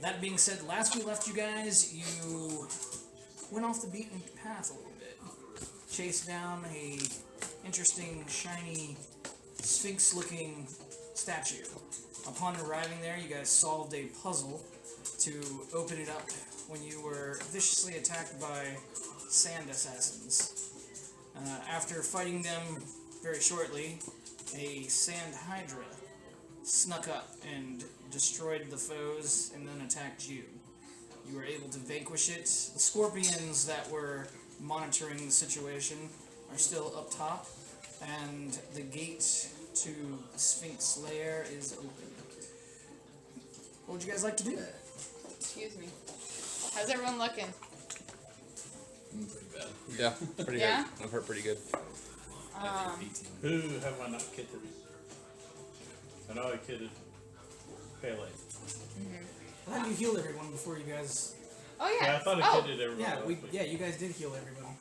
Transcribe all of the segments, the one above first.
That being said, last we left you guys, you went off the beaten path a little bit. Chased down a interesting, shiny, sphinx-looking statue. Upon arriving there, you guys solved a puzzle to open it up when you were viciously attacked by sand assassins. After fighting them very shortly, a sand hydra snuck up and destroyed the foes and then attacked you. You were able to vanquish it. The scorpions that were monitoring the situation are still up top, and the gate to the Sphinx lair is open. What would you guys like to do? Excuse me. How's everyone looking? Pretty bad. Yeah, pretty Yeah? good. I've heard pretty good. Who have I not kidded? I know I kidded Pele. I thought you healed everyone before you guys. Oh yeah. Yeah, I thought I kidded everyone. Yeah, you guys did heal everybody.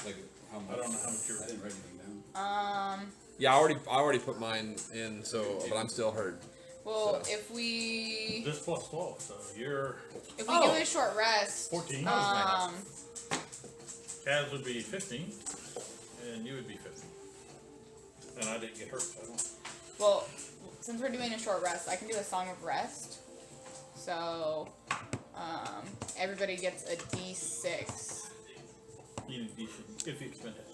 Like, how much? I don't know how much you're. I didn't write anything down. Yeah, I already put mine in, but I'm still hurt. Well, so. If we. This plus 12, so you're. If we give it a short rest. 14. Kaz would be 15, and you would be 15. And I didn't get hurt, so I don't. Well, since we're doing a short rest, I can do a song of rest. So, everybody gets a D6. You need D6 if you spend it.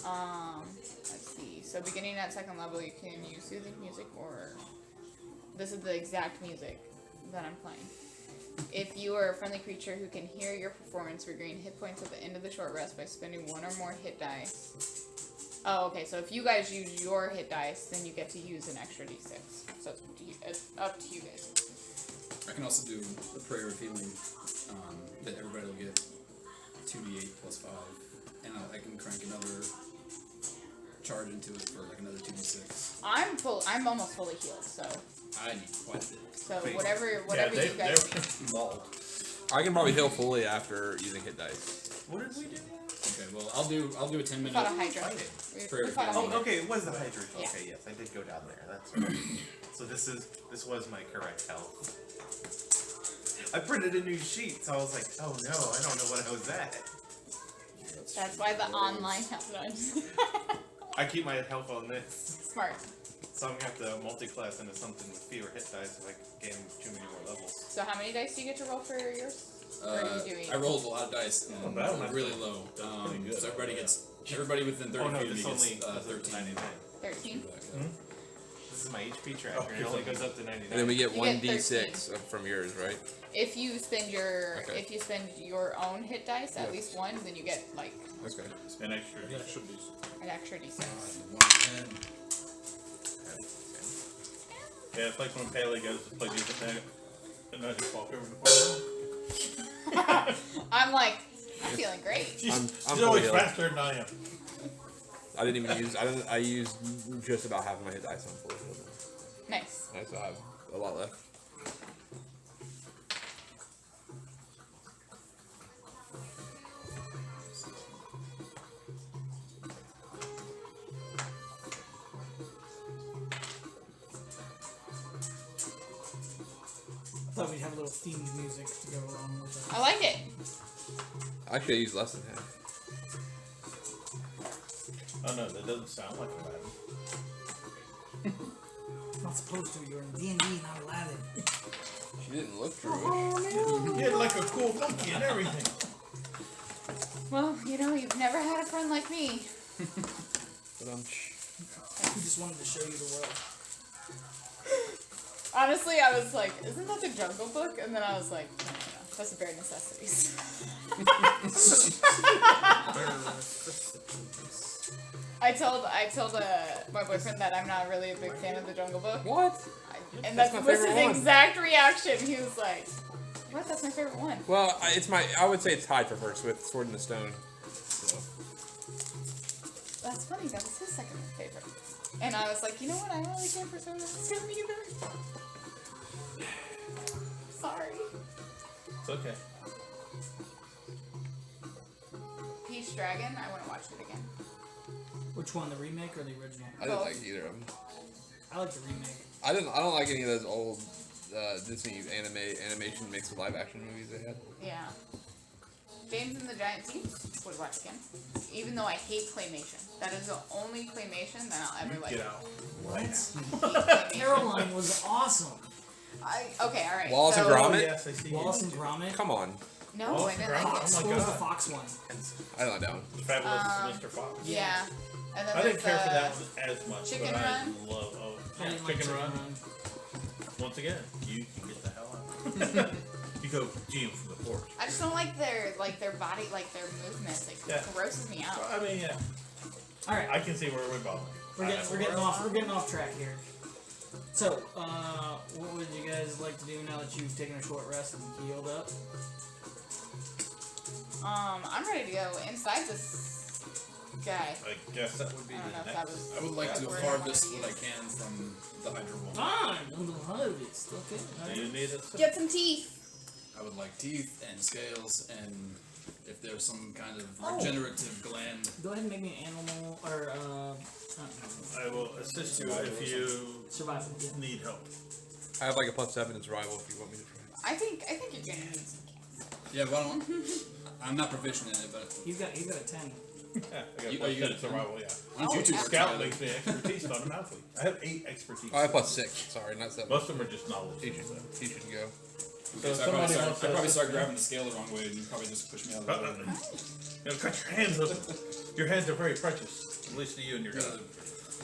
Let's see. So, beginning at second level, you can use soothing music, or this is the exact music that I'm playing. If you are a friendly creature who can hear your performance, regain hit points at the end of the short rest by spending one or more hit dice. Oh, okay, so if you guys use your hit dice, then you get to use an extra D6. So it's up to you guys. I can also do a prayer of healing that everybody will get 2d8 plus 5. And I can crank another charge into it for like another 2d6. I'm almost fully healed, so. I need quite a bit. So whatever you guys. I can probably heal fully after using hit dice. What did we do? Okay, well I'll do a 10-minute. We fought a hydra. Okay, it was the hydra. Yeah. Okay, yes, I did go down there. That's right. So this was my correct health. I printed a new sheet, so I was like, oh no, I don't know what I was at. That's why the online health. I keep my health on this. Smart. So I'm gonna have to multi-class into something with fewer hit dice if I gain too many more levels. So how many dice do you get to roll for yours? I rolled a lot of dice and really low. So everybody within 30 feet of me gets 13. 13? This is my HP tracker. It only goes up to 99. And then we get You 1d6 from yours, right? If you spend your own hit dice, at least one, then you get like An extra D6. an extra D6. Yeah, it's like when Pele goes to play D6 and I just walk over to the farm. I'm like, I'm feeling great. She's always faster than I am. I didn't even use. I used just about half of my hit dice on full healed. Nice. I still have a lot left. I thought we'd have a little themed music to go along with that. I like it. Actually, I used less than half. Oh no, that doesn't sound like Aladdin. Not supposed to. You're in D&D, not Aladdin. She didn't look Jewish. You had like a cool monkey and everything. Well, you've never had a friend like me. But We just wanted to show you the world. Honestly, I was like, isn't that the Jungle Book? And then I was like, no. That's the bare necessities. I told my boyfriend that I'm not really a big fan of the Jungle Book. What? And that was his exact reaction. He was like, "What? That's my favorite one." Well, I would say it's tied for first with Sword in the Stone. So. That's funny. That was his second favorite. And I was like, you know what? I don't really care for Sword in the Stone either. Sorry. It's okay. Peach Dragon. I want to watch it again. Which one, the remake or the original? I didn't like either of them. I like the remake. I don't like any of those old Disney animation mixed with live action movies they had. Yeah. James and the Giant Peach would watch again. Even though I hate claymation. That is the only claymation that I'll ever like. Get out. What? Caroline was awesome. Okay, alright. Wallace and Oh, Gromit? yes, I see. Wallace and Gromit. Come on. No, Wallace I didn't and like Gromit? it. Oh my What was the God. fox one? I don't know that one. Fabulous Mr. Fox. Yeah. And then I didn't there's care for the- that one as much, Chicken but Run? I love I didn't like Chicken Run. Once again, you can get the hell out. You go Jim from the porch. I just don't like their body, like their movements. It Yeah. grosses me out. I mean, yeah, All right. I can see where we're going. We're getting off track here. So, what would you guys like to do now that you've taken a short rest and healed up? I'm ready to go inside this guy. I guess that would be I don't know the if that next. was. I would like to the word I harvest wanted what to I can from the Hydra Wall. Fine, on the harvest. Okay. All Do you right. need it? use. Get some teeth. I would like teeth and scales, and if there's some kind of Oh. regenerative gland. Go ahead and make me an animal or I will assist you if you survival. Yeah. need help. I have like a +7 in survival if you want me to try. I think you're gonna need some cats. Yeah, but I'm not proficient in it, but He's got a 10. Yeah, I got You- plus you got 10 it. survival, yeah. why don't you two work Scout together? makes me expertise automatically. I have 8 expertise. Oh, I have +6. Sorry, not 7. Most of them are just knowledge. He should go. So I somebody probably wants to started grabbing the scale the wrong way, and you probably just pushed me out of the way. You know, cut your hands open. Your hands are very precious, at least to you and your Yeah, guys.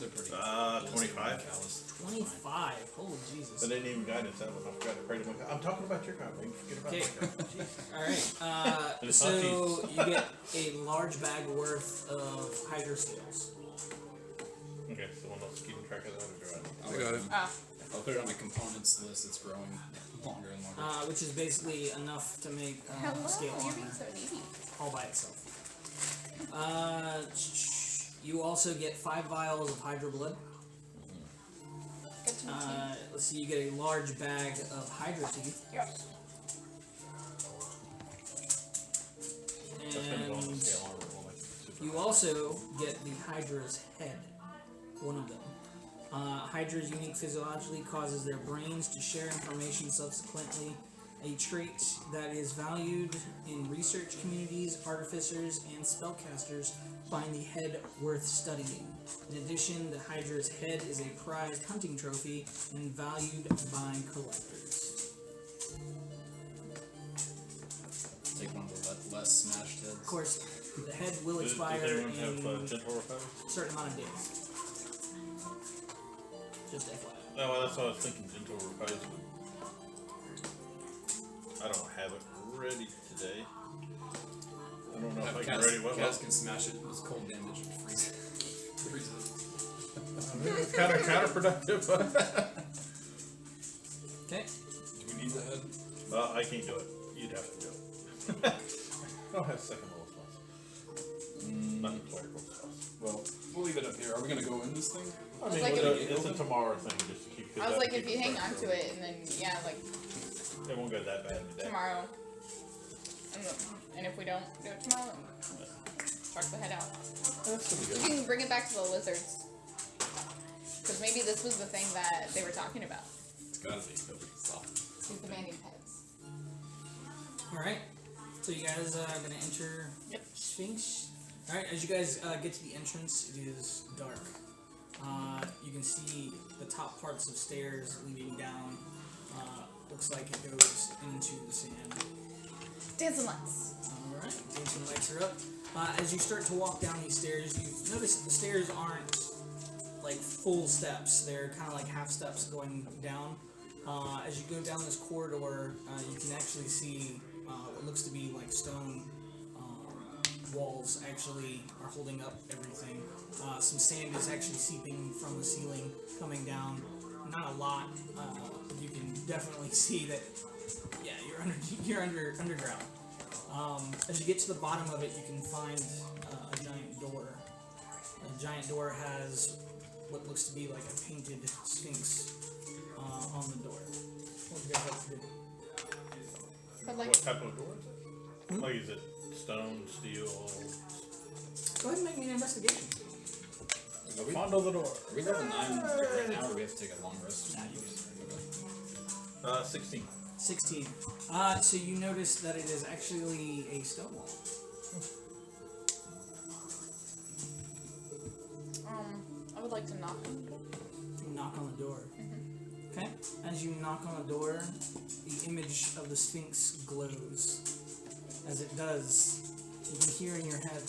they're pretty. 25. Callous. 25. Holy Jesus. But they didn't even guidance that one. I forgot to pray to my God. I'm talking about your God, man. Forget about Okay. my God. Alright, And it's not so you get a large bag worth of hydro scales. Okay, someone else is keeping track of that or do I? I got it. Ah, I'll put it on my components list. It's growing longer and longer. Which is basically enough to make hello. scale You're being armor so needy. all by itself. You also get 5 vials of hydro blood. Get some teeth. Let's see, you get a large bag of hydro teeth. Yes. That's going to go on the And scale armor. We'll make it super you also get the Hydra's head, one of them. Hydra's unique physiologically causes their brains to share information subsequently, a trait that is valued in research communities. Artificers and spellcasters find the head worth studying. In addition, the Hydra's head is a prized hunting trophy and valued by collectors. Take one of the less smashed heads. Of course, the head will Does expire anyone in have gentle repose? a certain amount of days. Just FYI. No, well, that's what I was thinking. Gentle repose. I don't have it ready today. I don't know if I can ready what. Cats can smash it with cold damage and freeze it. I mean, it's kind of counterproductive. Okay. Do we need the head? Well, I can't do it. You'd have to do it. I don't have second level spells. Not clerical spells. Well, we'll leave it up here. Are we gonna go in this thing? I mean, like it's a tomorrow thing just to keep. I was like, if you hang on to it, and then like it won't go that bad today. tomorrow, and if we don't do it tomorrow, then chuck the head out. That's gonna be You good. can bring it back to the lizards, because maybe this was the thing that they were talking about. It's gotta be. Soft. These demanding heads. Alright. So you guys are going to enter Sphinx. Alright, as you guys get to the entrance, it is dark. You can see the top parts of stairs leading down. Looks like it goes into the sand. Dancing lights. Alright, dancing lights are up. As you start to walk down these stairs, you notice that the stairs aren't like full steps. They're kind of like half steps going down. As you go down this corridor, you can actually see what looks to be like stone walls actually are holding up everything. Some sand is actually seeping from the ceiling, coming down. Not a lot. You can definitely see that. Yeah, you're underground. As you get to the bottom of it, you can find a giant door. A giant door has what looks to be like a painted sphinx on the door. What would you guys like to do? But like, What type of door is it? Like, is it stone, steel? Go ahead and make me an investigation. Are we Fondle the door. level 9 right now, or do we have to take a long rest? Nah, you 16. 16. So you notice that it is actually a stone wall. I would like to knock on the door. You knock on the door. Okay. As you knock on the door, the image of the Sphinx glows. As it does, you can hear in your head,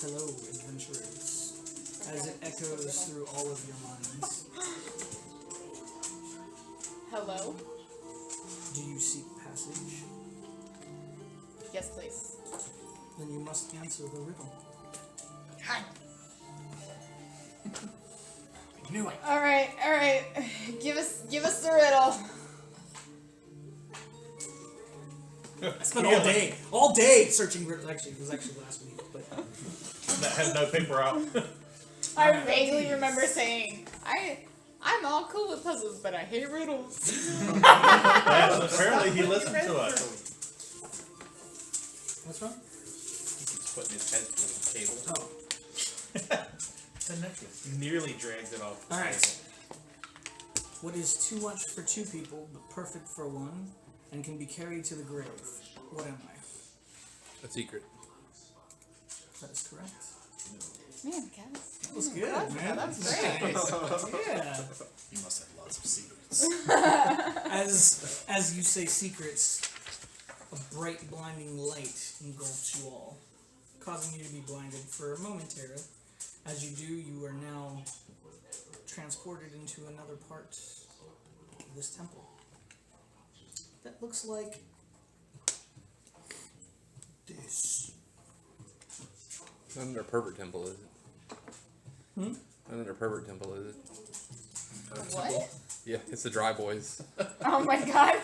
"Hello, adventurers," as it echoes through all of your minds. Hello? Do you seek passage? Yes, please. Then you must answer the riddle. Hi. I knew it. Alright. Give us the riddle. I spent all day searching riddles. Actually, it was actually last week, but That had no paper out. I vaguely remember saying, I'm all cool with puzzles, but I hate riddles. Yes, apparently he listened to us. what's wrong? He keeps putting his head through the table. Oh, It's a necklace. He nearly dragged it off the all right. table. What is too much for two people, but perfect for one, and can be carried to the grave? What am I? A secret. That is correct. Man, guys. That was good, man. That was great. Yeah. You must have lots of secrets. As you say secrets, a bright, blinding light engulfs you all, causing you to be blinded for a momentary. As you do, you are now transported into another part of this temple. That looks like this. Not another pervert temple, is it? Hmm? Not another pervert temple, is it? What? Yeah, it's the Dry Boys. Oh my god.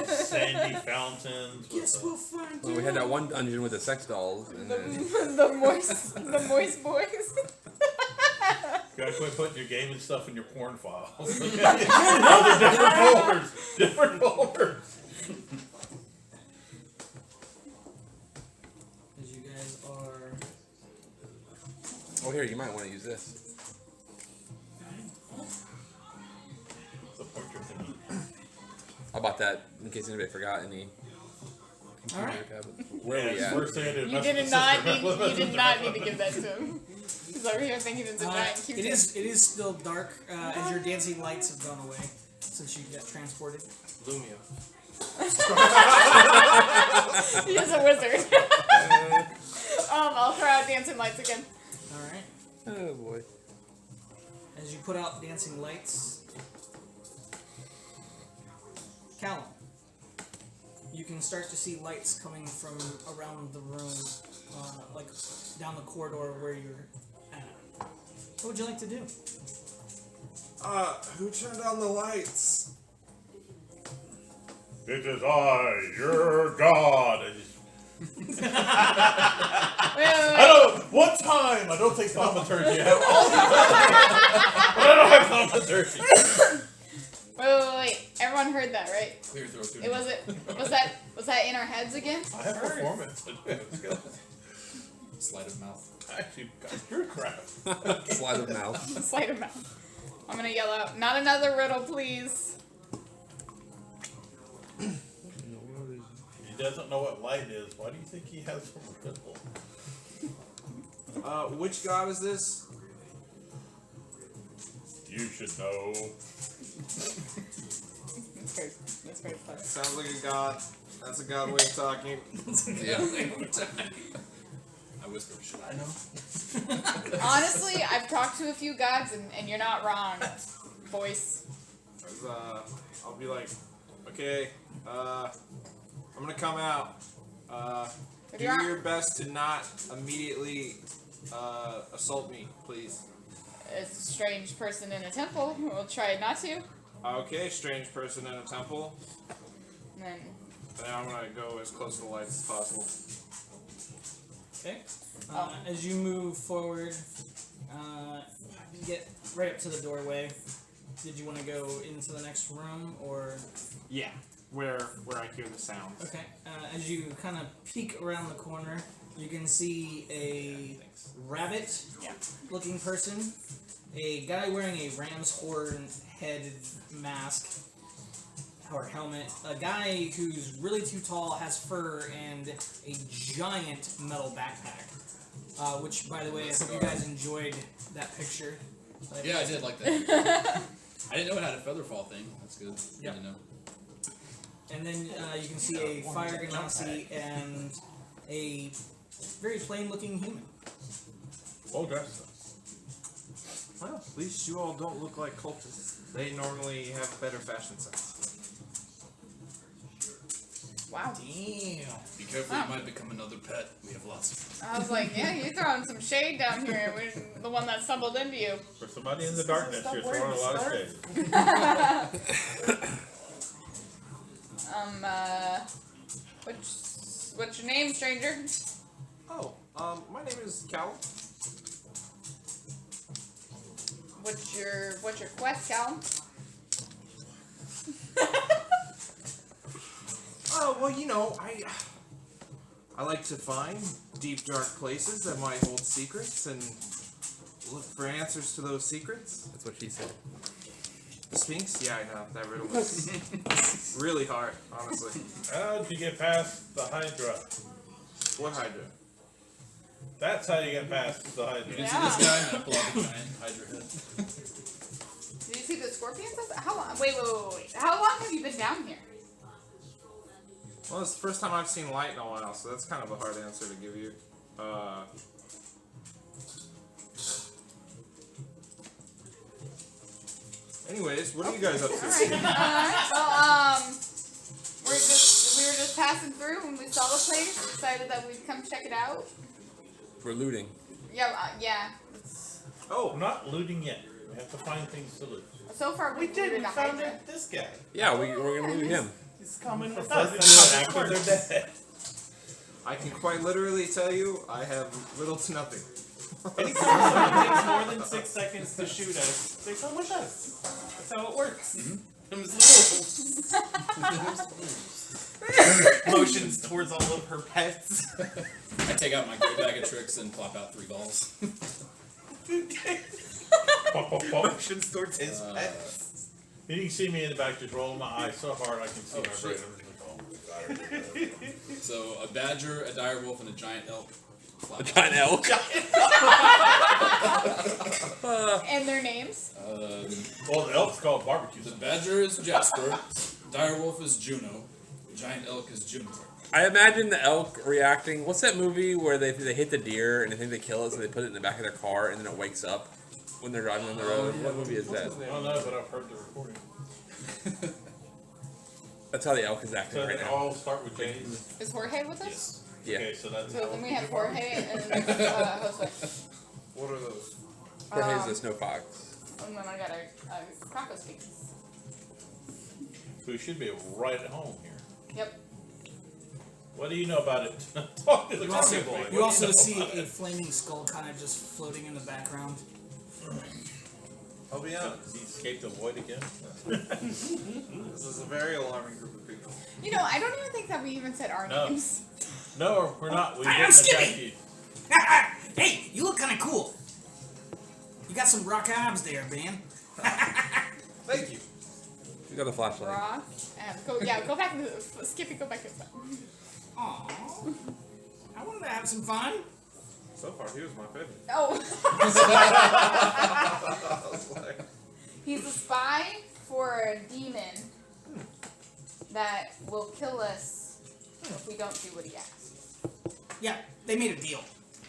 Sandy fountains. Guess we'll find Well, we had that one dungeon with the sex dolls, and then the moist boys. Gotta quit putting your gaming stuff in your porn files. Those are different folders. Different folders. as you guys are. oh, here, you might want to use this. It's a portrait thingy. I bought that in case anybody forgot any. All right. Cabinet. Where are we Yeah, at? we're saying it You messed did with not the need. system. You did not need to give that to him. He's over here thinking it's a giant Q-tip. It is still dark as your dancing lights have gone away since you got transported. Lumia. He is a wizard. I'll throw out dancing lights again. All right. Oh boy. As you put out dancing lights, Callum, you can start to see lights coming from around the room, like down the corridor where you're at. What would you like to do? Who turned on the lights? It is I, your god. Wait. I don't. One time, I don't take thaumaturgy. I have all the time, but I don't have thaumaturgy. Wait. Everyone heard that, right? Clear throat. Too. Was that in our heads again? I have performance. Sleight of mouth. Actually, you're crap. Slide of mouth. Sleight of mouth. I'm gonna yell out, not another riddle, please. He doesn't know what light is. Why do you think he has from a pimple? Which god is this? You should know. That's very fun. Sounds like a god. That's a god way of talking. Yeah. I whispered, should I know? Honestly, I've talked to a few gods, and you're not wrong. Voice. I'll be like, okay, I'm gonna come out. If Do you aren't- your best to not immediately assault me, please. It's a strange person in a temple. We'll try not to. Okay, strange person in a temple. And then, Then I'm gonna go as close to the lights as possible. Okay. As you move forward, you get right up to the doorway. Did you want to go into the next room, or? Yeah, where I hear the sounds. Okay. As you kind of peek around the corner, you can see a rabbit-looking person, a guy wearing a ram's horn head mask or helmet. A guy who's really too tall, has fur, and a giant metal backpack. Which, by the way, I hope you guys enjoyed that picture. Yeah, I did like that. I didn't know it had a feather fall thing. That's good. Yep. Good to know. And then you can see a fire ganassi and a very plain-looking human. Well dressed. Well, at least you all don't look like cultists. They normally have better fashion sense. Wow. Damn. Be careful, you might become another pet. We have lots of. I was like, yeah, you're throwing some shade down here. We're the one that stumbled into you. For somebody in the darkness, you're throwing a lot of shade. What's your name, stranger? Oh, my name is Cal. What's your quest, Cal? Oh, well, you know, I like to find deep, dark places that might hold secrets and look for answers to those secrets. That's what she said. The Sphinx? Yeah, I know. That riddle was really hard, honestly. How did you get past the Hydra? What Hydra? That's how you get past the Hydra. You didn't see this guy? I'm gonna pull out the giant Hydra head. Did you see the scorpions? How long? Wait. How long have you been down here? Well, it's the first time I've seen light in a while, so that's kind of a hard answer to give you. Anyways, what are you guys up to? Alright. Well, we were just passing through and we saw the place. Decided that we'd come check it out. We're looting. Yeah. Oh, we're not looting yet. We have to find things to loot. So far, We did. We the found Hydra. this guy. Yeah, we're gonna loot him. He's coming with Prefer us. to do That's it how after this they're works. dead. I can quite literally tell you, I have little to nothing. Anytime someone takes more than 6 seconds to shoot us, they come with us. That's how it works. Motions towards all of her pets. I take out my great bag of tricks and plop out 3 balls. Pop, pop, pop. Motions towards his pets. You can see me in the back just rolling my eyes so hard I can see Oh, my brain. shit. I'm just like, oh, God. So a badger, a dire wolf, and a giant elk. A giant elk. And their names? Well, the elk's called barbecue. The badger is Jasper, dire wolf is Juno, giant elk is Juniper. I imagine the elk reacting. What's that movie where they hit the deer and they think they kill it, so they put it in the back of their car and then it wakes up when they're driving on the road? What movie is that? I don't know, but I've heard the recording. That's how the elk is acting So right they now. all start with James. Is Jorge with us? Yes. Yeah. Okay, so that's So then we have Jorge and Jose. What are those? Jorge's the snow fox. And then I got a Croco Sphinx. So we should be right at home here. Yep. What do you know about it? Talk to the You also, coffee boy. What do you also know see about a it? flaming skull kind of just floating in the background. I'll be honest. He escaped the void again. This is a very alarming group of people. You know, I don't even think that we even said our No. names. No, we're not. We Hi, I'm didn't attack Skippy. you. Hey, you look kind of cool. You got some rock abs there, man. Thank you. You got a flashlight. Rock. Go back. Skippy, go back inside. Aww. I wanted to have some fun. So far, he was my favorite. Oh. I was like, He's a spy for a demon that will kill us if we don't do what he asks. Yeah, they made a deal.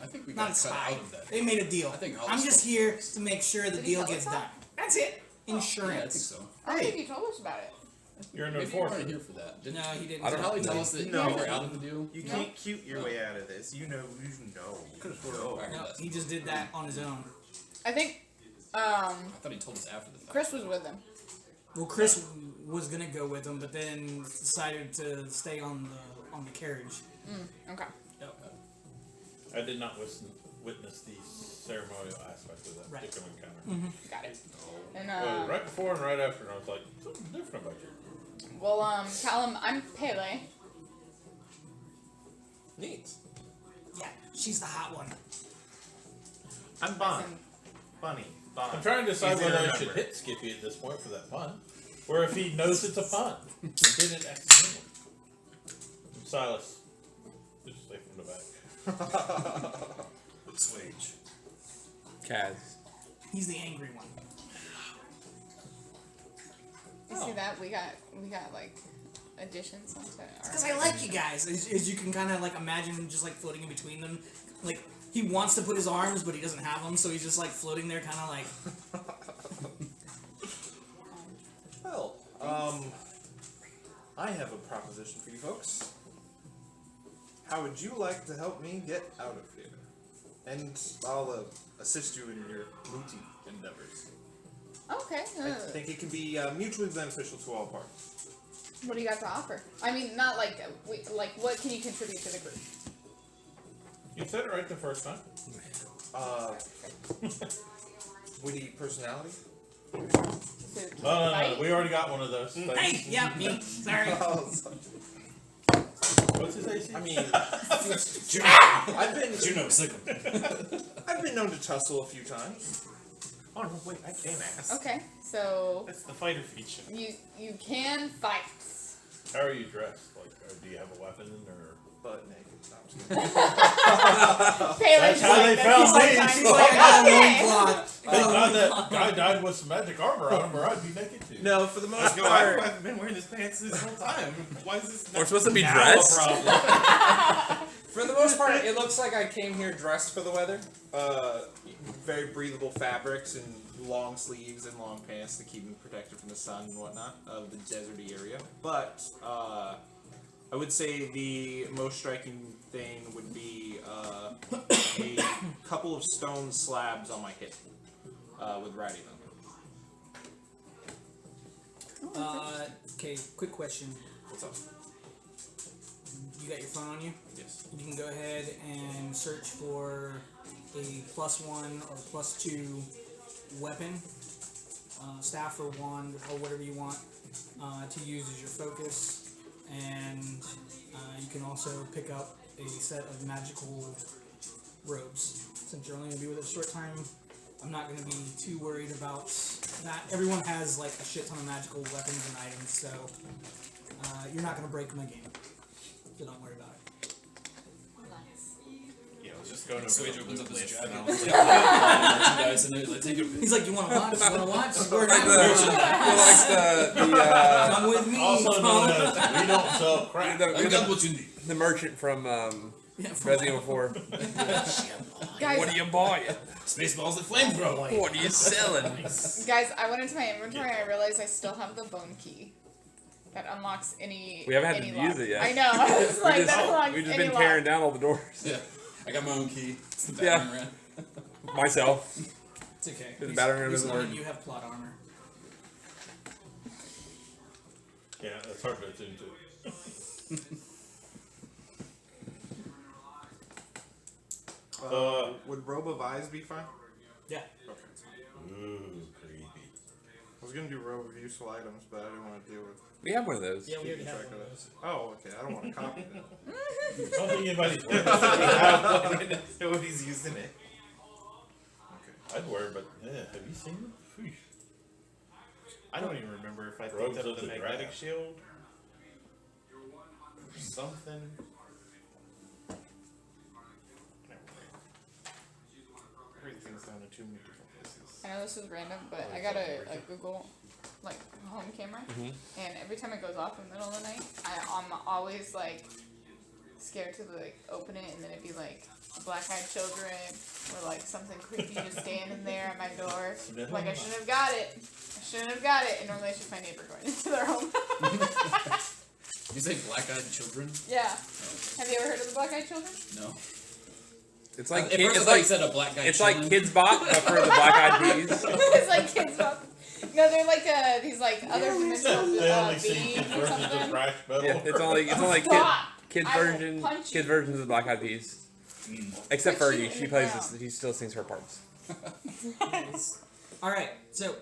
I think we Not got a cut spy. out of that. They made a deal. I think all I'm this just here to make sure the Did he deal tell gets us done. that? That's it. Yeah, I Insurance. think so. I don't think you told us about it. You're an Maybe you weren't enforcer. here for that. Didn't No, he didn't. I don't Probably know. tell us that No. you were out of the deal. You No. can't cute your way out of this. You know. Could have sworn No. back No, with us. he just did that on his own. I think I thought he told us after the fact. Chris was with him. Well, Chris was gonna go with him, but then decided to stay on the carriage. Okay. Yep. I did not witness the ceremonial aspect of that Right. particular encounter. Got it. And Well, right before and right after, and I was like, something different about you. well, Callum, I'm Pele. neat. Yeah, she's the hot one. I'm Bon. Bunny. fine. I'm trying to decide Easy to whether I should remember. hit Skippy at this point for that pun, or if he knows it's a pun and did it accidentally. Silas, just stay from the back. Swage. Kaz. He's the angry one. You see that? We got like additions onto our. Because I like you guys. As you can kind of like imagine him just like floating in between them. Like he wants to put his arms, but he doesn't have them, so he's just like floating there, kind of like. Well, I have a proposition for you folks. How would you like to help me get out of here? And I'll assist you in your booty endeavors. Okay. I think it can be mutually beneficial to all parties. What do you got to offer? I mean, not like what can you contribute to the group? You said it right the first time. Witty personality. No. We already got one of those. Hey, yeah, me. Sorry. What's his AC? I mean, Juno, sick I've been known to tussle a few times. Oh no, wait, I can ask. Okay, so That's the fighter feature. you can fight. How are you dressed? Like, do you have a weapon or? Butt naked. No, I'm just kidding. Taylor's That's how they like, found me. He's like, I got a loincloth. Thank God that guy died with some magic armor on him, or I'd be naked too. No, for the most No, part. I've been wearing his pants this whole time. Why is this We're supposed to be now dressed? a problem? For the most part, it looks like I came here dressed for the weather. Very breathable fabrics and long sleeves and long pants to keep me protected from the sun and whatnot of the deserty area. But I would say the most striking thing would be a couple of stone slabs on my hip with writing on them. Okay, quick question. What's up? You got your phone on you? Yes. You can go ahead and search for a +1 or +2 weapon, staff or wand or whatever you want to use as your focus, and you can also pick up a set of magical robes. Since you're only going to be with us a short time, I'm not going to be too worried about that. Everyone has like a shit ton of magical weapons and items, so you're not going to break my game. So don't worry about it. Yeah, I was just going over Swage the opens up loot his list. jacket. And I And was like, like, merchandise in it. Like, take it. He's like, you want to watch? You want to watch? We're Like not the Come with me. Also known as we don't sell the, crap. I got the, what you need. the merchant from Yeah, Resident Evil 4. Guys, What are you buying? Spaceballs and flamethrower. What are you selling? guys, I went into my inventory and I realized I still have the bone key. That unlocks any. We haven't had any to lock. use it yet. I know. I was like, that unlocks We've just any been lock. tearing down all the doors. Yeah, I got my own key. It's the Yeah. battering ram. Myself. It's okay. The At battering ram least doesn't none work. of you have plot armor. Yeah, that's hard to attune to. Would robe of eyes be fine? Yeah. Okay. Ooh, creepy. I was gonna do robe of useful items, but I didn't want to deal with. We have one of those. Yeah, we already have track one of of those. Oh, okay. I don't want to copy that. I don't think anybody's wearing it. nobody's using it. Okay. I'd wear it, but yeah, have you seen them? Phew. I don't even remember if I Robes picked up of the the magnetic draft. shield or something. Never mind. Everything's down to too many different places. I know this is random, but I got a Google like home camera, and every time it goes off in the middle of the night, I'm always like scared to like open it, and then it'd be like black-eyed children or like something creepy just standing there at my door. Like I shouldn't have got it. I shouldn't have got it. And normally it's just my neighbor going into their home. You say black-eyed children? Yeah. Have you ever heard of the black-eyed children? No. It's like At kid, first I it's thought you like said a black guy. it's like chilling. Kids Bot, but for the Black Eyed Peas. It's like kids. No, they're like these like other dimensional They only see beings kids or versions of something. thrash metal. Yeah, it's only Stop! kids I will version punch kids you. versions of the Black Eyed Peas. Except Put you Fergie, in she the plays ground. this, she still sings her parts. All right. So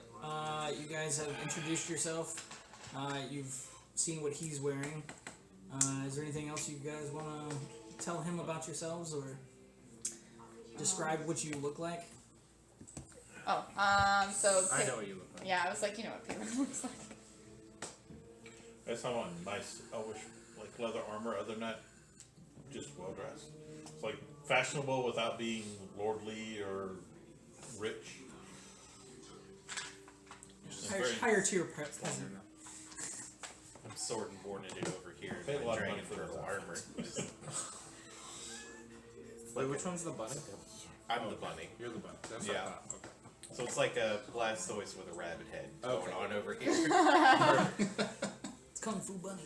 you guys have introduced yourself. You've seen what he's wearing. Is there anything else you guys want to tell him about yourselves or describe what you look like? Oh, so. I know what you look like. Yeah, I was like, you know what Payman looks like. That's how I want nice, elvish, like leather armor. Other than that, just well dressed. It's like fashionable without being lordly or rich. Just Higher tier peasant. I'm sword and born it over here. Pay a My lot of dragon money for purple that. armor. Wait, which one's the bunny? I'm the bunny. You're the bunny. That's Yeah. what I thought. Okay. So it's like a Blastoise with a rabbit head Okay. going on over here. It's Kung Fu Bunny.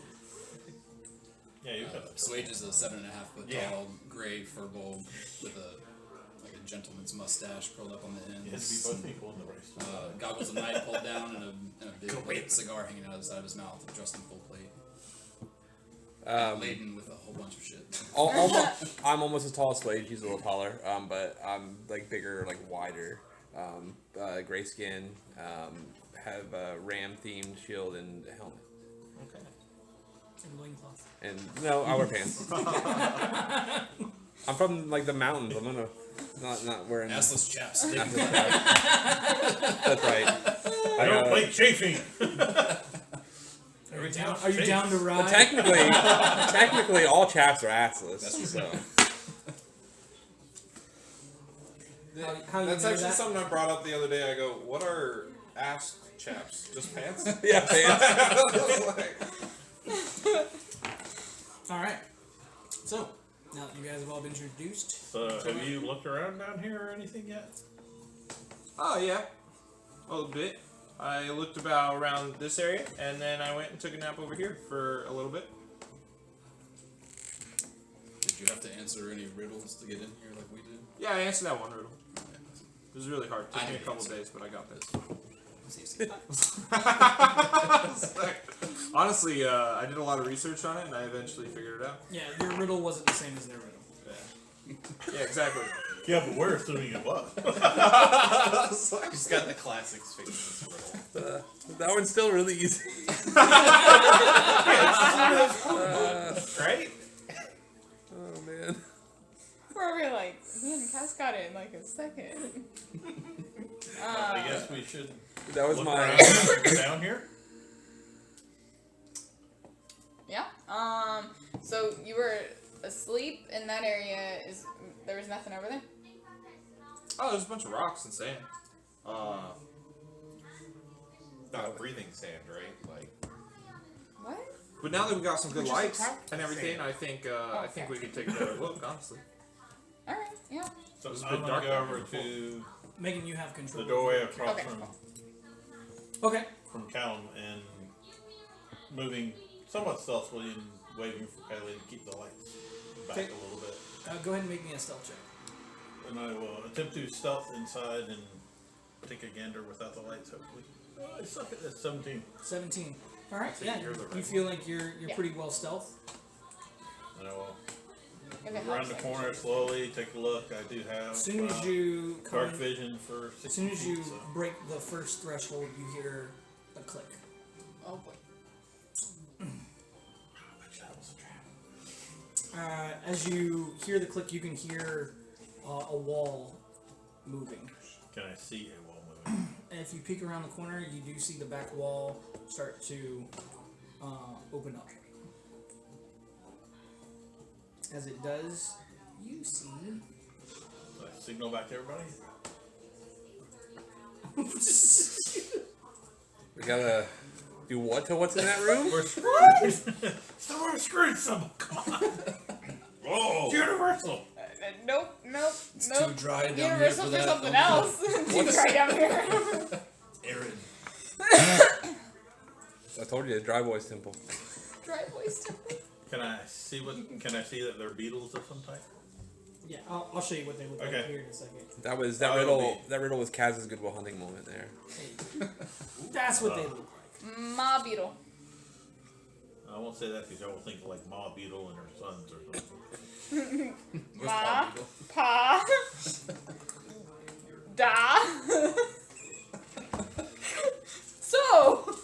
Yeah, you've got that. Swage is a 7.5 foot Yeah. tall gray fur bulb with a gentleman's mustache curled up on the You had to be ends. both people in the race. Goggles of night pulled down and a big cigar hanging out of the side of his mouth, dressed in full plate, laden with a whole bunch of shit. I'm almost as tall as Swage. He's a little taller, but I'm like bigger, like wider. Gray skin. Have a ram themed shield and a helmet. Okay. And loincloth. And no, I wear pants. I'm from like the mountains. I'm gonna not wearing. Assless chaps. That's right. I don't like chafing. Are you down to ride? But technically, all chaps are assless. So. How you That's know actually that? something I brought up the other day. I go, what are ass chaps? Just pants? Yeah, pants. I was like, All right. So now that you guys have all been introduced, So, have you looked around down here or anything yet? oh yeah, a little bit. I looked around this area, and then I went and took a nap over here for a little bit. Did you have to answer any riddles to get in here like we did? Yeah, I answered that one riddle. It was really hard. It took I me a didn't couple answer. days, but I got this. Easy. Honestly, I did a lot of research on it, and I eventually figured it out. yeah, your riddle wasn't the same as their riddle. Yeah, exactly. Yeah, but we're assuming it was. He's got the classic Sphinx riddle. That one's still really easy. Right? Oh man. We're really like, Cass got it in like a second. I guess we should That was look my. around and go down here. Yeah. So you were asleep in that area. There was nothing over there? Oh, there's a bunch of rocks and sand. Not breathing sand, right? Like, What? But now that we got some good Just lights attack and everything, sand. I think we can take a better look. Honestly. All right. Yeah. So It was a I'm bit gonna dark go down over here to Megan, you have control. the doorway across Okay. Okay. from Callum and moving somewhat stealthily and waving for Kylie to keep the lights back Okay. a little bit. Go ahead and make me a stealth check. And I will attempt to stealth inside and take a gander without the lights, hopefully. Oh, I suck at this. 17. 17. All right. So Yeah. you're the You right feel like you're Yeah. pretty well stealth. And I will If it move around helps, the I corner can- slowly, take a look. I do have As soon as you come dark in- vision for 60 as soon as you feet, so. break the first threshold, you hear a click. Oh boy. That was a trap. As you hear the click, you can hear a wall moving. Can I see a wall moving? And if you peek around the corner, you do see the back wall start to open up. As it does, you see. So I signal back to everybody? We gotta do what to what's in that room? We're screwed! So we're screwed, some. Come on! Oh! It's universal! Nope. It's too dry down here Universal for for that. something else. Too dry down here. Aaron. I told you, the Dry Boys Temple. Dry boys temple. Can I see that they're beetles of some type? Yeah, I'll show you what they look like Okay. here in a second. That was that Oh, riddle. me. That riddle was Kaz's Goodwill Hunting moment there. Hey, that's what they look like. Ma beetle. I won't say that because y'all will think of like Ma Beetle and her sons or something. Where's Ma. Paul Beagle? Pa. Da. So.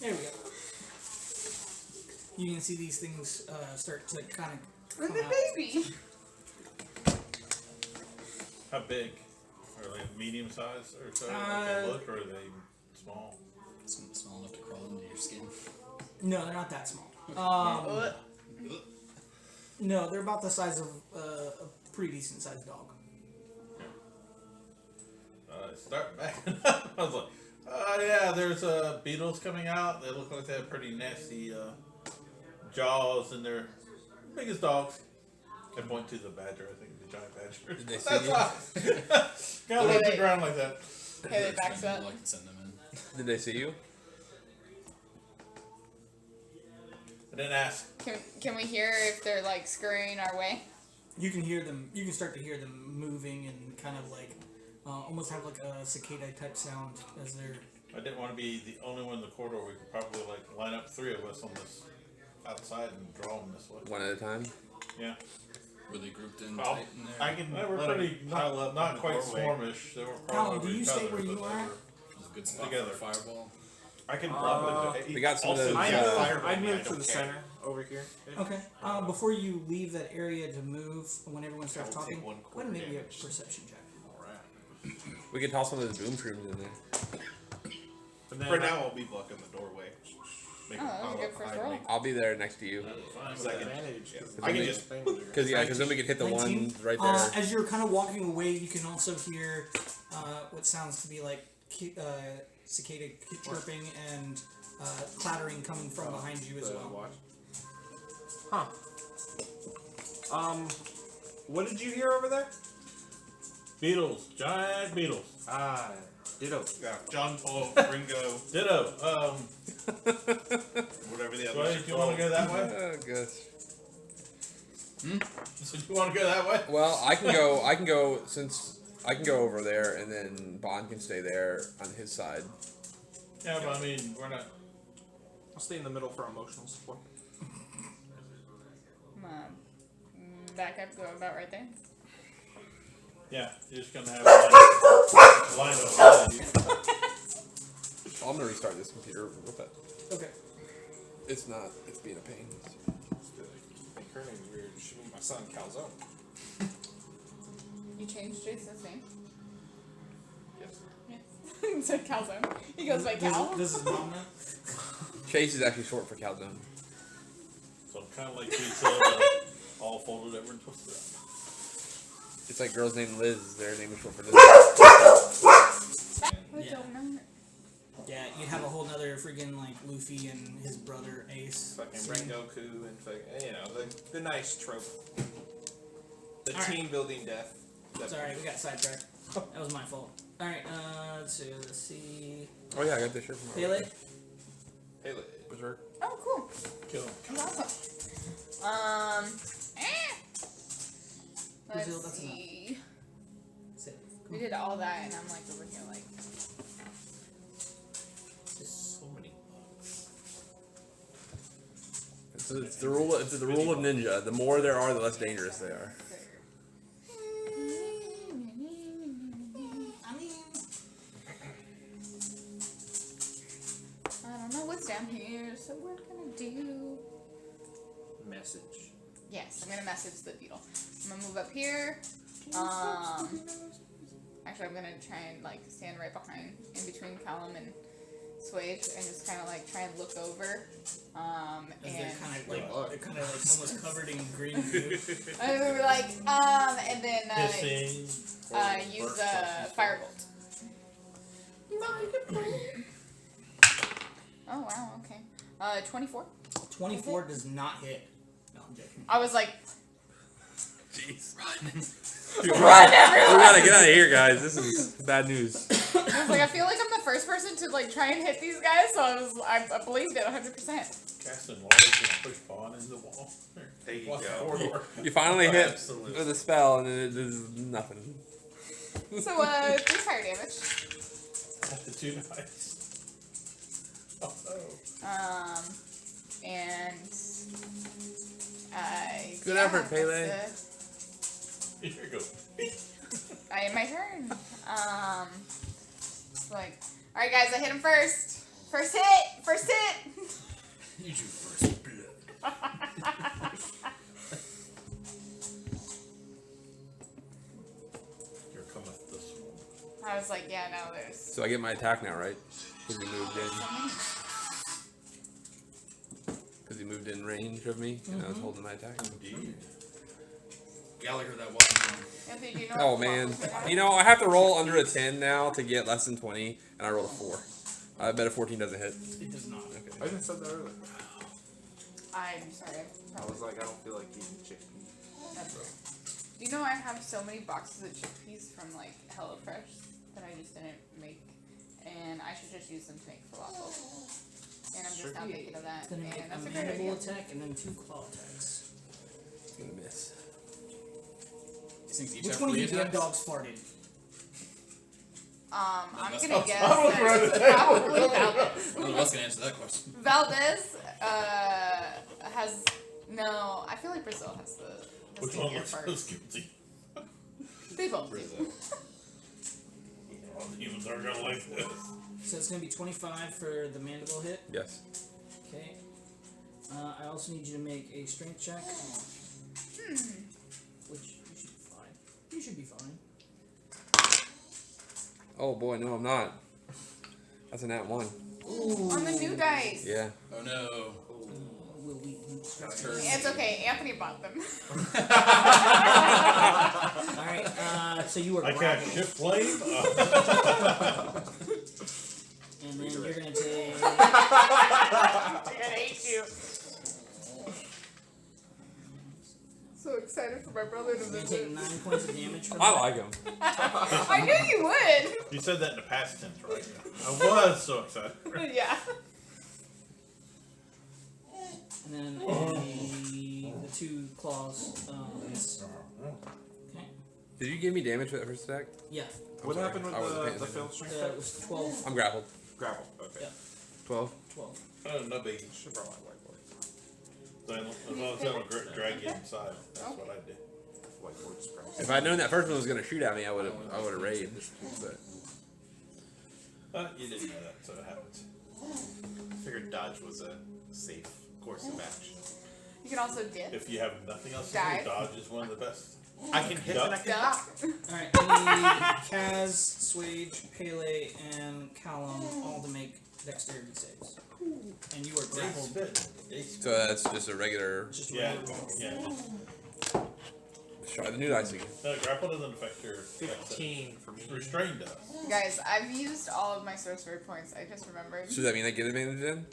There we go. You can see these things start to kind of And come the out. baby. How big? Are they medium size or so? Like they look, or are they small? Small enough to crawl into your skin. No, they're not that small. No, they're about the size of a pretty decent sized dog. Start backing up. I was like, yeah, there's beetles coming out. They look like they have pretty nasty jaws, and they're big as dogs. I point to the badger, I think, the giant badger. Did they That's see you? why. Kind of look the ground like that. Okay, they backs up. I'd like to send them in. Did they see you? I didn't ask. Can we hear if they're like scurrying our way? You can hear them. You can start to hear them moving and kind of like almost have like a cicada type sound as they're. I didn't want to be the only one in the corridor. We could probably like line up 3 of us on this outside and draw them this way. One at a time. Yeah. Were they grouped in Well, tight in there? I can They were let 'em pretty pile up not in the quite doorway. swarmish. They were Callum, probably do you each stay other, where you but they are? were- It was a good spot Together. for a fireball. I can probably. We got some of also, those, I yeah, uh, fireball I'd me, I move to don't the care. center over here. Okay. Before you leave that area to move, when everyone starts I will take talking, one go ahead and make me a damage. perception check. Alright. We could toss some of those boom shrooms in there. And then For now, I'll be blocking the doorway. Make Oh, them that was a pile good up first behind roll. me. I'll be there next to you. Fine with Second. that. advantage. Yeah. 'cause I can the just- thing bigger. Cause then we could hit the 19. one right there. As you're kind of walking away, you can also hear what sounds to be like cicada chirping and clattering coming from behind you as The well. watch. Huh. What did you hear over there? Beetles, giant beetles. Ah, ditto. Yeah, John Paul, Ringo, Ditto. whatever the So other. do you want to go that way? Oh gosh. So do you want to go that way? Well, I can go. Since I can go over there, and then Bond can stay there on his side. Yeah, but I mean, we're not. I'll stay in the middle for emotional support. Back up, go about right there. Yeah, you're just gonna have a line of you. I'm gonna restart this computer with that. Okay. It's not. It's being a pain. I think her name's weird. She mean my son Calzone. You changed Jason's name. Yes. Yes. To Calzone. He goes by Cal. This is mom now. Chase is actually short for Calzone. So I'm kind of like these all folded over and twisted up. It's like girls named Liz. Their name is short for Liz. I Yeah. don't know. Yeah, you'd have a whole nother freaking like Luffy and his brother Ace. Fucking scene. Rengoku and fucking, you know, the nice trope. The Alright. team building death. Sorry, we got sidetracked. That was my fault. Alright, let's see. Oh yeah, I got this shirt from Pele? Hey, look. Berserk. Oh, cool. Kill him. Awesome. Brazil, Let's that's see. Sit. We did all that, and I'm like over here, like. So many bugs. It's the rule. It's the rule of ninja. The more there are, the less dangerous they are. I mean, I don't know what's down here, so we're gonna do. Message. Yes, I'm gonna message the beetle. I'm gonna move up here. Actually, I'm gonna try and like stand right behind, in between Callum and Swage, and just kind of like try and look over. as they're And kind of like almost covered in green goo. and then Hissing. use a firebolt. Oh wow, okay. 24. 24 does not hit. No, I'm joking. I was like, Jeez. run We everyone! gotta get out of here, guys. This is bad news. I was like, I feel like I'm the first person to like try and hit these guys, so I believed it 100%. Casting water to push Bond into the wall. There you Walk the go. corridor. You finally hit Absolutely. with a spell, and it is nothing. So 3 fire damage. That's the 2 dice. Oh no. And Good yeah, effort, Pele. Here you go. My turn. It's like, all right, guys, I hit him first. First hit. First hit. You drew first blood. Your I was like, yeah, no, there's So I get my attack now, right? Because he moved in. so many. Because he moved in range of me, and I was holding my attack. Indeed. Gallagher, that wasn't wrong. Anthony, do you know Oh what man, waffles are? you know I have to roll under a 10 now to get less than 20, and I rolled a 4. I bet a 14 doesn't hit. It does not. Okay. I even said that earlier. I'm sorry. I was like, I don't feel like eating chickpeas. You know, I have so many boxes of chickpeas from like HelloFresh that I just didn't make, and I should just use them to make falafel. And I'm just not thinking of that. It's gonna make And a that's a great mandible idea. attack and then 2 claw attacks. It's gonna miss. These things each Which have one of 3 you dead attacks. dogs farted? I'm That's gonna not- guess I was that it's probably Valdez. None of us can answer that question. Valdez has no. I feel like Brazil has the Which one stinkier looks part. most guilty? They both do. Brazil. All the humans are gonna like this. So it's gonna be 25 for the mandible hit. Yes. Okay. I also need you to make a strength check. Which you should be fine. You should be fine. Oh boy, no, I'm not. That's a nat 1. Ooh. On the new dice. Yeah. Oh no. Will we? Turn. It's okay. Anthony bought them. All right. So you were I can't grappled, shift blame. and then you're gonna take. I hate you. So excited for my brother to You're gonna visit. take 9 points of damage from I like him. I knew you would. You said that in the past tense, right? I was so excited. Yeah. And then the 2 claws. Miss. Okay. Did you give me damage for that first attack? Yeah. What sorry, happened with I wasn't paying the attention. failed strength It check? was 12. I'm grappled. Grapple. Okay. Yeah. 12. 12. No biggie. Should brought my whiteboard. As long as I don't drag you inside, that's what I did. Whiteboard just pressed. If I'd known that first one was gonna shoot at me, I would have raided. But You didn't know that, so it happens. I figured dodge was a safe course of action. You can also dip. If you have nothing else to Dive. do, dodge is one of the best. I can hit and I can Duck. knock. Alright, I need Kaz, Swage, Pele, and Callum all to make dexterity saves. And you are grappled. so that's just a regular. It's just a Yeah, regular roll. yeah. Let's try the new dice again. No, grapple doesn't affect your 15 for me. restrained does. Guys, I've used all of my sorcery points. I just remembered. So does that mean I get advantage then?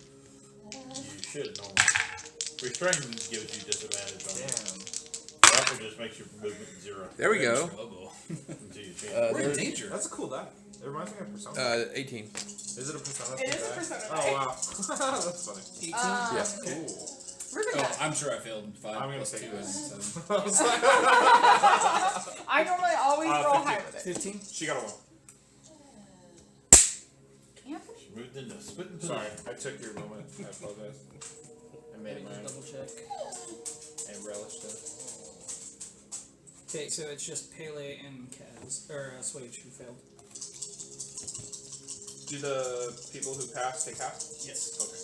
You should normally. Restrained gives you disadvantage on it. Damn. Grapple just makes your movement 0 There we go. Trouble. until you change. We're in there's- danger. That's a cool die. It reminds me of Persona. 18. Is it a Persona? It is a die? Persona Oh die. wow. That's funny. 18. Yeah. Cool. Rubicon. Oh, I'm sure I failed 5 I'm gonna plus take 2 that. and 7. I normally always roll high with it. 15. She got a 1. Anthony? She moved into spitting Sorry, position. I took your moment. I apologize. I made it Let me mine just double check. and relished it. Okay, so it's just Pele and Kaz, or Swage who failed. Do the people who pass take half? Yes. Okay.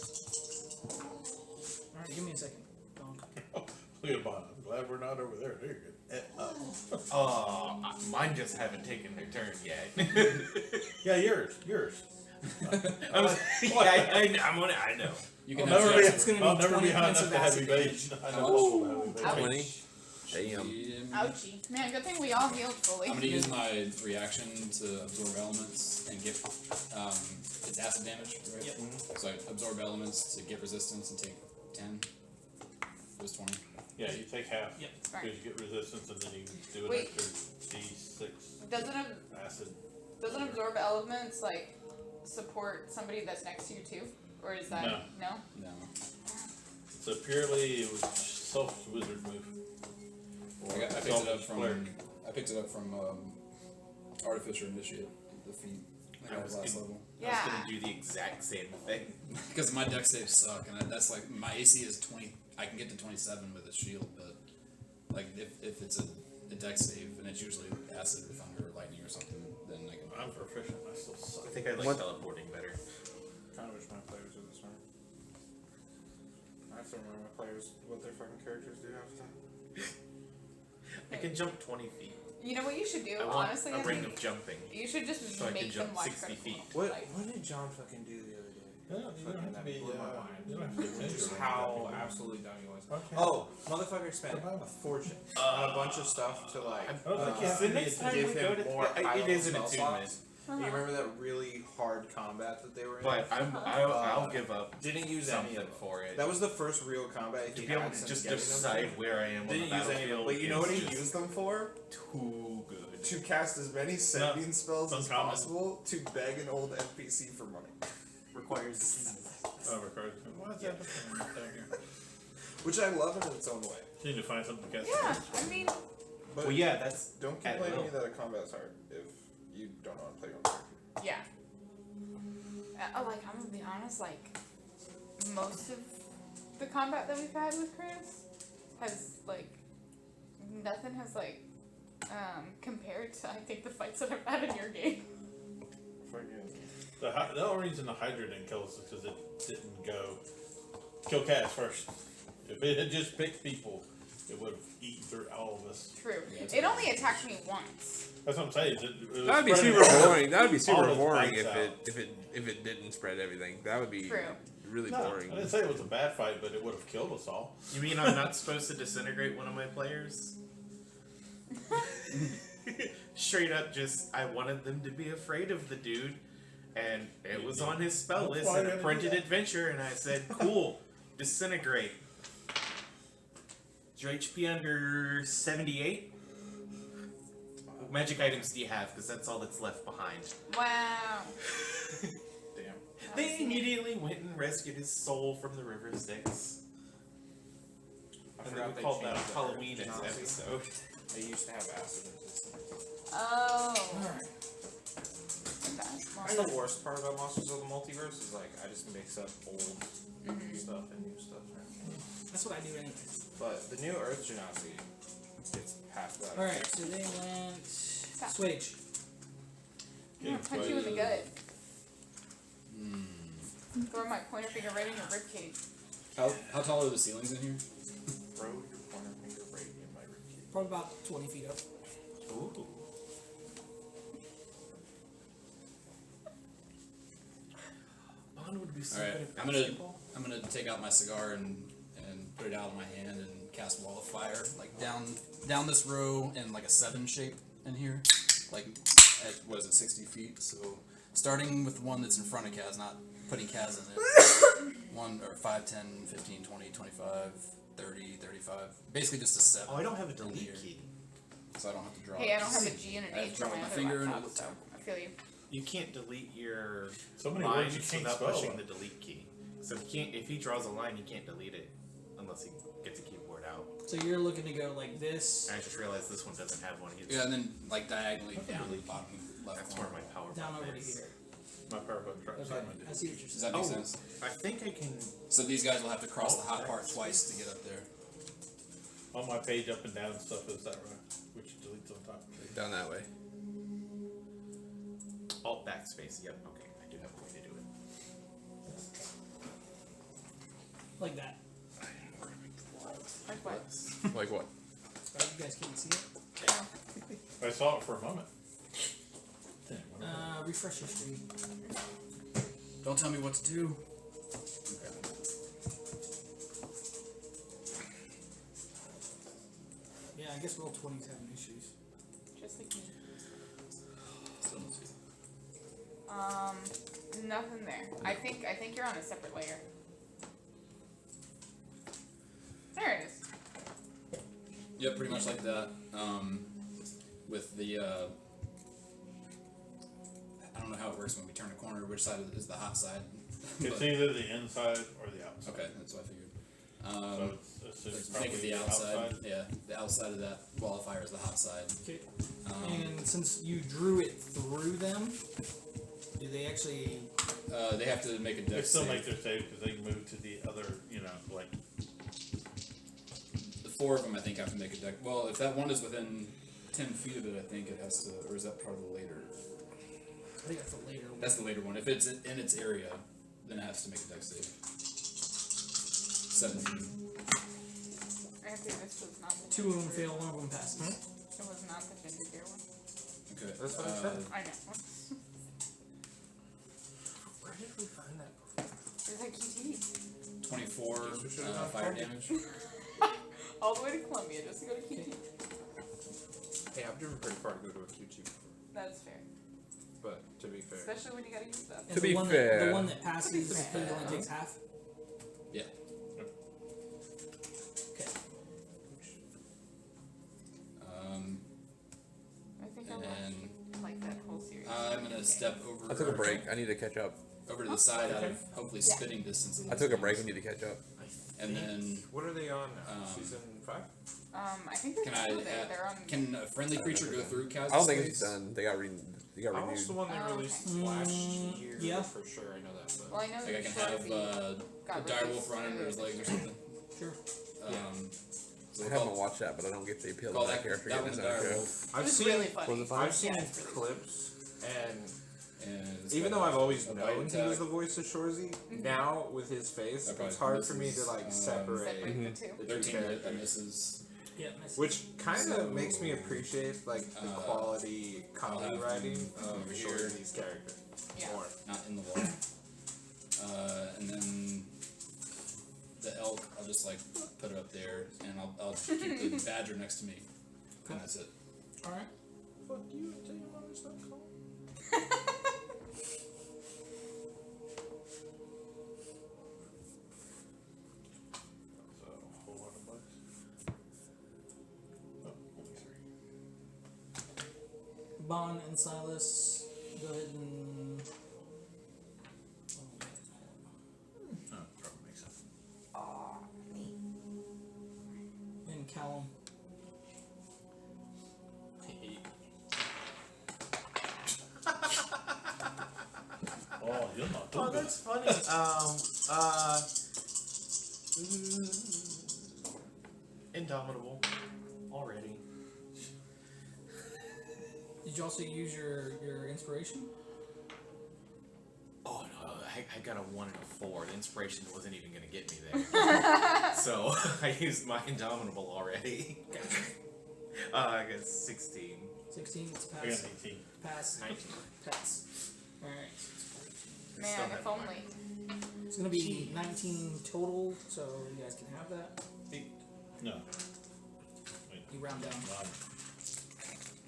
Alright, give me a second. Donk. Look at Bon. I'm glad we're not over there. There you're good. Mine just haven't taken their turn yet. Yeah, yours. I was, yeah, I know. You I'll can never have be, sex. It's gonna be I'll never 20 be high points enough of to heavy acid base. I know Ouch. most of heavy base. 20. Damn. Ouchie. Man, good thing we all healed fully. I'm gonna use my reaction to absorb elements and get it's acid damage, right? Yep. So I absorb elements to get resistance and take 10. It was 20. Yeah, you take half. Yep. Because you get resistance and then you do an Wait. extra D6 acid. Doesn't absorb elements like support somebody that's next to you too? Or is that no? No. It's a purely self-wizard move. I picked it up from Cleric. Artificer Initiate, the feat I I got was last gonna- level. I was gonna do the exact same thing. Because my dex saves suck, and that's like my AC is 20. I can get to 27 with a shield, but like if it's a dex save and it's usually acid or thunder or lightning or something, then I can. I'm proficient. I still suck. I think I like What? teleporting better. Kind of wish my players did this one. I have to remind my players what their fucking characters do half the time. I can jump 20 feet. You know what you should do, I want honestly? a I ring think of jumping. you should just So I can make them jump watch 60 Critical feet. Role. What Like, what did John fucking do the other day? You don't have to be. Fucking that blew my mind. You don't have to be. Just how absolutely dumb he was. Okay. Oh, motherfucker spent a fortune on a bunch of stuff to like. I don't think you have the to next be. time give we him go to more it high-level is an spell attunement. slots. You remember that really hard combat that they were in? But I'll give up Didn't use any something of it. for it. That was the first real combat To he be able had to since just getting them. decide where I am on the Didn't use any of it. battlefield. But you know what is he just used them for? Too good. To cast as many sending spells as uncommon. possible to beg an old NPC for money. Requires. Oh, records. Why is that down here? Which I love in its own way. You need to find something to catch. yeah, I mean, But Well, yeah, that's. don't at complain to will. me that a combat's hard if you don't know how to play your own character. yeah. Like, I'm gonna be honest, like, most of the combat that we've had with Chris has, like, nothing has, like, compared to, I think, the fights that I've had in your game. The only reason the Hydra didn't kill us is because it didn't go kill cats first. If it had just picked people, it would have eaten through all of us. True. It only attacked me once. That's what I'm saying. It That would be spreading super out. boring. That would be All super those boring bites if it didn't spread everything. That would be True. really No, boring. I didn't say it was a bad fight, but it would have killed us all. You mean I'm not supposed to disintegrate one of my players? Straight up, just I wanted them to be afraid of the dude, and it was on his spell That's list why in I a didn't printed do that. adventure, and I said, "Cool, disintegrate." Is your HP under 78? What magic items do you have? Because that's all that's left behind. Wow. Damn. They immediately went and rescued his soul from the River Styx. I And forgot we they called that changed a the Halloween herbs, honestly. episode. They used to have acid resistance. Oh. Alright. That's the worst part about Monsters of the Multiverse is like I just mix up old stuff and new stuff. That's what I do anyway. But the new Earth Genasi gets half that. Alright, so they went Swage. I'm gonna punch you in the gut. Throw my pointer finger right in your ribcage. How tall are the ceilings in here? Throw your pointer finger right in my ribcage. Probably about 20 feet up. Ooh. Bond would be so Alright, good at I'm gonna basketball. I'm gonna take out my cigar and put it out in my hand and cast Wall of Fire like down this row in like a 7 shape in here, like at what is it 60 feet? So starting with the one that's in front of Kaz, not putting Kaz in it. 1 or 5, 10, 15, 20, 25, 30, 35. Basically just a 7. Oh, I don't have a in delete here, key. so I don't have to draw. Hey, I it. don't have a G and an I H draw on my my other finger into laptop, the so I feel you. You can't delete your So many words you lines can't without spell. pushing the delete key. So if he draws a line, he can't delete it unless he gets a keyboard out. So you're looking to go like this, And I just realized this one doesn't have one either. Yeah, and then like diagonally down the bottom left That's where corner. my power down button over to is. here. My power button drops. Okay, I see what you're Does saying. that make Oh. sense? I think I can. So these guys will have to cross the hot part that's- twice to get up there. On my page, up and down stuff is that right? Which deletes on top. Down that way. Alt backspace. Yep. Okay, I do have a way to do it. Like that. Like what? Like what? Right, you guys can't see it. I saw it for a moment. Refresh your screen. Don't tell me what to do. Yeah, I guess roll 20's having issues. Just like me. Still don't see it. Nothing there. I think you're on a separate layer. There it is. Yep, pretty much like that. With the I don't know how it works when we turn a corner. Which side is the hot side? It's But- either the inside or the outside. okay, that's what I figured. So it's Let's probably make it the outside. Yeah, the outside of that wall of fire is the hot side. Okay. Um, And since you drew it through them, do they actually? they have to make a They dex still save. make their save because they can move to the other, like. The 4 of them, I think, have to make a dex. Well, if that one is within 10 feet of it, I think it has to. Or is that part of the later? I think that's the later one. That's the later one. If it's in its area, then it has to make a dex save. 17. I think this was not the Two of them fail, one of them passes. It was not the ginger beer one. Okay. That's what I said. I know. Where did we find that before? There's like QT. 24 Guess we should've gone fire for it. damage. All the way to Columbia just to go to QT. Hey, I've driven pretty far to go to a QT before. That's fair. But to be fair, Especially when you gotta use that. And To the be one fair- the one that passes it only takes half. Yeah. Okay. I think I And watched like that whole series. I'm gonna step over. I took a break. I need to catch up. over to the side out Okay. of hopefully Yeah. spitting distance. Of I these took a things. break. I need to catch up. And then what are they on now? Um, Season 5? I think there's can two I? there. They're on. Can a friendly creature go through Kaz's I don't think space? it's done. They got renewed. I was the one that Oh, released okay. last Mm, year. yeah. For sure, I know that. But Well, I know Like I that can have Shorzy a got direwolf released run under earlier his this legs or year. something. Sure. So I we'll haven't call- watched that, but I don't get the appeal call of that that character. that getting one's his own show. direwolf. I've It's seen really funny. Was it fun? I've seen Yeah, it's really clips, and And it's even got though I've always a bite known he was attack. the voice of Shorzy, now with his face, That probably it's hard for me to misses, like separate Separate Mhm. the two. the two 13 hit, that characters. misses. Yeah, nice. Which kind of So, makes me appreciate like the quality comedy I'll have writing him of over here. Shorzy's character Yeah. more. Not in the wall. And then the elk, I'll just like put it up there, and I'll keep the badger next to me, and that's it. All right. Fuck you! I tell you what, it's not called. So, whole lot of bucks. Oh, only 3. Bon and Silas, go ahead and. Oh, probably makes sense. And Callum. Oh, you're not Oh, doing good. that's funny. Indomitable. Already. Did you also use your inspiration? Oh no, I got a 1 and a 4. The inspiration wasn't even gonna get me there. So I used my Indomitable already. I got 16. 16. It's I got pass. 18. Pass. 19. Pass. All right. Still Man, have if mine. only. It's gonna be 19 total, so you guys can have that. No. Wait. You round down. 9.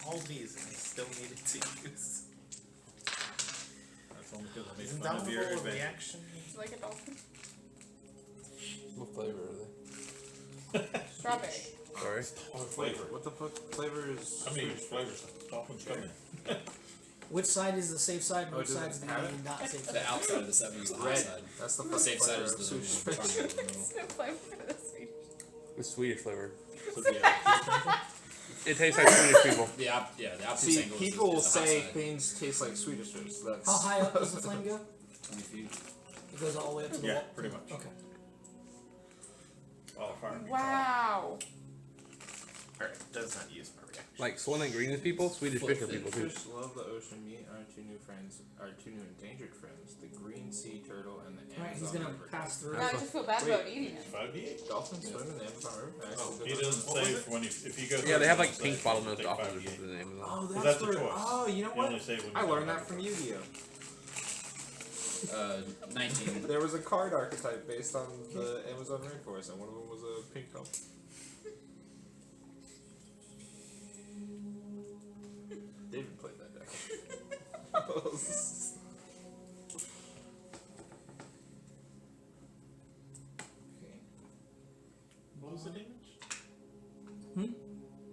All these I still needed to use. That's only because I made Is fun of your Indomitable a advantage. reaction? It's like a dolphin. What flavor are Strawberry. they? Sorry. What flavor? What the fuck flavor is? How many flavors? Dolphins come in. Which side is the safe side and Oh, which does it side is the have it? not safe side? The outside of the 7 is the hot Red. side. That's the The first safe side flavor is of the sushi. triangle in the middle. No flavor for this week. It's Swedish flavor. So yeah. It tastes like Swedish people. The opposite See, angle people is the hot say side. things taste like Swedish fish. That's How high up does the flame go? 20 feet. It goes all the way up to the Yeah, wall? pretty much. Okay. Oh, fire. Wow. Alright, does not use my reaction. Like Swan and Green is people, Swedish fish are people too. Fish love the ocean. Meet our two new friends, our two new endangered friends, the green sea turtle and the Alright, he's Amazon gonna river. pass through. Now I just feel bad Wait. about eating it. 5d8? Dolphins swim in the Amazon River. I actually Oh, did He not doesn't know. What was save it? when if you go. Yeah, they have like through pink it, bottlenose take dolphins or 5d8. something. The name of them. Oh, Because that's that's a where. choice. Oh, you know You what? only save when I you learned don't that have from a Yu-Gi-Oh. 19. There was a card archetype based on the Amazon rainforest, and one of them was a pink dolphin. David played that deck. What was the damage? Hmm?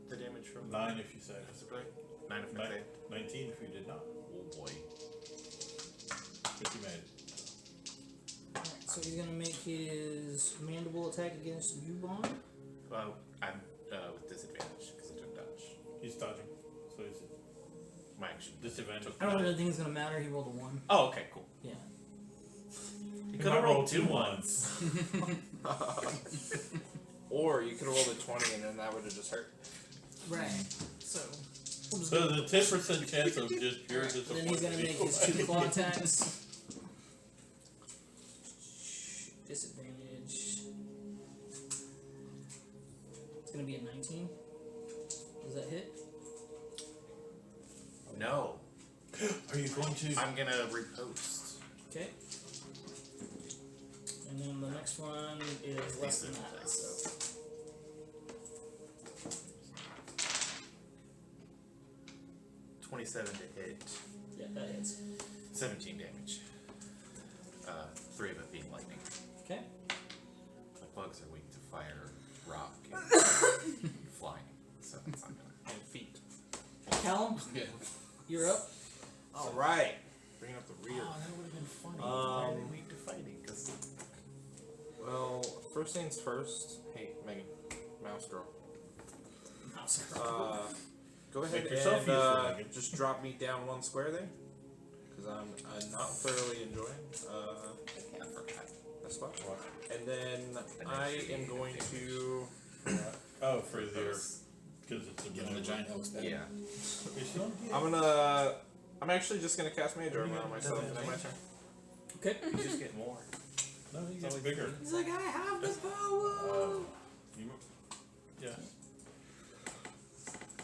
The damage from 9 if you save. That's right. 9 if I Nine- save. 19 if you did not. Oh boy. But you made it. Alright, so he's gonna make his mandible attack against you, Bond. Well, I'm with disadvantage because I took dodge. He's dodging. So he's My action. disadvantage. I don't really think it's gonna matter. He rolled a 1. Oh, okay, cool. Yeah. You He could might have roll rolled 2 2 ones. Or you could have rolled a 20 and then that would have just hurt. Right. So. We'll just So go. the 10% chance of just pure Alright, disappointment. then he's gonna make his 2 claw attacks. Disadvantage. It's gonna be a 19. Does that hit? No. Are you going to? I'm gonna repost. Okay. And then the next one is less than that. So 27 to hit. yeah, that hits. 17 damage. 3 of it being lightning. Okay. My bugs are weak to fire, rock, and flying. So it's not gonna. And feet. Callum, Yeah. you're up. All right. Bringing up the rear. Oh, that would have been funny. Why are they weak to fighting? Because Well, first things first. Hey, Megan, mouse girl. Mouse Go ahead Make yourself and useful, Megan. just drop me down 1 square there, because I'm not thoroughly enjoying I forgot. that spot. And then I am going to. Oh, for their because it's a Get on the giant elk's back. Yeah. I'm actually just gonna cast Mage Armor on myself, and then my turn. Okay. You just get more. No, you get bigger. He's like, I have the power. You, yeah.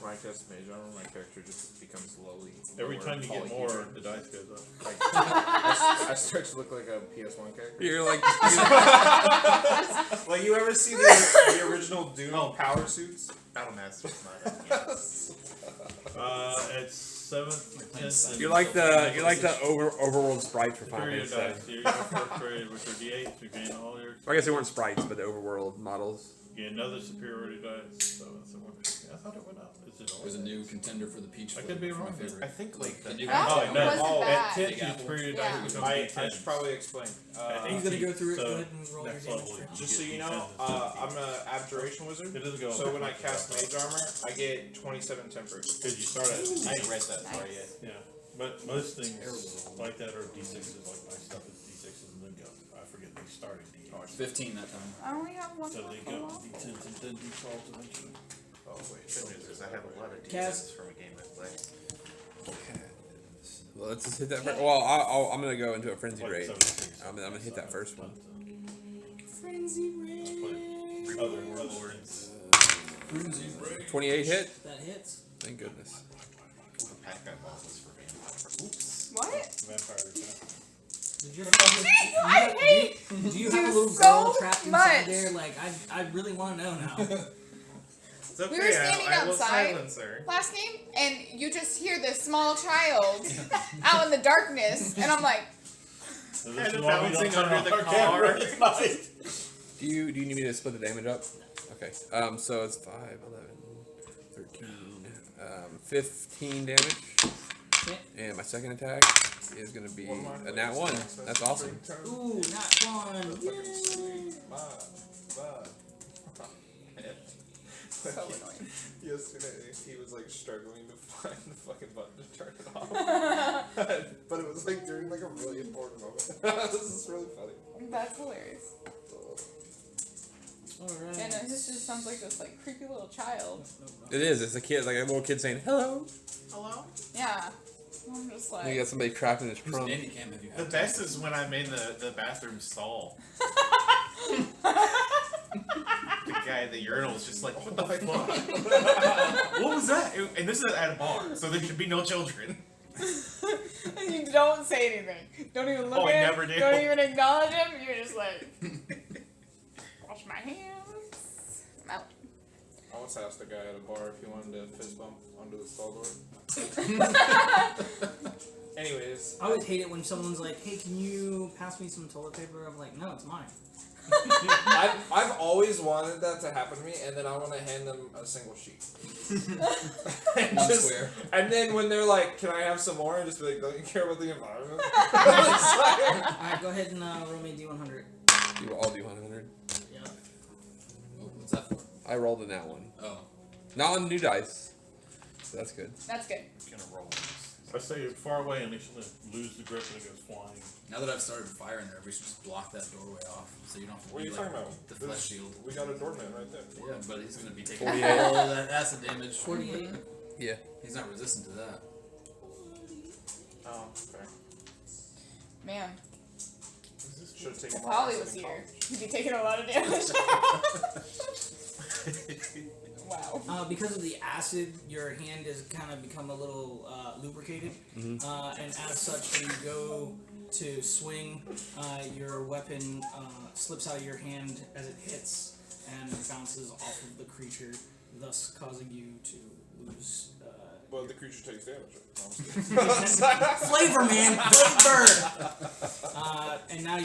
When I cast Mage Armor, my character just becomes lowly. Every lower time you get more, polyhedron. the dice goes up. I start to look like a PS1 character. You're like, Like, you ever see the original Doom power suits? Battlemaster's not in It's 7th, 10th. you're like the overworld sprite for Final Superior Fantasy. dice. You get your first grade, which are D8s. You gain all your. I guess they weren't sprites, but the overworld models. You get another superiority dice. So it's a 150. I thought it went up. Is it all? There's a new contender for the peach. I could be flavor, wrong. My favorite. I think like The the new That Oh, one no. wasn't At bad. 10th, Big your apple. superior Yeah. dice becomes I D10s. should probably explain. He's gonna go through it. So, Go ahead and roll your next damage. level, first. Just so you know, get I'm an Abjuration Wizard. It doesn't go So up when I like cast that. Mage Armor, I get 27 temporary. Because you start at. I ain't read that far yet. Yeah, but most things like that are D6s. Like my stuff is D6s and then go. I forget they started D8s. 15 that time. I only have one So more they for go long. D10s and then D12s eventually. Oh wait, good news is I have a lot of Kaz. D10s from a game I played. Well, let's just hit that. Well, I'm gonna go into a frenzy Like raid. 76. I'm gonna hit that first one. Frenzy raid. Other words. 28 hit. That hits. Thank goodness. The pack I bought was for vampire. Oops. What? Vampires. Did you I hate do you have a you little so girl trapped inside much. there? Like, I really want to know now. It's okay. We were standing I will outside. silence her. last game, and you just hear this small child out in the darkness, and I'm like, So Kind this of is why we don't bouncing turn under off the our car. camera at night. Do you need me to split the damage up? Okay. So it's 5, 11, 13, 15 damage. Okay. And my second attack is gonna be a nat 1. That's awesome. Ooh, not one. Yay. so annoying. Yesterday, he was like struggling to find the fucking button to turn it off. But it was like during like a really important moment. This is really funny. That's hilarious. Alright. And this just sounds like this like creepy little child. It is. It's a kid, like a little kid saying hello. Hello? Yeah. I'm just And you like, got somebody trapped in his Who's trunk. Nanny Cam have you The had? best is when I'm in the bathroom stall. The guy at the urinal is just like, what the fuck? What was that? And this is at a bar, so there should be no children. you don't say anything. Don't even look Oh, I at him. never do. Don't even acknowledge him. You're just like, wash my hands. I'm out. I once asked a guy at a bar if he wanted to fist bump under the stall door. Anyways, I always hate it when someone's like, hey, can you pass me some toilet paper? I'm like, no, it's mine. I've always wanted that to happen to me, and then I want to hand them a single sheet. And, One just- square. and then when they're like, "Can I have some more?" and just be like, "Don't you care about the environment?" It's like- Alright, go ahead and roll me a D100. You all do 100. Yeah. Oh, what's that for? I rolled a nat 1. Oh. Not on new dice. So that's good. That's good. I'm gonna roll. I say far away and they should lose the grip and it goes flying. Now that I've started firing there, we should just block that doorway off, so you don't have to What are be you like talking about? the flesh shield. We got a doorman right there. Yeah, but he's gonna be taking 48. all of that acid damage. 48. Yeah. He's not resistant to that. Oh, okay. Man, Should have taken if more Holly acid was in here, college. he'd be taking a lot of damage. Wow. Because of the acid, your hand has kind of become a little lubricated, and as such, when you go to swing, your weapon slips out of your hand as it hits and bounces off of the creature, thus causing you to lose. Well, the creature takes damage. Flavor, man, flavor. And now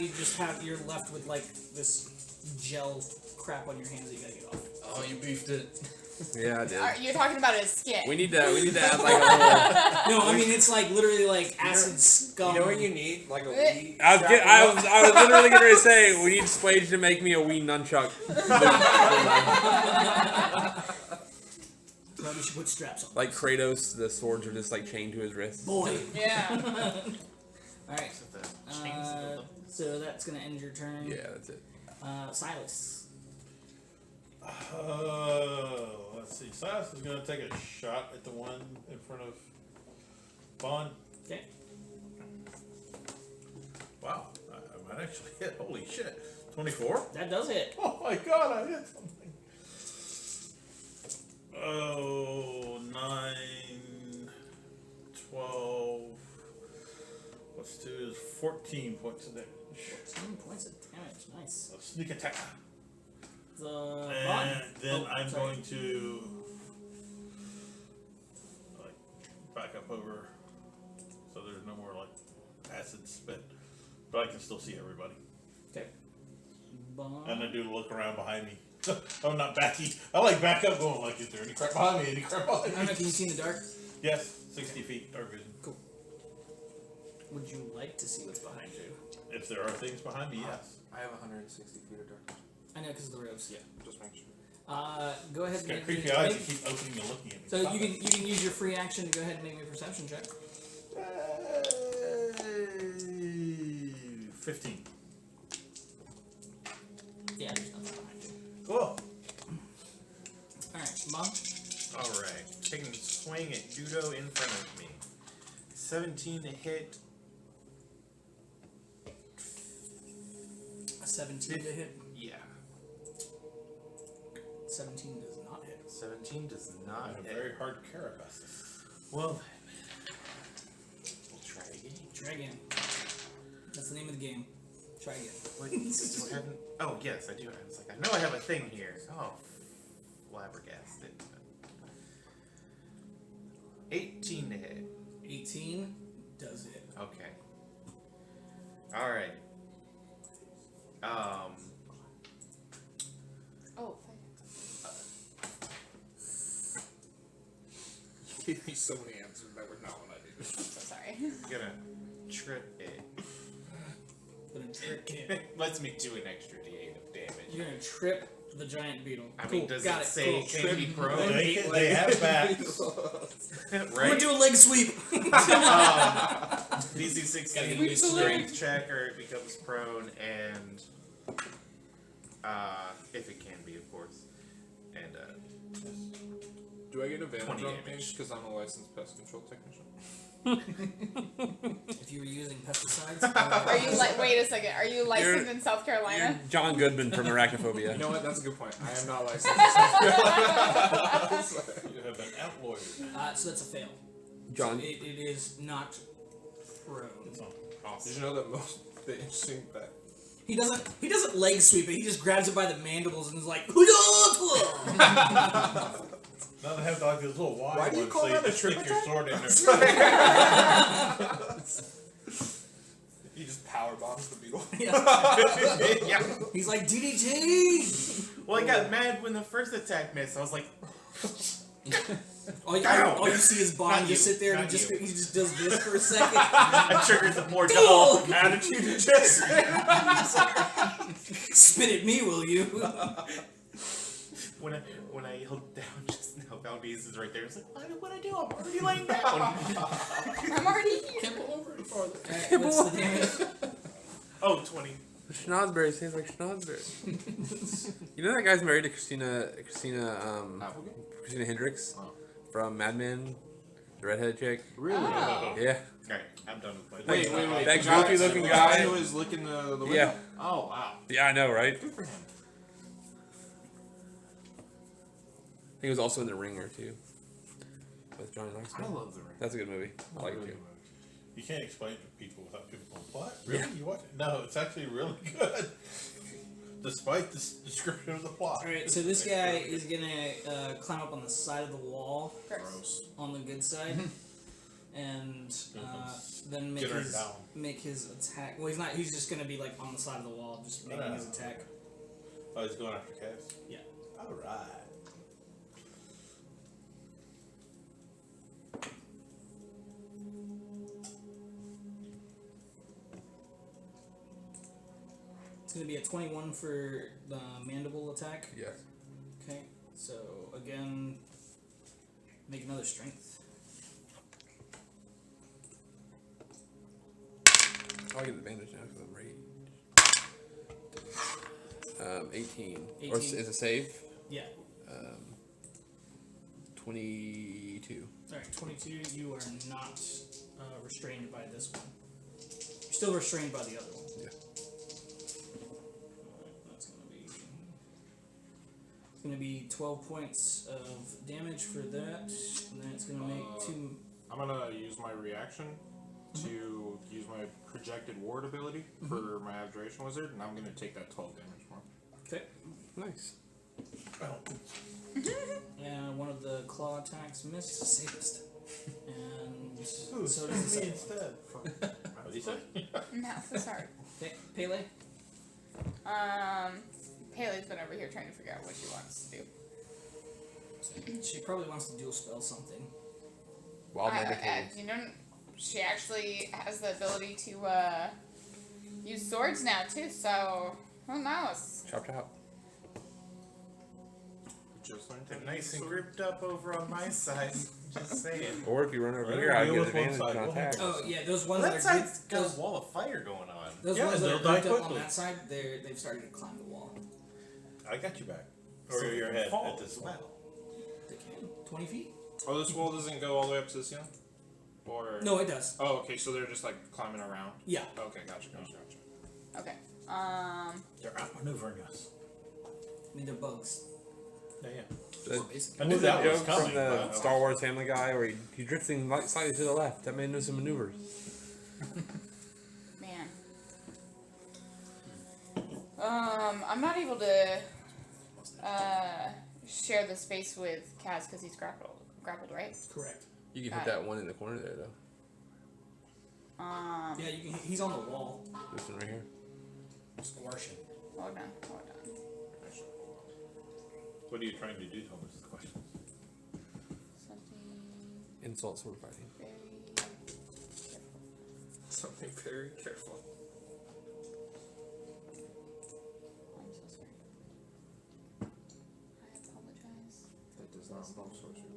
you're left with like this gel crap on your hands that you gotta get off. Oh, you beefed it. Yeah, I did. You're talking about his skin. We need to add like a little. No, I mean it's like literally like acid scum. You know what you need? Like a wee. I was literally going to say we need Splage to make me a wee nunchuck. Probably should put straps on. Like Kratos, the swords are just like chained to his wrist. Boy. Yeah. Alright. So that's gonna end your turn. Yeah, that's it. Silas. Let's see. Silas is going to take a shot at the one in front of Bond. Okay. Wow, I might actually hit. Holy shit. 24? That does hit. Oh my god, I hit something. Oh, 9, 12. What's 2 is 14 points of damage. 14 points of damage. Nice. A sneak attack. The And bond. then I'm sorry. going to like back up over so there's no more like acid spit. But I can still see everybody. Okay. Bond. And I do look around behind me. I'm not backing. I like back up going like, is there any crap behind me? Any crap I behind don't know me? if you can see in the dark. Yes, 60 feet dark vision. Cool. Would you like to see what's behind you? If there are things behind me, yes. I have 160 feet of darkness. I know because of the robes. Yeah, just make sure. Go ahead It's and got creepy eyes that keep opening and looking at me. So you can use your free action to go ahead and make me a perception check. 15. Yeah, there's nothing behind you. Cool. Alright, Mom. Alright, taking a swing at Judo in front of me. 17 to hit. A 17 to hit. Yeah. 17 does not hit. 17 does I not have a hit. very hard carapace. Well, then. We'll try again. Try again. That's the name of the game. Try again. What, do I have an, oh, yes, I do. I was like, I know I have a thing here. Oh, flabbergasted. 18 to hit. 18 does hit. Okay. Alright. Oh, You gave me so many answers that were not what I did. I'm so sorry. Gonna trip it. Gonna trip it. Lets me do an extra d8 of damage. You're gonna trip the giant beetle. I Cool. mean, does Got it say cool. can be prone? They have backs. I'm gonna Right? do a leg sweep. DC Gotta 16 get used to strength check or it becomes prone and if it can be, of course. And Do I get advantage 20 on damage. things because I'm a licensed pest control technician? If you were using pesticides. Are you wait a second? Are you licensed in South You're Carolina? John Goodman from Arachnophobia. You know what? That's a good point. I am not licensed. You have been outlawed. So that's a fail. John. So it is not prone. It's on. Did you know that the interesting fact? He doesn't leg sweep it. He just grabs it by the mandibles and is like. Now they have like this little wide Why do you one, call so that a just stick trip your attack? sword in there. He just power bombs the beetle. yeah. He's like DDT. Well, I got mad when the first attack missed. I was like, All you see is Bond Not just you. sit there and Not he just you. does this for a second. I triggered the more dull Dude. attitude adjustment. Spit at me, will you? when I yelled down just now, Valdez is right there. It's like, what'd I do? I'm already laying down. I'm already here. Can't pull over any farther. Alright, what's the damage? Oh, 20. Schnozberry sounds like Schnozberry. You know that guy's married to Christina Hendricks Oh. from Mad Men, the redhead chick. Really? Oh. Yeah. Alright, I'm done with my Wait. That The guy- goofy looking the guy. who was licking the window? Yeah. Oh, wow. Yeah, I know, right? Good for him. He was also in The Ringer too, with Johnny Knoxville. I love the ring. That's a good movie. I like it too. You can't explain it to people without people going, what? Really? You watch it? No, it's actually really good. Despite the description of the plot. Alright, so this guy is gonna climb up on the side of the wall Gross. on the good side. And then Get her down. make his attack. Well, he's not. He's just gonna be like on the side of the wall, just making his attack. Oh, he's going after Cass? Yeah. Alright. It's gonna be a 21 for the mandible attack. Yes. Okay. So again, make another strength. Oh, I get advantage now because I'm raged. 18. Or is it save? Yeah. 22. Alright, 22. You are not restrained by this one. You're still restrained by the other one. Yeah. That's gonna be 12 points of damage for that, and then it's gonna make 2. I'm gonna use my reaction to use my projected ward ability for my Abjuration Wizard, and I'm gonna take that 12 damage more. Okay. Nice. And one of the claw attacks missed. Sadist. And Ooh, so does the second one. instead. What did he say? No, sorry. Okay, Pele. Haley's been over here trying to figure out what she wants to do. She probably wants to dual spell something. Wild Medicated. You know, she actually has the ability to use swords now too. So who knows? Chop chop. Just learned They're nice and gripped up over on my side. Just saying. Or if you run over Whatever, here, I deal get with one advantage side, on we'll attack. Oh yeah, those ones That that are side's grouped, got those, a wall of fire going on. those Yeah, ones that they'll are die grouped up on quickly. that side, they've started to climb the wall. I got you back. So Or they your can head fall at this as one. well. They can 20 feet. Oh, this wall doesn't go all the way up to this, Or No, it does. Oh, okay. So they're just like climbing around. Yeah. Okay, gotcha. Okay. They're outmaneuvering us. I mean, they're bugs. Yeah, yeah. The, I knew that was joke coming. from the but- Star Wars Family Guy where he drifting slightly to the left. That man knows some maneuvers. Man. I'm not able to share the space with Kaz because he's grappled, right? Correct. You can Got hit that one in the corner there though. Yeah, you can. He's on the wall. This one right here. Squashing. Hold on. What are you trying to do, Thomas? Is the question. Something Insult sword fighting. very Something very careful. I'm so sorry. I apologize. That does not involve sorcery.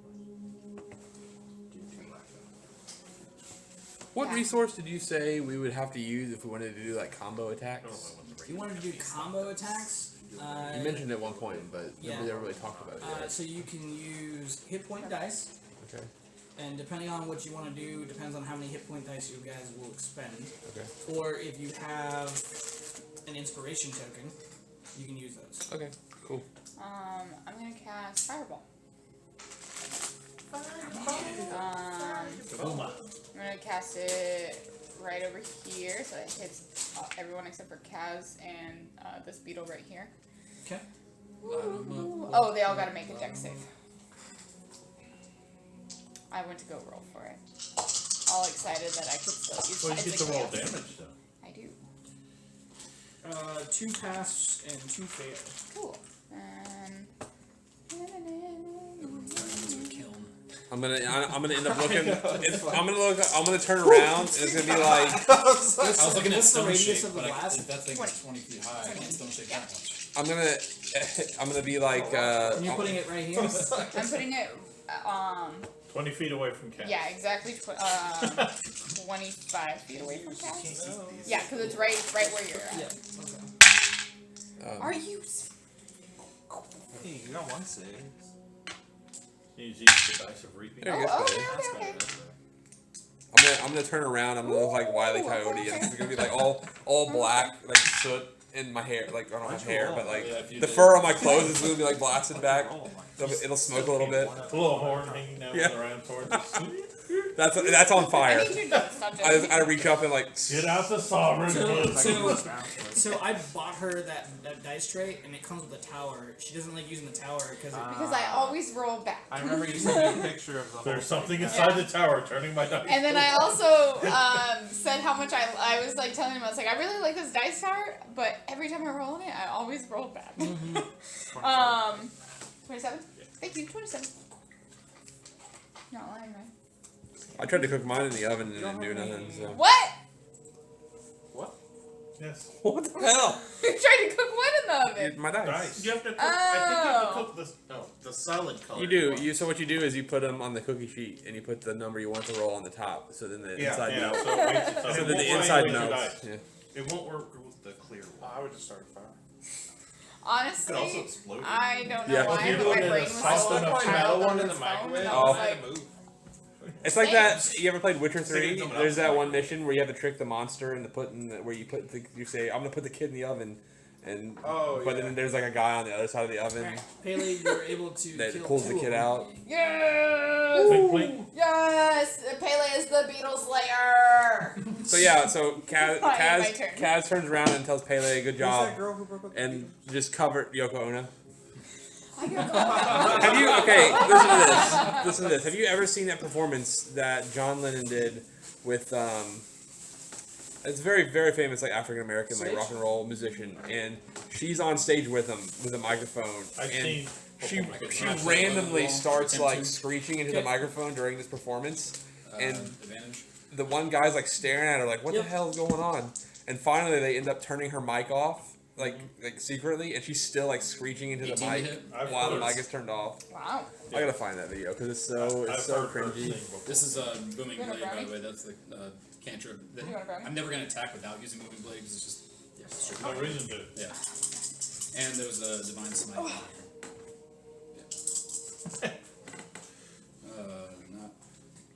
What Yeah. resource did you say we would have to use if we wanted to do like combo attacks? If you wanted to do combo attacks, You mentioned it at one point, but Yeah. nobody ever really talked about it yet. so you can use hit point dice, Okay. and depending on what you want to do, depends on how many hit point dice you guys will expend. Okay. Or if you have an inspiration token, you can use those. Okay. Cool. I'm gonna cast Fireball. I'm gonna cast it right over here, so it hits everyone except for Kaz and this beetle right here. Okay. Oh, they all gotta make a dex save. I went to go roll for it. All excited that I could still use Well, you Tides get of to roll Chaos. damage, though. I do. 2 pass and 2 fail. Cool. And I'm gonna end up looking. I'm gonna turn around and it's gonna be like. I was looking at What's the stone radius shape, of the but blast? if that thing 20. is 20 feet high, I can't stone shape that much. I'm gonna be like. And you're putting it right here? I'm putting it 20 feet away from Cat. yeah, exactly 25 feet away from Kaz. Yeah, because it's right where you're at. Yeah. Okay. Are you Hey, you got one save. You use the dice of reaping. There you go. okay, That's okay, better. okay. I'm gonna turn around. I'm gonna look like Wile E. Ooh, Coyote, okay. and it's gonna be like all black, like soot. in my hair, like I don't have Why'd you hair, roll? but like Yeah, if you the did- fur on my clothes is gonna be like blasted back. It'll smoke a little bit. A little horn hanging down Yeah. with the round sword. That's on I fire. need your notes, not I just. just reach up and like. Get out the sovereign. So I bought her that dice tray, and it comes with a tower. She doesn't like using the tower because Because I always roll back. I remember you sent me a picture of the whole There's something thing. inside the tower turning my dice. And then I also said how much I was like telling him, I was like, I really like this dice tower, but every time I roll in it, I always roll back. 27? Thank you, 27. Not lying, right? I tried to cook mine in the oven and it didn't do nothing. So. What? Yes. What the hell? You tried to cook what in the oven? My dice. Dice. You have to cook. I think you have to Oh. cook the solid color. You do. So what you do is you put them on the cookie sheet and you put the number you want to roll on the top. So then the inside Yeah. melts. So, it makes it So so then the it inside won't melts. dice. Yeah. It won't work with the clear one. I would just start a fire. Honestly, It could also explode. I don't know Yeah. why, If you but put my it in brain a was soft so enough piled metal on one in this the phone, microwave. and I Oh. was I had like, to move. It's like Same. that. You ever played Witcher Thinking 3? someone There's else that might. one mission where you have to trick the monster and where you put you say I'm gonna put the kid in the oven, and Oh, but yeah. then there's like a guy on the other side of the oven Alright, Pele, you were able to that kill pulls two the of kid them. out. yes! Blink, blink. Yes! Pele is the Beetle Slayer! So yeah, so Fine, my turn. Kaz turns around and tells Pele, "Good job," that girl who broke up the and just covered Yoko Ono. I gotta go. Have you? Okay, listen to this. Listen to this. Have you ever seen that performance that John Lennon did with It's very, very famous, like African American, like rock and roll musician, and she's on stage with him with a microphone, I've and seen. she randomly starts like Attempt to. screeching into the microphone during this performance, and Advantage. the one guy's like staring at her like, "What Yep. the hell is going on?" And finally, they end up turning her mic off. Like secretly, and she's still like screeching into the 18 to mic hit. I've while the heard. mic is turned off. Wow. I gotta find that video because it's I've so heard her cringy. sing before. This is booming You wanna blade, by grab the me? way. That's the cantrip. That You wanna grab me? I'm never gonna attack without using moving blade because it's just strictly. No reason to. Yeah. And there was a divine smite. Oh. Yeah. Not.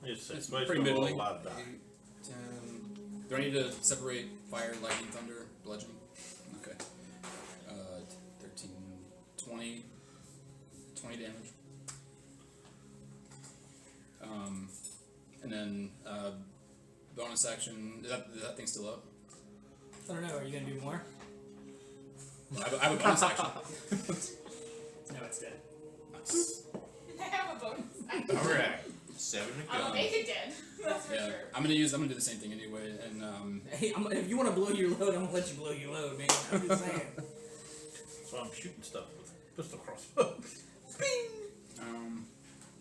It's It's supposed pretty to roll a middling. lot of die. 8, 10. Do I need to separate fire, lightning, thunder, bludgeoning? Okay. 13, 20 damage. And then bonus action. Is that thing still up? I don't know. Are you gonna do more? I have a bonus action. No, it's dead. Nice. I have a bonus. Alright. 7 to I'll go. make it dead. That's for Yeah, sure. I'm gonna do the same thing anyway, and Hey, if you want to blow your load, I'm gonna let you blow your load, man. I'm just saying. So I'm shooting stuff with pistol crossbows.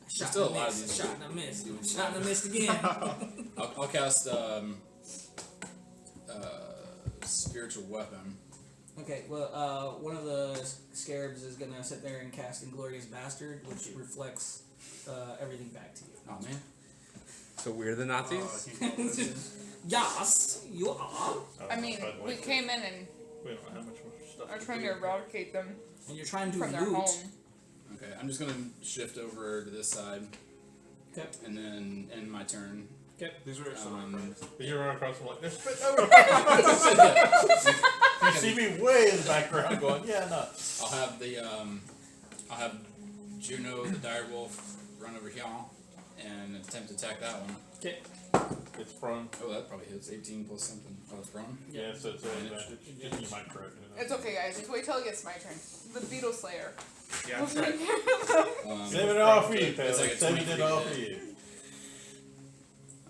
Shot still and a lot of miss. these. Shot and a miss. Shot and a miss again. I'll cast spiritual weapon. Okay, well, one of the scarabs is gonna sit there and cast Inglorious Bastard, which reflects everything back to you. Oh man. So we're the Nazis. Yes, you are. I mean, we came in and We don't know how much more stuff. are trying to eradicate them And you're trying to from their loot. home. Okay, I'm just gonna shift over to this side, Okay. and then end my turn. These are some of my friends. You run across them like, they're spitting over. You see me way in the background going, yeah, no. I'll have Juno the direwolf run over here and attempt to attack that one. Okay. It's prone. Oh, that probably hits 18 plus something. Oh, it's prone. Yeah, so it's an advantage. Just you might correct it. It's okay, guys. Just wait till it gets my turn. The Beetle Slayer. Yeah, I'm trying. Save it all for you, It's Pele. like a Saving it 23 all hit. for you.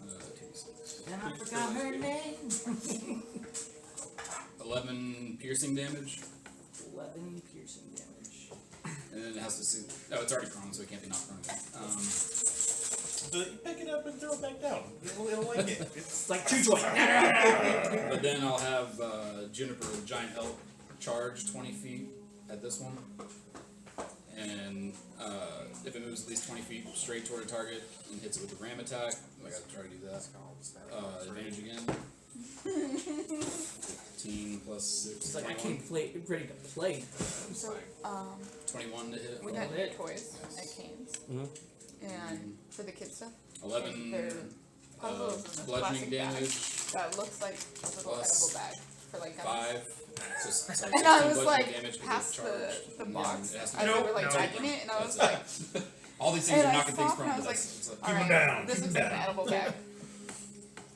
26. And I forgot her name. 11 piercing damage, 11 piercing damage. and then it has to suit. Oh, it's already prone, so it can't be knocked prone again. So you pick it up and throw it back down. It'll like it. It's It's like two joint. But then I'll have Juniper Giant Elk charge 20 feet at this one. And if it moves at least 20 feet straight toward a target and hits it with a ram attack, I gotta try to do that. Advantage again. 15 plus 6. It's like I 21. came ready to play. So, 21 to hit. we got new toys at Cane's. Mhm. And for the kids stuff, 11 they're puzzles in a bludgeoning plastic bag damage, that looks like a little Plus edible bag for like 5 So And I 16 was bludgeoning like, damage with past charged, the and box then it has to as be- they were like No, dragging it, and I was That's like, all these things and are I knocking things stopped, from. and I was but like, that's- it's like- all Keep 'em right, down, this keep 'em looks like an down. edible bag.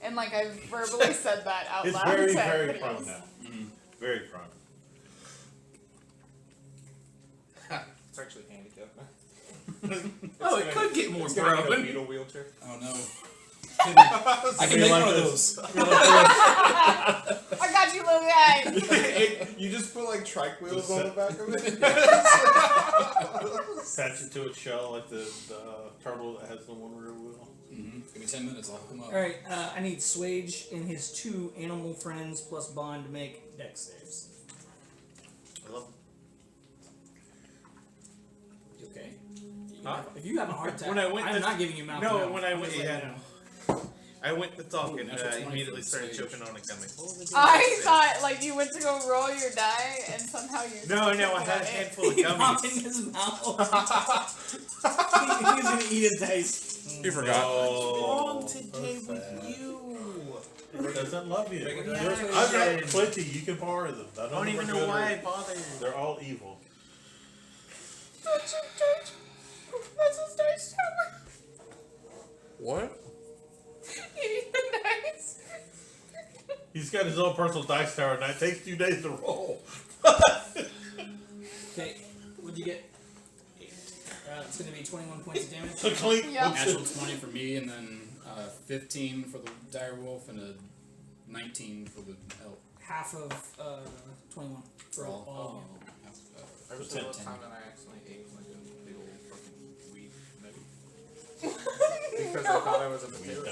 And like I verbally said that out It's loud very, to very everybody prone else. now. Very prone. It's actually handicapped. Oh, it could get more It's gonna need a broken. beetle wheelchair. Oh no. I can make like one of this. those. I got you, little guy. You just put like trike wheels on the back of it. Attach it to its shell like the turtle that has the one rear wheel. Give me 10 minutes, I'll hook them up. Alright, I need Swage and his 2 animal friends plus Bond to make dex saves. I love You okay? Huh? If you have a heart attack, When I went I'm to- not giving you mouth. No, to mouth. when I I'm went, just letting yeah. you know. I went to talk and natural 20 immediately for started Sage. choking on a gummy. What was I thought like you went to go roll your die and somehow you. No, I had a it. handful of He popped in gummies. his mouth. He was gonna eat his dice. You forgot. Wrong so today with sad. you. It doesn't love you. Yeah. I've got plenty. You can borrow them. I don't even know why I bothered. They're all evil. That's his dice. That's his dice tower. What? Eating the dice. He's got his own personal dice tower, and it takes 2 days to roll. Okay, what'd you get? It's gonna be 21 points of damage. So clink. Yeah. Natural 20 for me, and then 15 for the dire wolf, and a 19 for the elk. Half of 21 for all of you. I was the 10. last time that I accidentally ate like a big old fucking weed nugget. Because I thought I was a potato.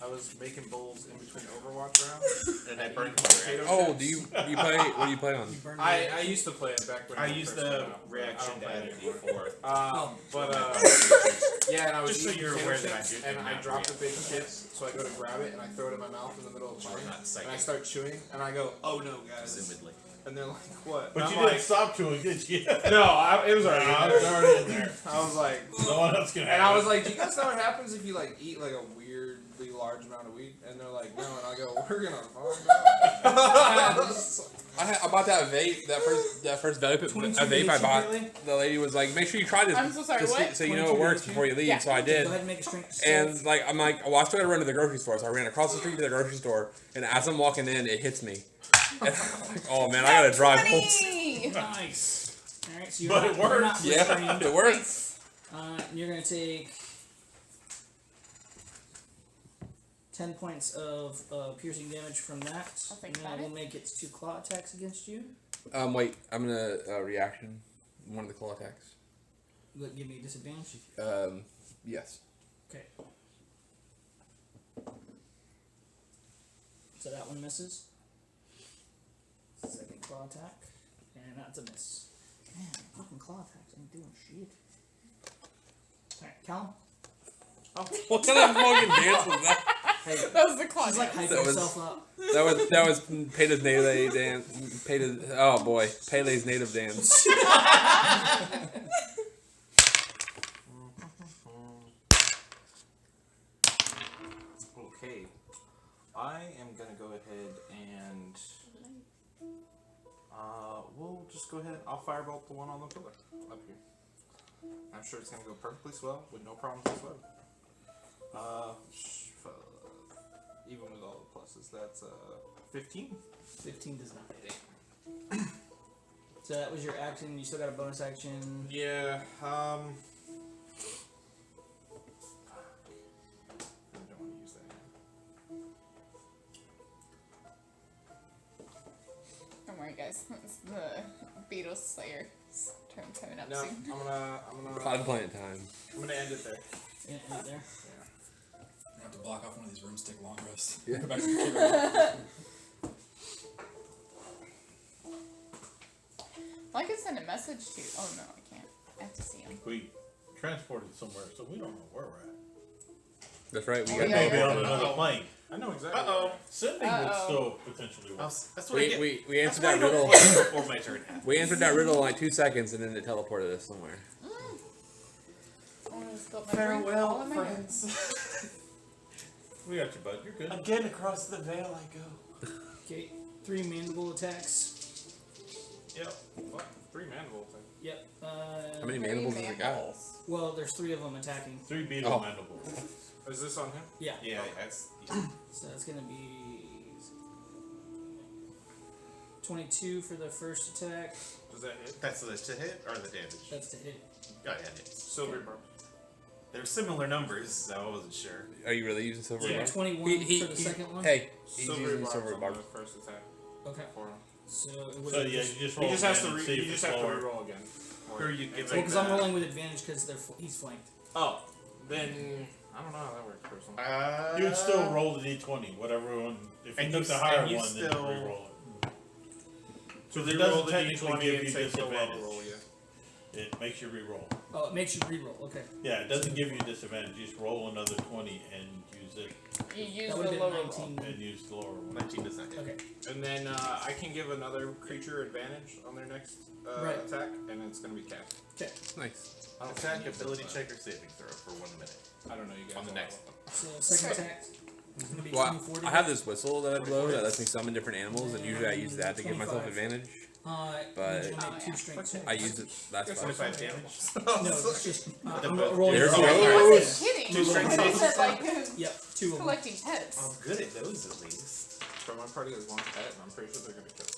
I was making bowls in between Overwatch rounds, And I eating burned potato Oh, chips. do you play? What do you play on? You burned I used to play it back when I it used first the came out, but reaction I don't play data it anymore. before. But yeah, and I was Just so eating you're potato aware that I chips, did and I not dropped the big react. chips, so I go to grab it and I throw it in my mouth in the middle of the We're party, not psychic. and I start chewing, and I go, "Oh no, guys!" Assumedly. And they're like, "What?" But And you I'm didn't stop chewing, did you? No, it was already. I in was there. already in there. I was like, No one else can have and I it. was like, "Do you guys know what happens if you like eat like a weirdly large amount of weed?" And they're like, "No," and I go, "We're gonna find out." I bought that vape. That first vape. 22 A vape I hit you, bought. Bailey? The lady was like, "Make sure you try this, I'm so sorry, just what? so you know 22 it works hit you? before you leave." Yeah. So I Go did. ahead and make a strength. And like I'm like, well, I still gotta run to the grocery store. So I ran across the street to the grocery store, and as I'm walking in, it hits me. And I'm like, oh man, I gotta drive home. 20! Nice. All right, so you're But not, it you're works. not Yeah, restrained. it works. You're gonna take 10 points of piercing damage from that. I'll think and about that will it. make its 2 claw attacks against you. Wait, I'm gonna reaction one of the claw attacks. Will it give me a disadvantage? Yes. Okay. So that one misses. Second claw attack. And that's a miss. Man, fucking claw attacks ain't doing shit. Alright, Callum. What kind of fucking dance was that? Hey, That was the claw. she's like dance. hyping That was- herself up. That was Pele's native dance. Oh boy, Pele's native dance. Okay, I am gonna go ahead and we'll just go ahead. I'll firebolt the one on the pillar up here. I'm sure it's gonna go perfectly swell with no problems whatsoever. Even with all the pluses, that's 15. 15 does not hit it. So that was your action. You still got a bonus action. Yeah. I don't want to use that. Don't worry, guys. It's the Beatles Slayer's turn coming up No, soon. Cloud Planet time. I'm gonna end it there. Yeah, right there. I have to block off one of these rooms, take a long rest. Yeah. Go back to the computer. Well, I could send a message to. Oh no, I can't. I have to see him. We transported somewhere, so we don't know where we're at. That's right. We Oh, got yeah, Maybe yeah. on another plane. I know exactly. Uh-oh. Sending would still potentially work. That's what I get. we That's answered why I that don't riddle. play before my turn happens. We answered that riddle in like 2 seconds, and then it teleported us somewhere. I want to spill my drink all Farewell, in my hair. friends. We got you, bud. You're good. Again, across the veil I go. Okay, 3 mandible attacks. Yep. What? 3 mandible thing. Yep. How many mandibles does it got? Well, there's 3 of them attacking. 3 beetle Oh. mandibles. Is this on him? Yeah. Yeah, that's. So it's gonna be 22 for the first attack. Does that hit? That's the to hit or the damage? That's to hit. Oh, yeah, it hits. Silver bar. They're similar numbers, so I wasn't sure. Are you really using silver So bar? 21 for the second one. Hey, he's Silver using bar silver on bar. the first attack Okay. for him. So it would So yeah, you just roll He just has again to and see you if just it's have to lower. reroll again. Who are you giving Well, because I'm that? rolling with advantage because he's flanked. Oh, then I don't know how that works personally. You would still roll the d20, whatever one. If you And took you the s- higher and you one, then you still- re-roll it. So it if you doesn't roll the technically d20 give and you say so disadvantage. roll, yeah. It makes you re-roll. Oh, it makes you reroll. Okay. Yeah, it doesn't give you disadvantage. You just roll another 20 and use it, You use That the would have lower been roll. 19. and use the lower one. 19 does not hit. Okay. And then I can give another creature advantage on their next Right. attack, and it's going to be cast. Okay. Nice. Attack, ability check, or saving throw for 1 minute. I don't know, you guys. On the will next have one. So second attack is going to be Well, 24. to I have hit. this whistle that I blow that lets me summon different animals, and usually I use that to give myself 25. advantage. Need But- you to Oh, make yeah. 2 strength checks. I use it. That's fine. 25 damage. No, it's just The I'm both- rolling. There's for- no- I wasn't kidding. Two strength I saves. said like Yep, 2 of them. collecting pets. I'm good at those at least. So my party has 1 pet, and I'm pretty sure they're going to kill it.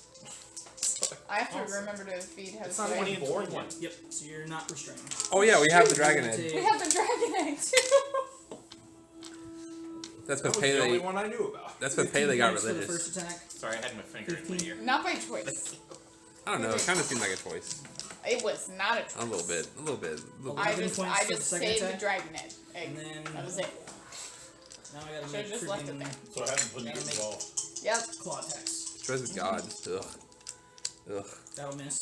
I have to remember to feed It's not house. 20 and 21. Yep. So you're not restrained. Oh yeah, we have the dragon You're egg. gonna We take- have the dragon egg too. That's That because was the only Pele. one I knew about. That's because 15 Pele got points for the religious. first attack. Sorry, I had my finger in my 15. ear. Not by choice. I don't know. It kind of seemed like a choice. It was not a choice. A little bit. A little bit. A little I 11 just points for the second saved the attack. dragon egg. And then That was it. now I gotta Should've make just left it freaking there. So I haven't put it Gotta in make- the ball. Yep. claw attacks. Choice of God. Ugh. Ugh. That'll miss.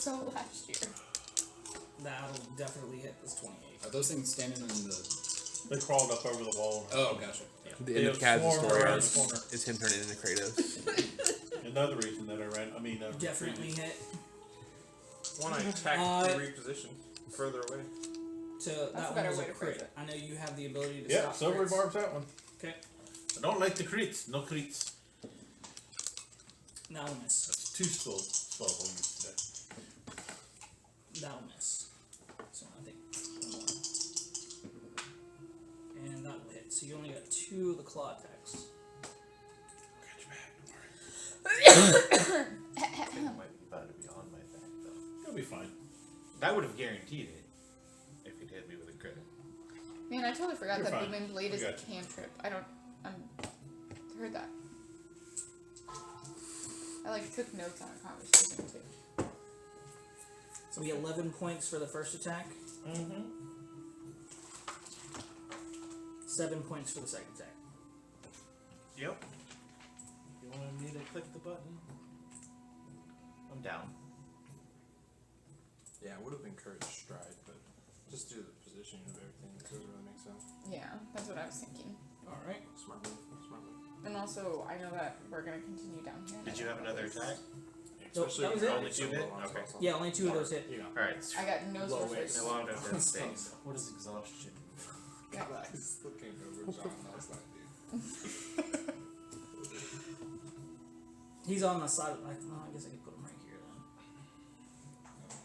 So last year. That'll definitely hit. This 28. Are those things standing in the? They crawled up over the wall. Oh, gotcha. The They end have of Kaz's swarmed story around arc the corner. is him turning into Kratos. Another reason that I ran. Definitely hit. One I attacked to reposition further away. So That's that a one better was way a to phrase crit. it. I know you have the ability to Yeah, stop silver crits. barbs that one. Okay. I don't like the crits. No crits. That'll miss. That's 2 spells I'll use today. That'll miss. So I think one more. And that will hit. So you only got 2 of the claw attacks. Got your back. Don't worry. I think it might be about to be on my back, though. You'll be fine. That would have guaranteed it if he'd hit me with a crit. Man, I totally forgot You're that fine. Booming Blade We is a got you. cantrip. I heard that. I took notes on a conversation too. So we get 11 points for the first attack. Mm-hmm. 7 points for the second attack. Yep. You wanted me to click the button? I'm down. Yeah, I would have encouraged stride, but just do the positioning of everything. It doesn't really make sense. Yeah, that's what I was thinking. Alright. Smart move. Smart move. And also, I know that we're gonna continue down here. Did you have another attack? Especially that was when it. you're Only 2 hit? low on Okay. spell Yeah, only 2 of those hit. You know. Alright. I got no Low sorcerers. No, I'm dead saves. What is exhaustion? Yeah. Guys, looking over John last night, dude. He's on the side of I guess I could put him right here then. There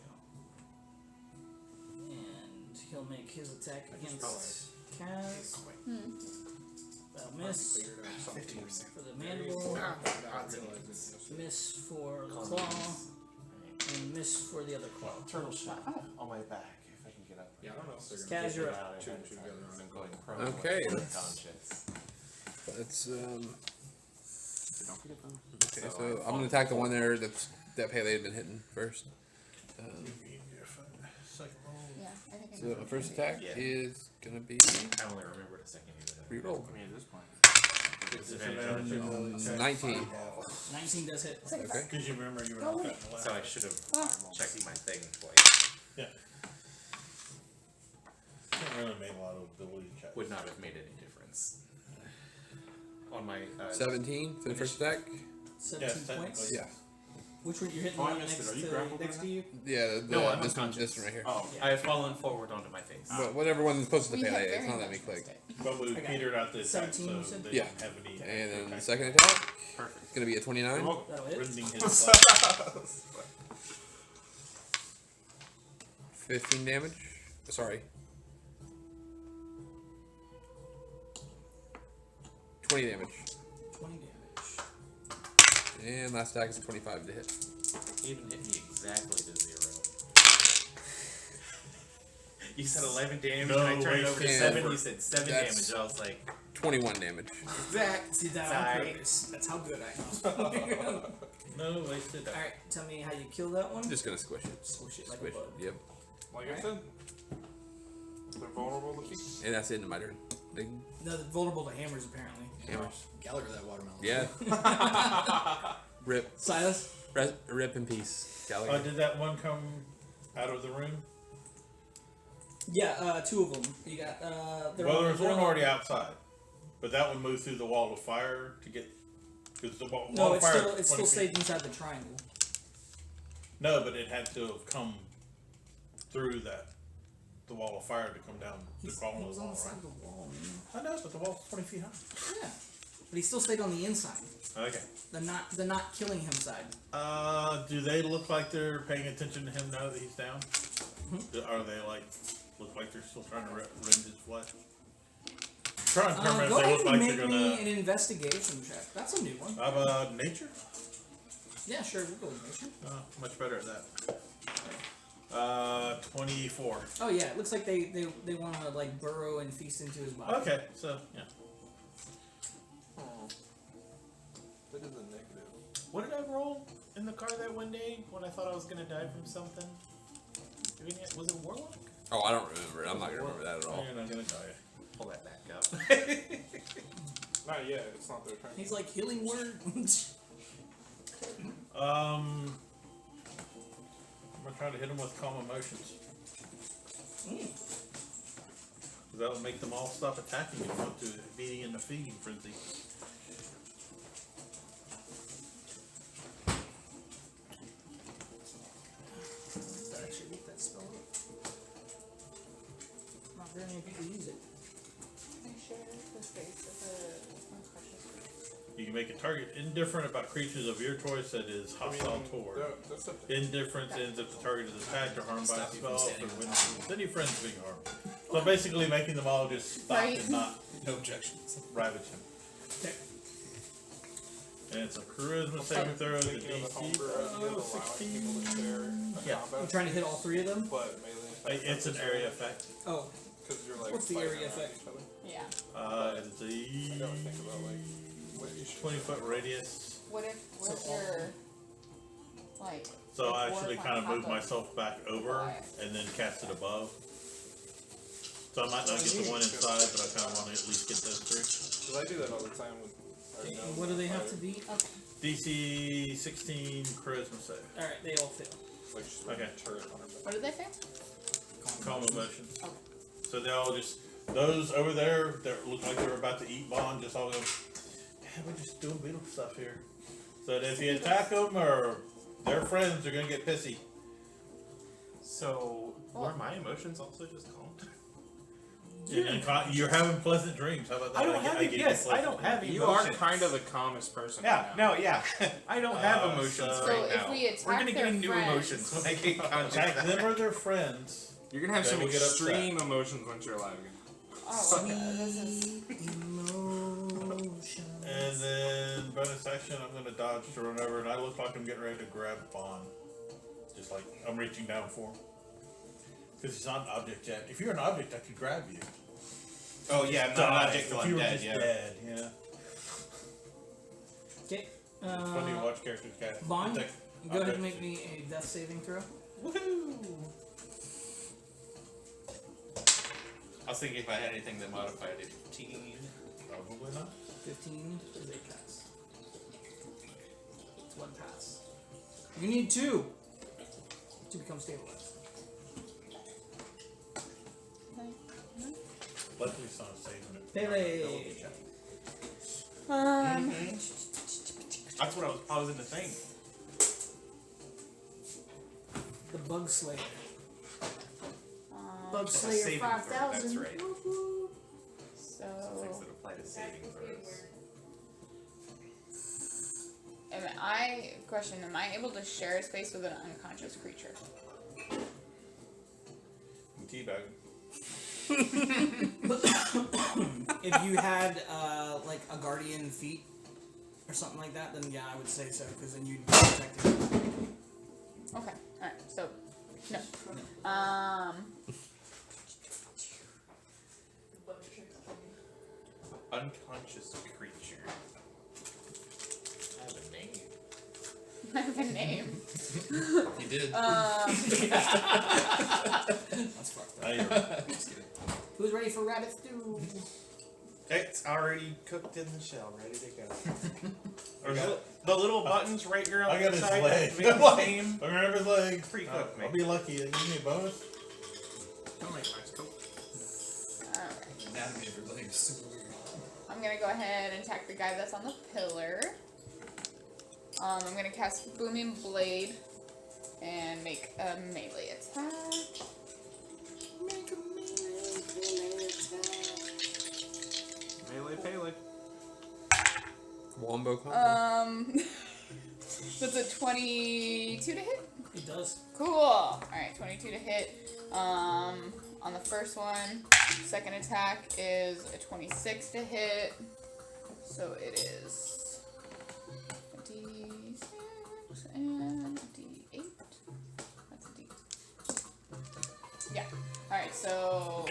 we go. And he'll make his attack against Kaz. That'll miss. Figured out something. 50%. For the mandible. Miss for the claw. And miss for the other claw. Turtle shot on my back if I can get up. Yeah, I don't know if they're Kaz, gonna you're get up. out two and two together. I'm going prone. Okay, with let's- conscious. That's Don't forget them. okay. So I'm gonna attack the one there that Pele had been hitting first. Second roll. Yeah, I think I So know. my first attack Yeah. is gonna be I only remembered a second you reroll. I mean, at this point. Disadvantage on it. 19. 19 does hit. Okay. Because you remember you were not that in the last. So I should have Oh. checked my thing twice. Yeah. Can't really make a lot of ability checks. Would not have made any difference. On my 17 for the first attack. 17 Yes, points. technically. Yeah. Which one you're hitting? Oh, I the one missed it. next Are you to grappled next right to you? Yeah, No, I'm this one unconscious. right here. Oh, Yeah. I have fallen forward onto my face. But whatever one's closest to We have Pele, it's very not that much many click. missed it. But we Okay. petered out the attack, 17, you so said? they Yeah. don't have any. And then the attack. second attack, Perfect. it's gonna be a 29. That'll hit. Rending his life. 15 damage. Sorry. 20 damage. 20 damage. And last attack is a 25 to hit. Even hit me exactly to 0. You said 11 damage, No, and I turned over to wait, 7. yeah. You said 7 That's- damage. And I was like, 21 damage. exact. Did that on Sorry. purpose. That's how good I am. No, wasted. Alright, tell me how you kill that one. Just gonna squish it. Squish it like Squish a bug. it. Yep. Like I said, they're vulnerable to feet. And that's the end of my turn. Big No, they're vulnerable to hammers apparently. hammers. Gallagher, that watermelon. Yeah. Rip. Silas? Rip in peace. Gallagher. Did that one come out of the room? Yeah, 2 of them. You got, they're Well, on- there was they're one on- already outside, but that one moved through the wall of fire to get. Because the wall No, of it's fire. still, it's 20 still feet. stayed inside the triangle. No, but it had to have come through the wall of fire to come down the He column of was the on wall, the side right? of the wall, man. I know, but the wall's 20 feet high. Yeah. But he still stayed on the inside. Okay. The not killing him side. Do they look like they're paying attention to him now that he's down? Are they look like they're still trying to rend his flesh? Trying to determine Go if they ahead look and like make they're me gonna. an investigation check. That's a new one. How about nature? Yeah, sure, we'll go with nature. Much better at that. 24. Oh yeah, it looks like they want to like burrow and feast into his body. Okay, so yeah. That is a negative. What did I roll in the car that one day when I thought I was going to die from something? Was it a warlock? Oh, I don't remember it. I'm not gonna remember that at all. You're not gonna die. Pull that back up. Not yet. It's not their turn. He's like healing word. I'm gonna try to hit him with calm emotions. That will make them all stop attacking and go to beating in the feeding frenzy. Let's actually look that spell up. Not very many people use it. Can I share the space of the most precious? You can make a target indifferent about creatures of your choice that is hostile toward. That's a Indifference ends if the target is attacked or harmed by a Stop you from spell, standing or when on any friends being harmed. So basically making them all just stop Right. and not No objections. ravage him. Okay. And it's a charisma saving throw, the thinking of the DC. homebrew idea of allowing people to share a Yeah. I'm combat, trying to hit all 3 of them. but melee attack It's an area effect. Oh, because you're like What's the fighting area around effect? each other. Yeah. It's I gotta think a about like what you should 20-foot radius. What if your like? So I if actually Warlock kind of on move top myself back over Goliath. and then cast it above. So I might not get the one inside, but I kind of want to at least get those 3. Because I do that all the time with. I know what do they have to fighter. be? Okay. DC 16 charisma save. Alright, they all fail. Like just Okay. a turret on her. What did they say? Calm emotions. Okay. So they all just, those over there that look like they're about to eat Bond, just all go, yeah, we're just doing beetle stuff here. So that if you attack them or their friends, they're going to get pissy. So, were my emotions also just calmed? And you're having pleasant dreams. How about that? I don't have give it. you Yes, I pleasant don't have dreams. it. You are Emotions. kind of the calmest person. Yeah, right now. no, yeah. I don't have Uh, emotions so- So right if now. we attack We're gonna their get new friends- emotions when I get conscious. Attack them or their friends. You're gonna have They some will get upset. extreme emotions once you're alive again. Oh, okay. This is Emotion. And then bonus action, I'm going to dodge to run over, and I look like I'm getting ready to grab Bond. Just like I'm reaching down for him. Because he's not an object yet. If you're an object, I could grab you. Oh yeah, I'm not an object If till you I'm were dead. just Yeah. dead, yeah. Okay. It's funny to watch characters cast. Bond, detect go ahead and objects. make me a death saving throw. Woohoo! I was thinking if I had anything that modified it. 15. Probably not. 15 is a pass. It's 1 pass. You need 2 to become stabilized. Luckily, it's not saving it. Pele. That's what I was in the thing. The Bug Slayer. Bug That's a Slayer saving throw, 5000. that's right. So, Things that apply to saving throws. am I able to share a space with an unconscious creature? Teabag. If you had like a guardian feat or something like that, then yeah, I would say so, because then you'd be protected. Okay, alright, so, no. Unconscious creature. I have a name. I have a name. He did. That's fucked up. Now you're Who's ready for rabbit stew? It's already cooked in the shell, ready to go. The little buttons right here on I the got his side. leg. Make the name. I remember his leg. Pre-cooked, I'll mate. be lucky. They give me a bonus. Don't make nice coat. Alright. Anatomy of your leg is super weird. I'm gonna go ahead and attack the guy that's on the pillar. I'm gonna cast Booming Blade and make a melee attack. Melee Pele. Wombo combo. That's a 22 to hit? It does. Cool. Alright, 22 to hit. On the first one, second attack is a 26 to hit. So it is a D6 and a D8. That's a D. Yeah. Alright, so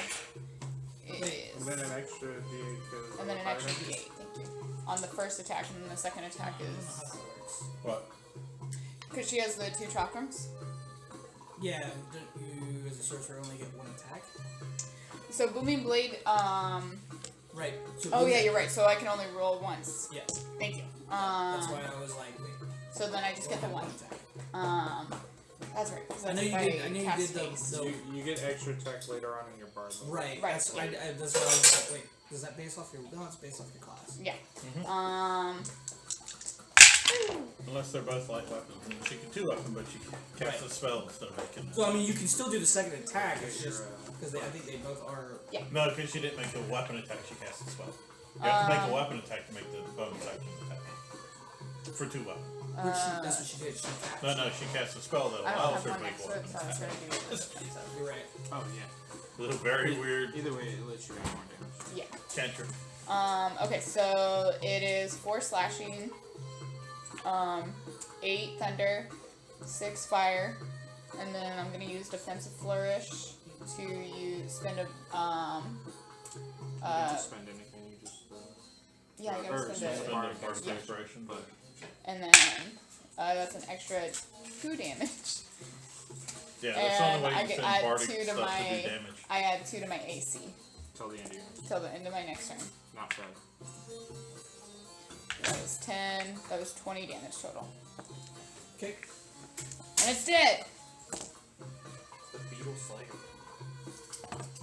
it And is. then an extra D8 because And then an extra D8, thank you. On the first attack, and then the second attack is. What? Because she has the 2 chakrams. Yeah, don't you as a sorcerer only get one attack? So Booming Blade, Right. So oh yeah, you're right. So I can only roll once. Yeah. Thank you. That's why I was like, wait. So then I just get the one. attack. That's right. 'Cause I know that's you if did. I know you cast did haste. the you get extra attack later on in your bar. right. Right. That's, that's what I was like. Wait, does that base off your? No, it's based off your class. Yeah. Unless they're both light weapons. And she can 2-weapon, but she can cast a spell instead of making So I mean, you can still do the second attack. It's just because I think they both are. No, because she didn't make a weapon attack, she cast a spell. You have to make a weapon attack to make the bonus action attack. For 2 weapons. Which that's what she did. She attacked. No, she cast a spell that I don't allows have her to one make next a to it, weapon so I was attack. gonna do this. So. You're right. Oh yeah. A little very weird Either way, it lets you make more damage. Yeah. cantrip. Okay, so it is 4 slashing, 8 thunder, 6 fire, and then I'm gonna use defensive flourish to spend a You don't have to spend anything. You just. yeah, I Or gotta Spend spend the a, bardic inspiration, but and then that's an extra 2 damage. yeah, that's the only And way I you get spend add bardic 2 to stuff to my. do damage. I add 2 to my AC Till the end of your. till the end of my next turn. Not bad. That was 10. That was 20 damage total, Okay. and it's dead. The Beetle Slayer.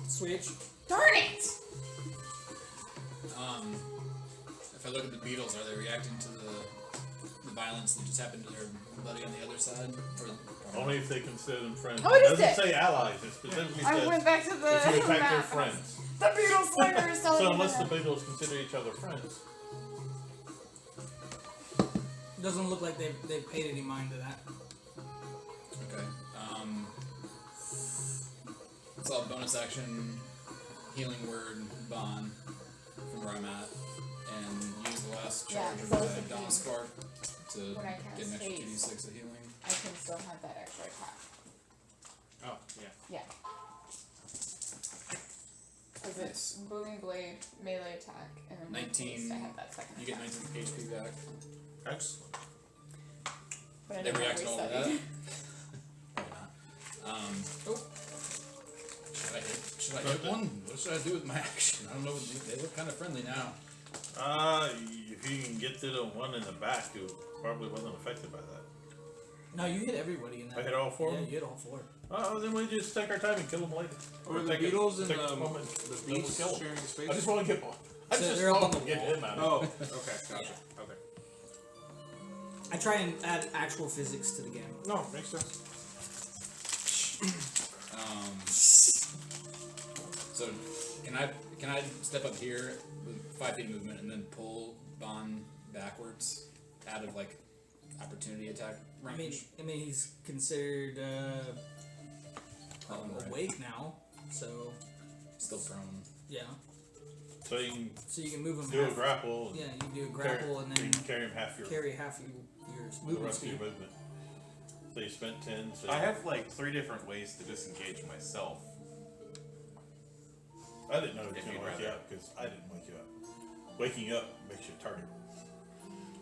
Switch. Darn it! If I look at the beetles, are they reacting to the violence that just happened to their buddy on the other side? Or Only if they consider them friends. What It is doesn't it? say allies, it specifically I says went back to the if you attack their map. friends. The Beetle Slayer is telling So me unless the that. Beatles consider each other friends. Doesn't look like they've paid any mind to that. okay. It's all bonus action, healing word, bond from where I'm at, and use the last Yeah, charge of so I was my thinking Dawn Spark to when I get cast an extra haste. 2d6 of healing. I can still have that extra attack. Oh yeah. Yeah. Because it's Booming Blade, melee attack, and then 19. haste, I have that second You get attack. 19 HP back. Excellent. But I They didn't react to all of that. restudy. Probably not. Should I hit one? What should I do with my action? I don't know. They look kind of friendly now. If you can get to the one in the back who probably wasn't affected by that. No, you hit everybody in that. I hit all 4 of Yeah, them? you hit all 4. Oh, then we just take our time and kill them later. Or the take Beatles and take a the moment, the then we'll beasts kill 'em. sharing space. I just want to get one. I So just they're up want on to the get wall. him out of Oh, okay, gotcha. Okay. I try and add actual physics to the game. No, makes sense. So can I step up here with 5 feet of movement and then pull Bon backwards out of like opportunity attack range? I mean, he's considered Right. awake now, so Still prone. yeah. So you So you can move him. can do a half, grapple. And Yeah, you can do a grapple and you then can carry him half your carry half your the movement rest of your speed. movement. So you spent 10. So I have like 3 different ways to disengage myself. I didn't know he was If going to you'd wake you rather. up because I didn't wake you up. Waking you up makes you a target.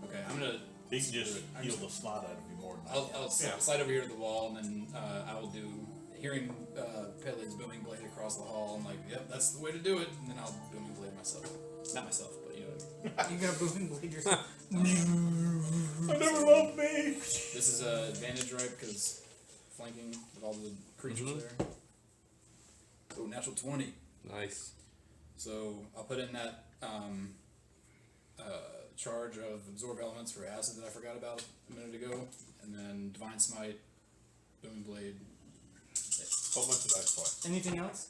Okay, I'm gonna. He can just I'm heal just- the snot out of you more than I I'll can. slide over here to the wall, and then I will do. Hearing Pele's booming blade across the hall, I'm like, yep, that's the way to do it. And then I'll booming blade myself. Not myself, but you know what I mean. You're gonna boom and blade yourself. I never loved me. This is advantage, right? Because flanking with all the creatures there. Oh, natural 20. Nice. So I'll put in that charge of absorb elements for acid that I forgot about a minute ago, and then divine smite, booming blade. Whole bunch of dice twice. Anything else?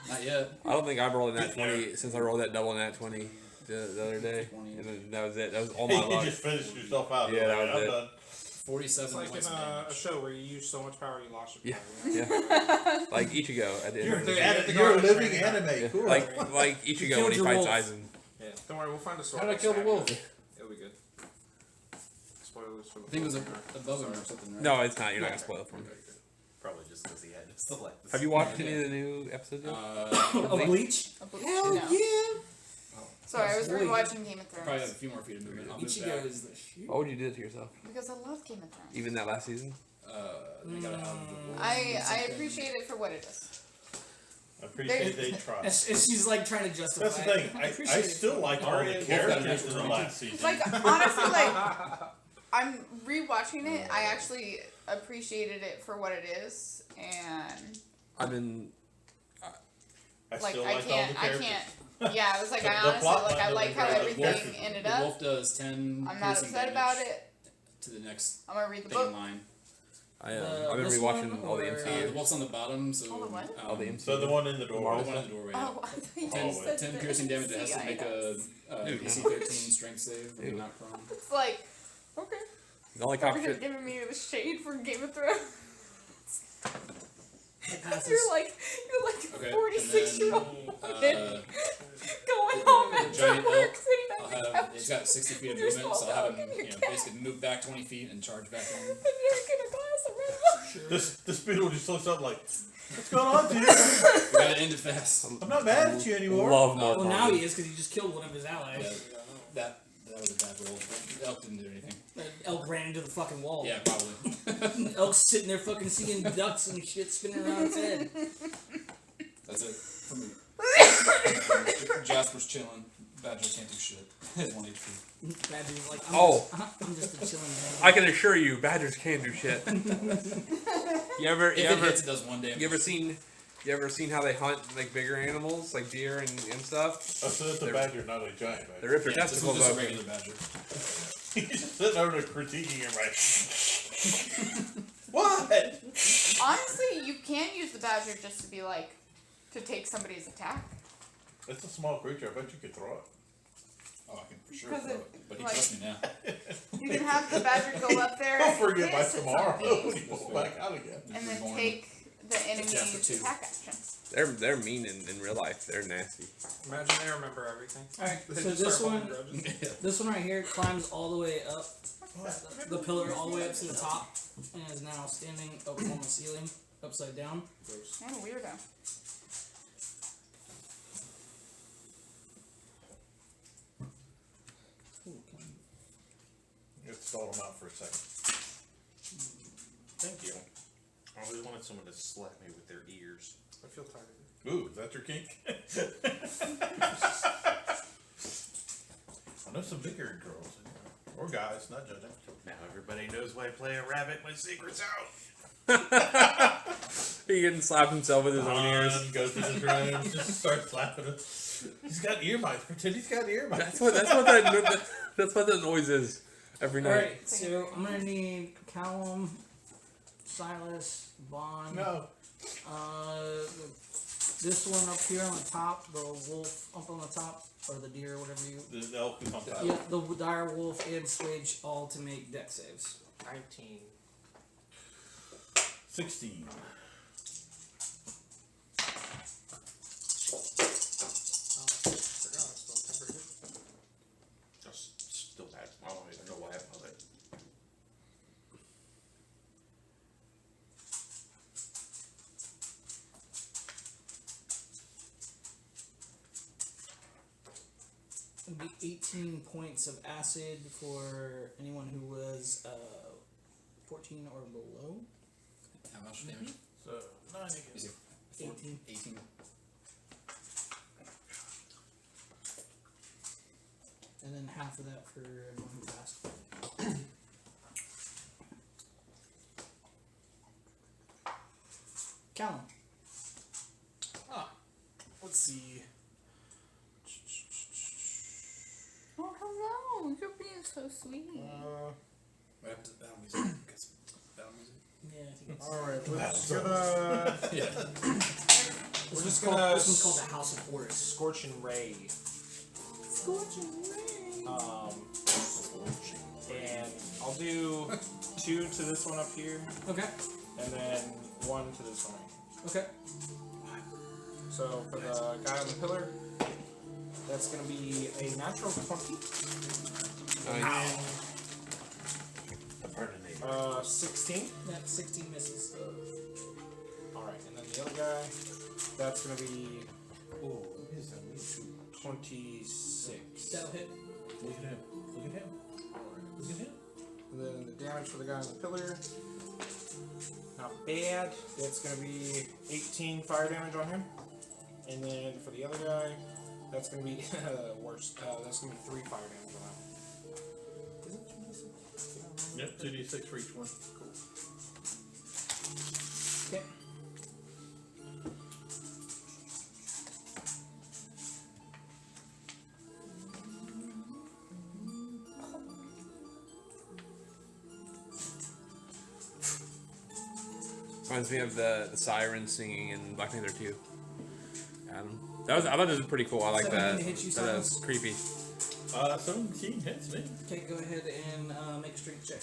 Not yet. I don't think I've rolled a nat 20 since I rolled that double nat 20 the other day. 20. And then that was it. That was all my You luck. just finished yourself out. Yeah, that Like, was I'm it. done. 47 It's like points in of a damage. show where you use so much power you lost your Yeah, power. yeah. Like Ichigo at the end You're, of the Yeah, you're a the living garlic anime. yeah. Cool. Like Ichigo when he your fights wolf. Aizen. Yeah, don't worry, we'll find a sword. How did I kill the Stab you. wolf? It'll be good. Spoilers for the I think it was wolf. above him or something, right? No, it's not. You're not gonna spoil it for me. Probably just because he had to select the Have you watched any of the new episodes yet? Of Bleach? Hell yeah! Sorry, I was Wait. rewatching Game of Probably have a Thrones few more feet of movement. I'll move Ichigo back. is the shit. Why would you do it to yourself? because I love Game of Thrones. Even that last season? They gotta have the wolf. I appreciate it for what it is. I appreciate they And tried. she's like trying to justify That's the thing. it. I appreciate it. still like all the Wolf got a characters natural in the 20. last season. Like honestly, like I'm rewatching it. I actually appreciated it for what it is, and I've been. I like still I like all the can't. characters. Yeah, I was like, The I honestly plot like. I line like how doesn't really everything work. ended The up. wolf does 10 I'm not piercing upset about damage it. to the next I'm gonna read the thing book. in line. I've been This rewatching one all the or- MCU. The wolf's on the bottom, so All the what? All the MCU. So the one in the the door. one on the doorway. Oh, I thought you 10, said 10 the piercing damage. It has to make a Dude, DC 13 strength save when Dude. you're not prone. It's like, okay. The only Over cop here shit. giving me the shade for Game of Thrones. It passes. You're like Okay, a 46-year-old and woman going home the after giant work, elk, sitting I'll on the have, couch, it's got 60 feet of with your movement, so small I'll have dog him, and your you know, cat. basically move back 20 feet and charge back in. and drinking a glass of Red Bull. This beetle just looks up like, what's going on, dude? We gotta end it fast. I'm not mad at you anymore. Love Mark. Well, now Hamill. he is because he just killed one of his Yeah, allies. that was a bad roll. The elk didn't do anything. That elk ran into the fucking wall. Yeah, probably. Elk's sitting there fucking seeing ducks and shit spinning around its head. That's it for me. Jasper's chilling. Badger can't do shit. Has 1 HP. Badger's like, I'm just a chilling man. I can assure you, badgers can do shit. you ever If it hits, it does 1 damage. You ever seen how they hunt like bigger animals like deer and stuff? Oh, so it's a They're- badger, not a giant They badger. rip their Yeah, this was testicles just a open. regular badger. He's just sitting over there critiquing him like, what? Honestly, you can use the badger just to be like, to take somebody's attack. It's a small creature. I bet you could throw it. Oh, I can for sure Because throw it- it. But he like- trusts me now. You can have the badger go up there I'll and forget by hiss at tomorrow something, when you pull back out again. and then Reborn. take the Jasper enemy's too. attack action. They're mean in real life. They're nasty. Imagine they remember everything. Alright, They so just this start one, holding grudges. this one right here climbs all the way up, the pillar all the way up to the top, and is now standing up on the ceiling, upside down. Man, weirdo. Let's stall him out for a second. Thank you. I always wanted someone to slap me with their ears. I feel tired. Ooh, is that your kink? I know some bigger girls in here. Or guys, not judging. Now everybody knows why I play a rabbit. My secret's out. He can slap himself with his own ears. Goes in his room, just starts slapping him. He's got ear mites. Pretend he's got ear mites. That's what that noise is every night. Alright, so I'm gonna need Callum, Silas, Vaughn, No. This one up here on the top, the wolf up on the top, or the deer, whatever you. The elk is on top. Yeah, the dire wolf and Swage all to make deck saves. 19. 16. Just still bad. I don't even know why I put it. It'd be 18 points of acid for anyone who was 14 or below. How much damage? So 9 again. Is it 18. 18. And then half of that for everyone who passed. Callum. Let's see. Oh, hello. You're being so sweet. What happens to battle music? Because battle music? Yeah, I think it's. Alright, we're just gonna. This We're one's just called, gonna this one's called the House of Horus. Scorching Ray. Scorching Ray. And I'll do 2 to this one up here, Okay. and then 1 to this one right here. Okay. So for the guy on the pillar, that's gonna be a natural 20. Nice. Pardon 16. That 16 misses. Alright, and then the other guy, that's gonna be 26. That'll hit. Look at him. Look at him. Look at him. And then the damage for the guy on the pillar, not bad. That's gonna be 18 fire damage on him. And then for the other guy, that's gonna be worse. That's gonna be 3 fire damage on him. Is it 2d6? Yep, 2d6 for each one. Cool. Okay. Reminds me of the siren singing in Black Panther 2. Adam. I thought that was pretty cool. I like 17 that. to hit you, That was Simon? creepy. 17 hits me. Okay, go ahead and make a strength check.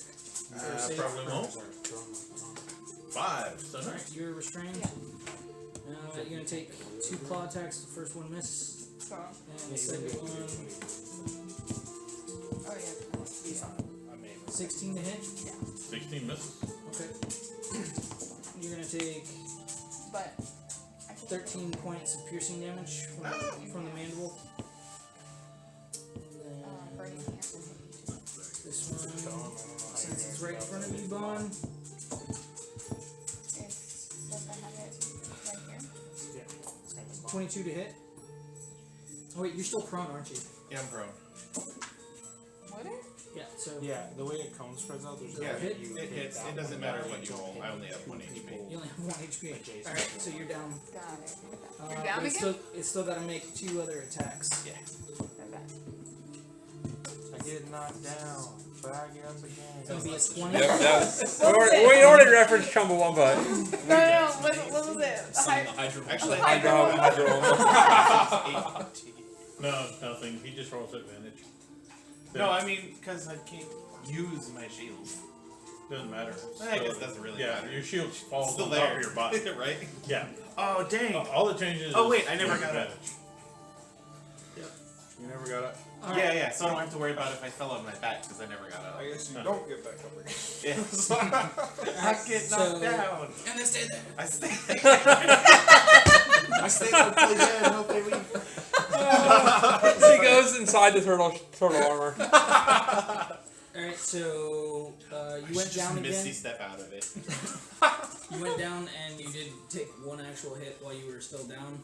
Probably won't. 5. So Alright, nice. you're restrained. You're gonna take 2 claw attacks. The first one misses, So, and the second one oh yeah. Amazing. 16 to hit. 16 misses. Okay. You're gonna take But I think 13 points of piercing damage from the mandible. Then Bernie can't. this one, since it's right in front of you, Bon. Does I have it right here? Yeah, it's kind of 22 to hit. Oh wait, you're still prone, aren't you? Yeah, I'm prone. Would it? Yeah. So Yeah, the way it cone spreads out, there's Yeah, no hit? you it hit hits. that It doesn't one matter guy, what you don't roll. hit I only have two 1 HP. people. you only have 1 HP. Adjacent. All right, so you're down. Got it. But You're down it's again? It's still got to make 2 other attacks. Okay. I get knocked down, but I get up again. It's gonna be a 20. Yep, we already referenced Chumbawamba. No. What was it? Summon the Hydra. Actually, No, nothing. He just rolls advantage. no, I mean, because I can't use my shield. Doesn't matter. I guess it doesn't really yeah, matter. your shield falls Still on there. top of your body. Right? Yeah. Oh, dang. All the changes. Oh, is wait, I never use got it. advantage. You never got it. All Yeah, right. yeah, so I don't have to worry about if I fell on my back because I never got up. I guess you don't get back up again. Yeah. I get knocked So- down. And they stay there. I stay I stay until the end. Hope they leave. He goes inside the turtle armor. All right, so you went down again. Misty step out of it. You went down and you did take 1 actual hit while you were still down.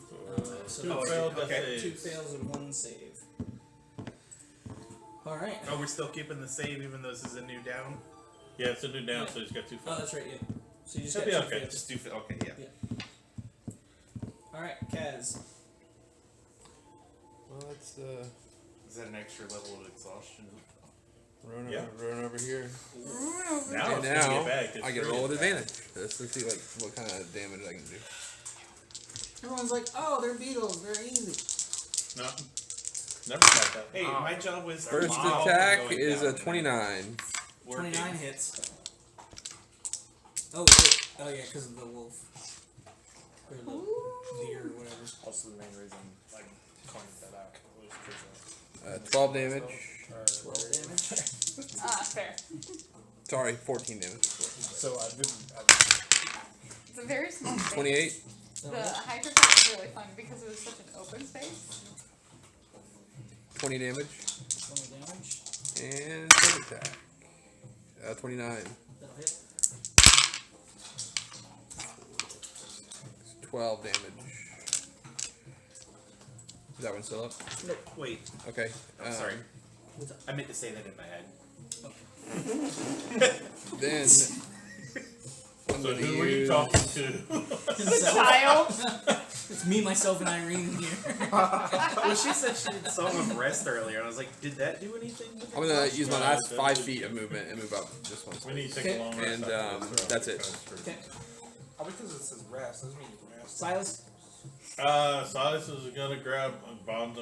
So Two that's failed death okay. 2 saves. fails and 1 save. All right. Oh, we're still keeping the save even though this is a new down? Yeah, it's a new down, so he's got 2 Oh, fails. that's right. Yeah. So you just Should got be 2 okay. fails. Just do okay, yeah. All right, Kaz. Well, that's Is that an extra level of exhaustion? Run over here. Now And it's gonna now get bad. 'cause I get a three roll is with bad. advantage. Let's see like what kind of damage I can do. Everyone's like, oh, they're beetles. They're easy. No. Never got that. Hey, my job was First wow, attack going is down a 29. 29 hits. Oh, wait. Oh, yeah, because of the wolf. Or the deer or whatever. Also the main reason I coined that out was because 12 damage. 12 damage. Fair. Sorry, 14 damage. so I didn't. It's a very small space. 28. The hydro part was really fun because it was such an open space. 20 damage. 20 damage. And third attack. 29. That'll hit. 12 damage. Is that one still up? No, wait. Okay. I'm sorry. What's up? I meant to say that in my head. Then I'm So gonna who were you use- talking to? Himself. Child. It's me, myself, and Irene here. Well, she said she did Song of Rest earlier, and I was like, did that do anything? with I'm gonna it? use my last 5 feet of movement and move up this one. We need to take Okay. a long rest. And, after this, that's it. Okay. Oh, because it says rest doesn't mean you can rest. Silas? Silas is gonna grab Bond's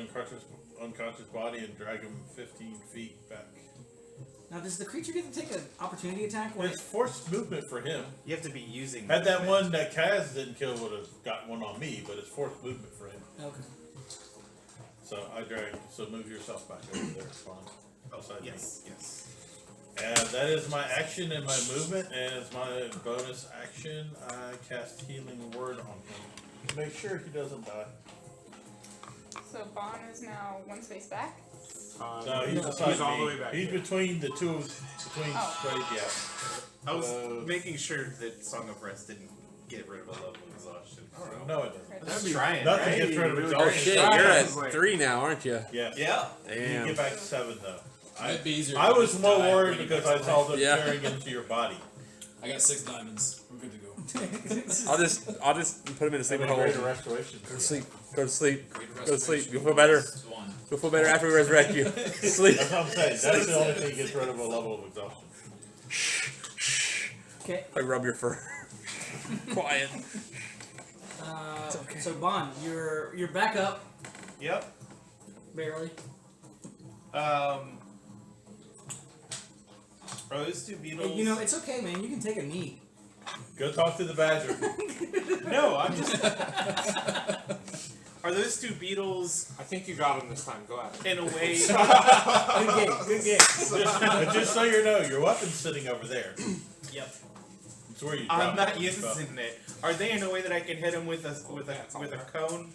unconscious body and drag him 15 feet back. Now, does the creature get to take an opportunity attack? When It's forced movement for him. You have to be using. Had that movement. one that Kaz didn't kill would have got one on me, but it's forced movement for him. Okay. So I drag. So move yourself back over there, Bond. Outside me. Yes, yes. And that is my action and my movement. And as my bonus action, I cast Healing Word on him. Make sure he doesn't die. So Bon is now one space back. No, he's beside he's all me. the way back. He's here. between the two, between Oh. straight, yeah. I was Uh, making sure that Song of Rest didn't get rid of a level of exhaustion. So. No, it doesn't. I'm just trying. Nothing right? gets rid of Really exhaustion. Oh shit, you're at 3 now, aren't you? Yes. Yeah. You Damn. get back to 7 though. Might be easier. I to was just more die, worried bring it because back I to saw life. them Yeah. tearing into your body. I got 6 diamonds. We're good to go. I'll just put him in a sleeping hole. Greater restoration. Go to sleep. Go to sleep. Great Go to sleep. restoration. You'll feel better. Plus 1. You'll feel better after we resurrect you. Sleep. That's what I'm saying. That's the only thing that gets rid of a level of exhaustion. Okay. Like rub your fur. Quiet. So Bon, you're back up Yep. barely. Are those two beetles? You know, it's okay, man. You can take a knee. Go talk to the badger. No, I'm just. Are those two beetles I think you got him this time. Go at it. in a way? Good game. Good game. But just so you know, your weapon's sitting over there. Yep. It's where you I'm drop not it. using it. Are they in a way that I can hit them with a cone?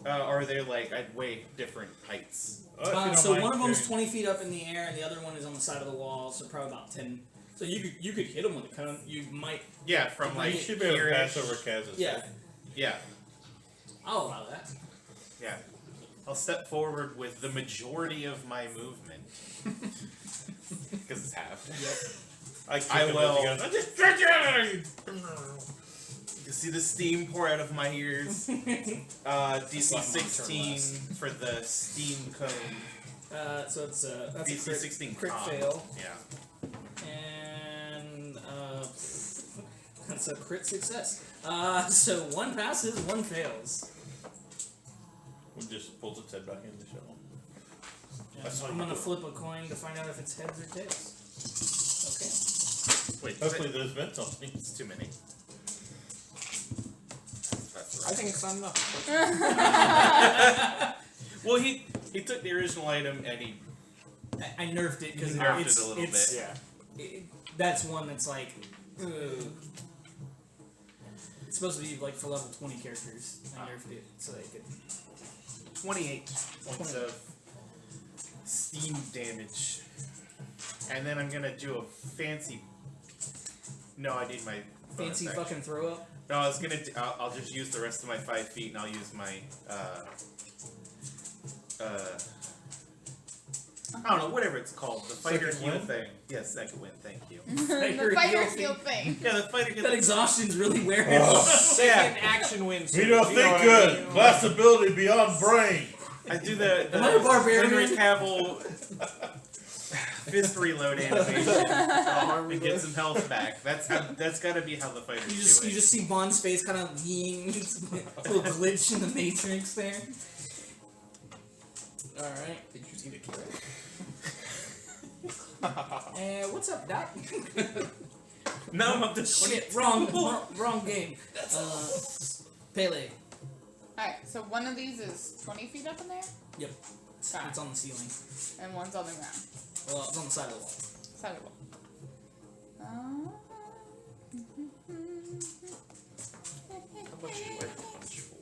Or are they like at way different heights? Oh, if you don't So mind one of them's carrying- 20 feet up in the air, and the other one is on the side of the wall, so probably about 10. So you could hit them with a cone. You might. Yeah, from You like should be able to pass here-ish. over Kaz's Yeah. head. Yeah, I'll allow that. yeah. I'll step forward with the majority of my movement because it's half. I, kick I him will. as he goes, "I just stretch it out." You can see the steam pour out of my ears. DC 16 for the steam cone. So it's that's DC a crit, 16 crit con. fail, Yeah. and that's a crit success. So one passes, one fails. We just pulls its head back in the shell. That's how I'm you gonna do it. flip a coin to find out if it's heads or tails. Wait, Hopefully those meant something. it's too many. I think it's not enough. Well, he took the original item and he Okay. I nerfed it because nerfed it's it a little it's, bit. Yeah. that's one that's like. Ugh. It's supposed to be like for level 20 characters. I nerfed it so they could. 28 points of steam damage. And then I'm gonna do a fancy. No, I need my bonus Fancy action. fucking throw up. No, I was gonna. I'll just use the rest of my 5 feet, and I'll use my. I don't know, whatever it's called, the fighter Second heal win? thing. Yes, second win. Thank you. The fighter skill thing. Yeah, the fighter heal. That exhaustion's really wearing Oh. off. Second action win. We don't think good. Class ability beyond brain. I do the Am I a barbarian? Henry Cavill fist reload animation and get some health back. That's gotta be how the fighters You do it. just see Bond's face kind of lean, a little glitch in the matrix there. All right. Did you see the carrot? And what's up, Doc? Now I'm up to 20. Shit, wrong game. Pele. Alright, so one of these is 20 feet up in there, Yep. It's on the ceiling. and one's on the ground. Well, it's on the side of the wall. Side of the wall. How much you weigh punch for?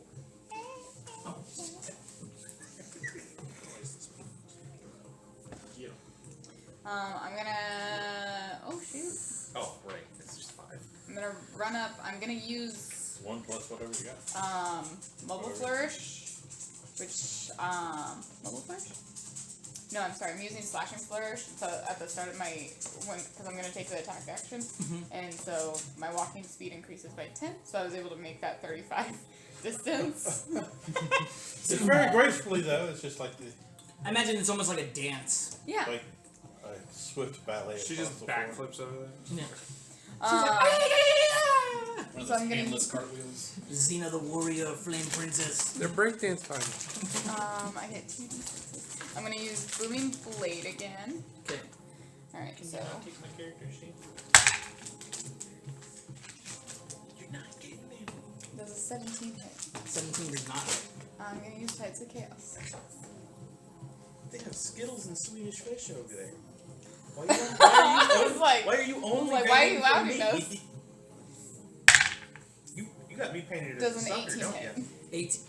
Yeah. I'm gonna. Oh shoot! Oh, right. It's just 5. I'm gonna run up. I'm gonna use 1 plus whatever you got. mobile flourish, which mobile flourish. No, I'm sorry. I'm using slashing flourish. So at the start of my because I'm gonna take the attack action, and so my walking speed increases by 10. So I was able to make that 35 distance. It's very gracefully though. It's just like the I imagine it's almost like a dance. Yeah. like a swift ballet. She across just the floor. backflips over there. Yeah. One of So those I'm gonna- handless cartwheels. Xena the warrior, flame princess. They're breakdance time. I hit 2d6. I'm gonna use booming blade again. Okay. All right, so Take my character sheet. You're not getting me. does a 17 hit. 17 does not hit. I'm gonna use Tides of Chaos. They have Skittles and Swedish fish over there. Why I was like, why are you only like, why are you banging for outing me? You got me painted as does a an sucker, 18 don't hit? you? 18.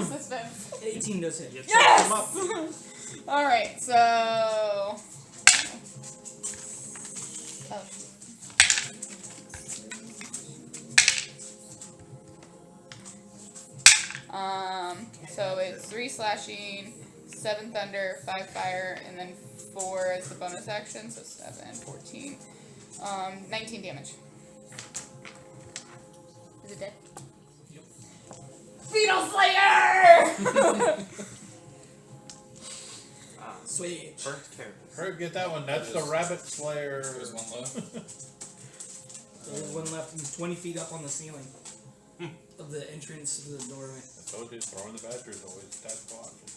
Suspense. 18 does hit. Yes! Alright, so. Oh. So it's 3 slashing, 7 thunder, 5 fire, and then 4 as the bonus action, so 7, 14. 19 damage. Is it dead? Yep. Fetal Slayer! Switch. Burnt carrot. Herb, get that one. That's the rabbit slayer. There's one left. There's one left. He's 20 feet up on the ceiling of the entrance to the doorway. I told you, throwing the badger is always a tactical option.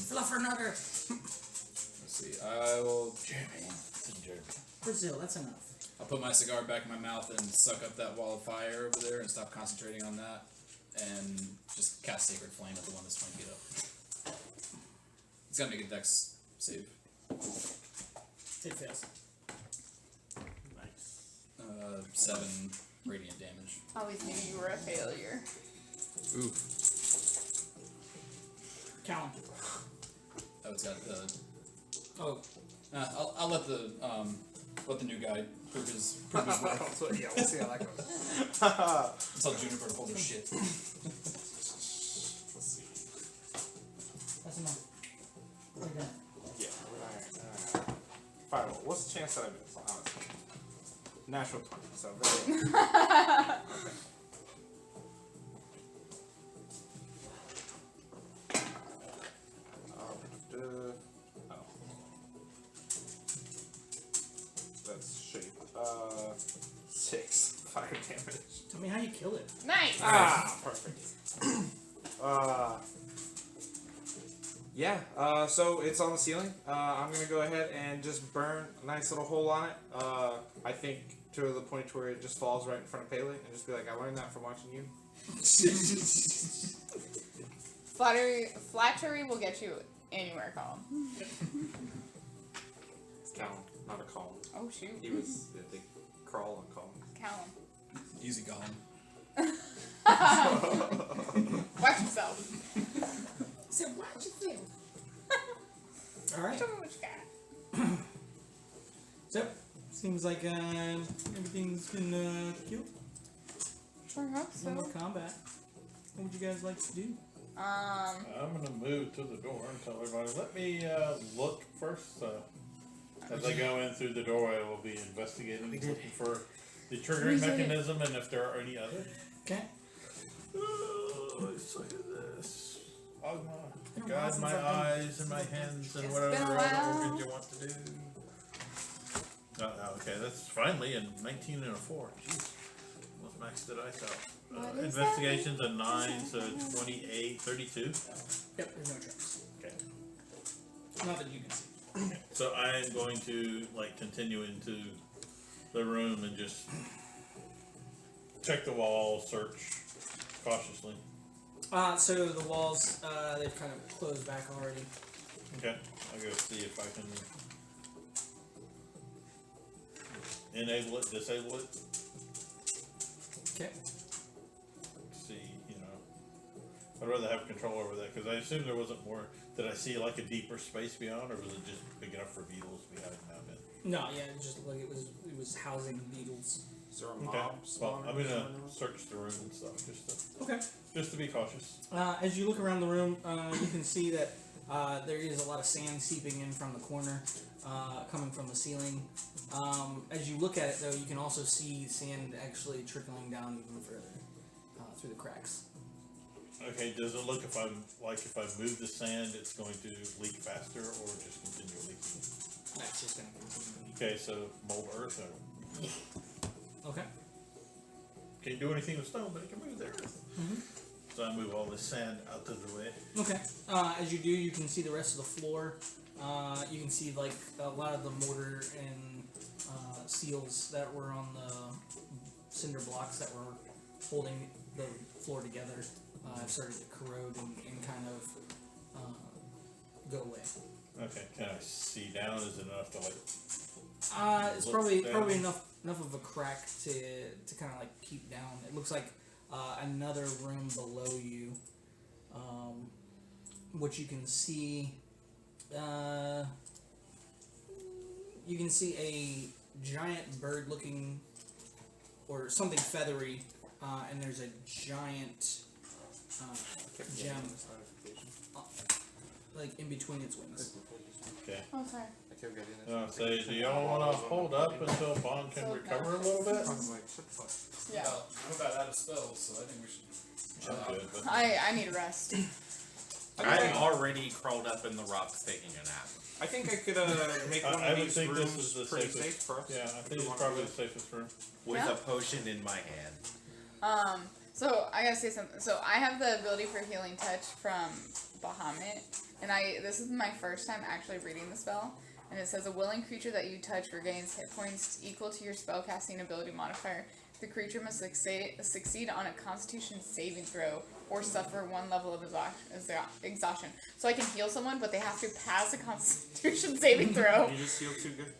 Fluffernutter. Let's see. I will. Brazil, that's enough. I'll put my cigar back in my mouth and suck up that wall of fire over there and stop concentrating on that, and just cast Sacred Flame at the one that's 20 feet up. It's gotta make a dex save. It fails. Nice. 7 radiant damage. Always knew you were a failure. Ooh. Callum. Oh, it's got the. Oh, I'll let the new guy prove his work. So, yeah, we'll see how that goes. Tell Juniper to hold her shit. Let's see. that's enough. Like that. Yeah. Alright. Fireball. What's the chance that I miss? Honestly. Natural 20. So very. Okay. Oh. That's shape. 6 fire damage. Tell me how you kill it. Nice! Ah, perfect. Yeah, so it's on the ceiling. I'm gonna go ahead and just burn a nice little hole on it. I think to the point where it just falls right in front of Pele and just be like, I learned that from watching you. Flattery will get you anywhere, Colin. It's Callum, not a column. Oh shoot. He was, they crawl on columns. Callum. Easy golem. Watch yourself. So watch it do. Alright. Show me what you got. So, seems like everything's been killed. Sure hope No more so. combat. What would you guys like to do? I'm gonna move to the door and tell everybody. Let me look first. As I go in through the doorway, we'll be investigating, looking for the triggering mechanism, and if there are any others. Okay. Let's look at this. Ogma. guide my eyes and my hands and It's whatever been a other while. organs you want to do. Okay, that's finally in 19 and a 4. Jeez. What max did I sell? What is Investigation's a 9, so 28, 32. Yep, there's no traps. Okay. Not that you can see. So I am going to continue into the room and just check the wall, search cautiously. So the walls, they've kind of closed back already. Okay, I'll go see if I can enable it, disable it. Okay. See, I'd rather have control over that because I assumed there wasn't more. Did I see like a deeper space beyond, or was it just big enough for beetles to be hiding out in? No, yeah, it just looked like it was housing beetles. Is there a Okay. mob Well, spawner I'm gonna somewhere? search the room and stuff Okay. just to be cautious. As you look around the room, you can see that there is a lot of sand seeping in from the corner, coming from the ceiling. As you look at it, though, you can also see sand actually trickling down even further through the cracks. Okay, does it look if I move the sand, it's going to leak faster or just continue leaking? That's just going to continue. Okay, so mold earth. Okay. Can't do anything with stone, but it can move the earth. Mhm. So I move all this sand out of the way. Okay. As you do, you can see the rest of the floor. You can see like a lot of the mortar and seals that were on the cinder blocks that were holding the floor together have started to corrode and kind of go away. Okay, can I see down? Is it enough to It's Look probably down. enough of a crack to kind of like keep down. It looks like another room below you, which you can see. You can see a giant bird-looking, or something feathery, and there's a giant gem like in between its wings. Okay. Oh, sorry. I kept getting this. Say, do y'all want to hold up until Bond can So recover a little bit? I was like, shut the fuck. Yeah. I'm about out of spells, so I think we should chill I'm out. good, but I need a rest. I'm already crawled up in the rocks taking a nap. I think I could make I one would of these think rooms this is the pretty safest. safe for us. yeah, I If think we it's wanna probably do the safest room. With Yeah. a potion in my hand. So I gotta say something. So I have the ability for healing touch from Bahamut, and this is my first time actually reading the spell. And it says a willing creature that you touch regains hit points equal to your spellcasting ability modifier. The creature must succeed on a Constitution saving throw or suffer one level of exhaustion. So I can heal someone, but they have to pass a Constitution saving throw. You just feel too good.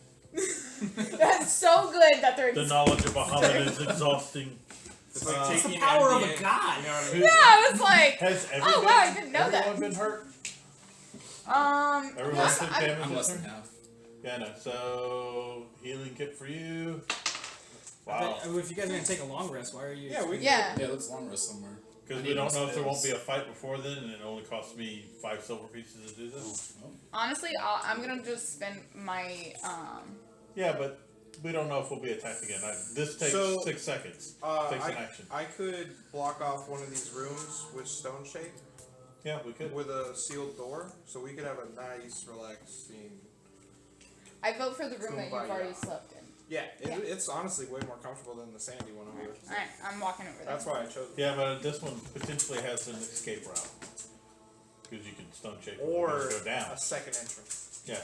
That's so good that they're. The knowledge of Bahamut is exhausting. It's like It's It's the taking power of MDA, a god. You know what I mean? Yeah, I was like, Has oh wow, I didn't know that. everyone been hurt? Everyone yes, took I- damage I'm this less than turn? half. Yeah, no. So healing kit for you. Wow. But if you guys are gonna take a long rest, why are you? Yeah, we yeah. Yeah, let's long rest somewhere. Because I we need don't more know if there won't be spells. a fight before then, and it only costs me 5 silver pieces to do this. Honestly, I'm gonna just spend my Yeah, but we don't know if we'll be attacked again. This takes So, 6 seconds. Takes an action. I could block off one of these rooms with stone shape Yeah, we could. with a sealed door, so we could have a nice, relaxing. I vote for the room that you've Kumbaya. already slept in. Yeah, Yeah. It's honestly way more comfortable than the sandy one over here. Alright, I'm walking over there. That's why I chose it. Yeah, but this one potentially has an escape route. Because you can stun shape Or go down. a second entrance. Yeah.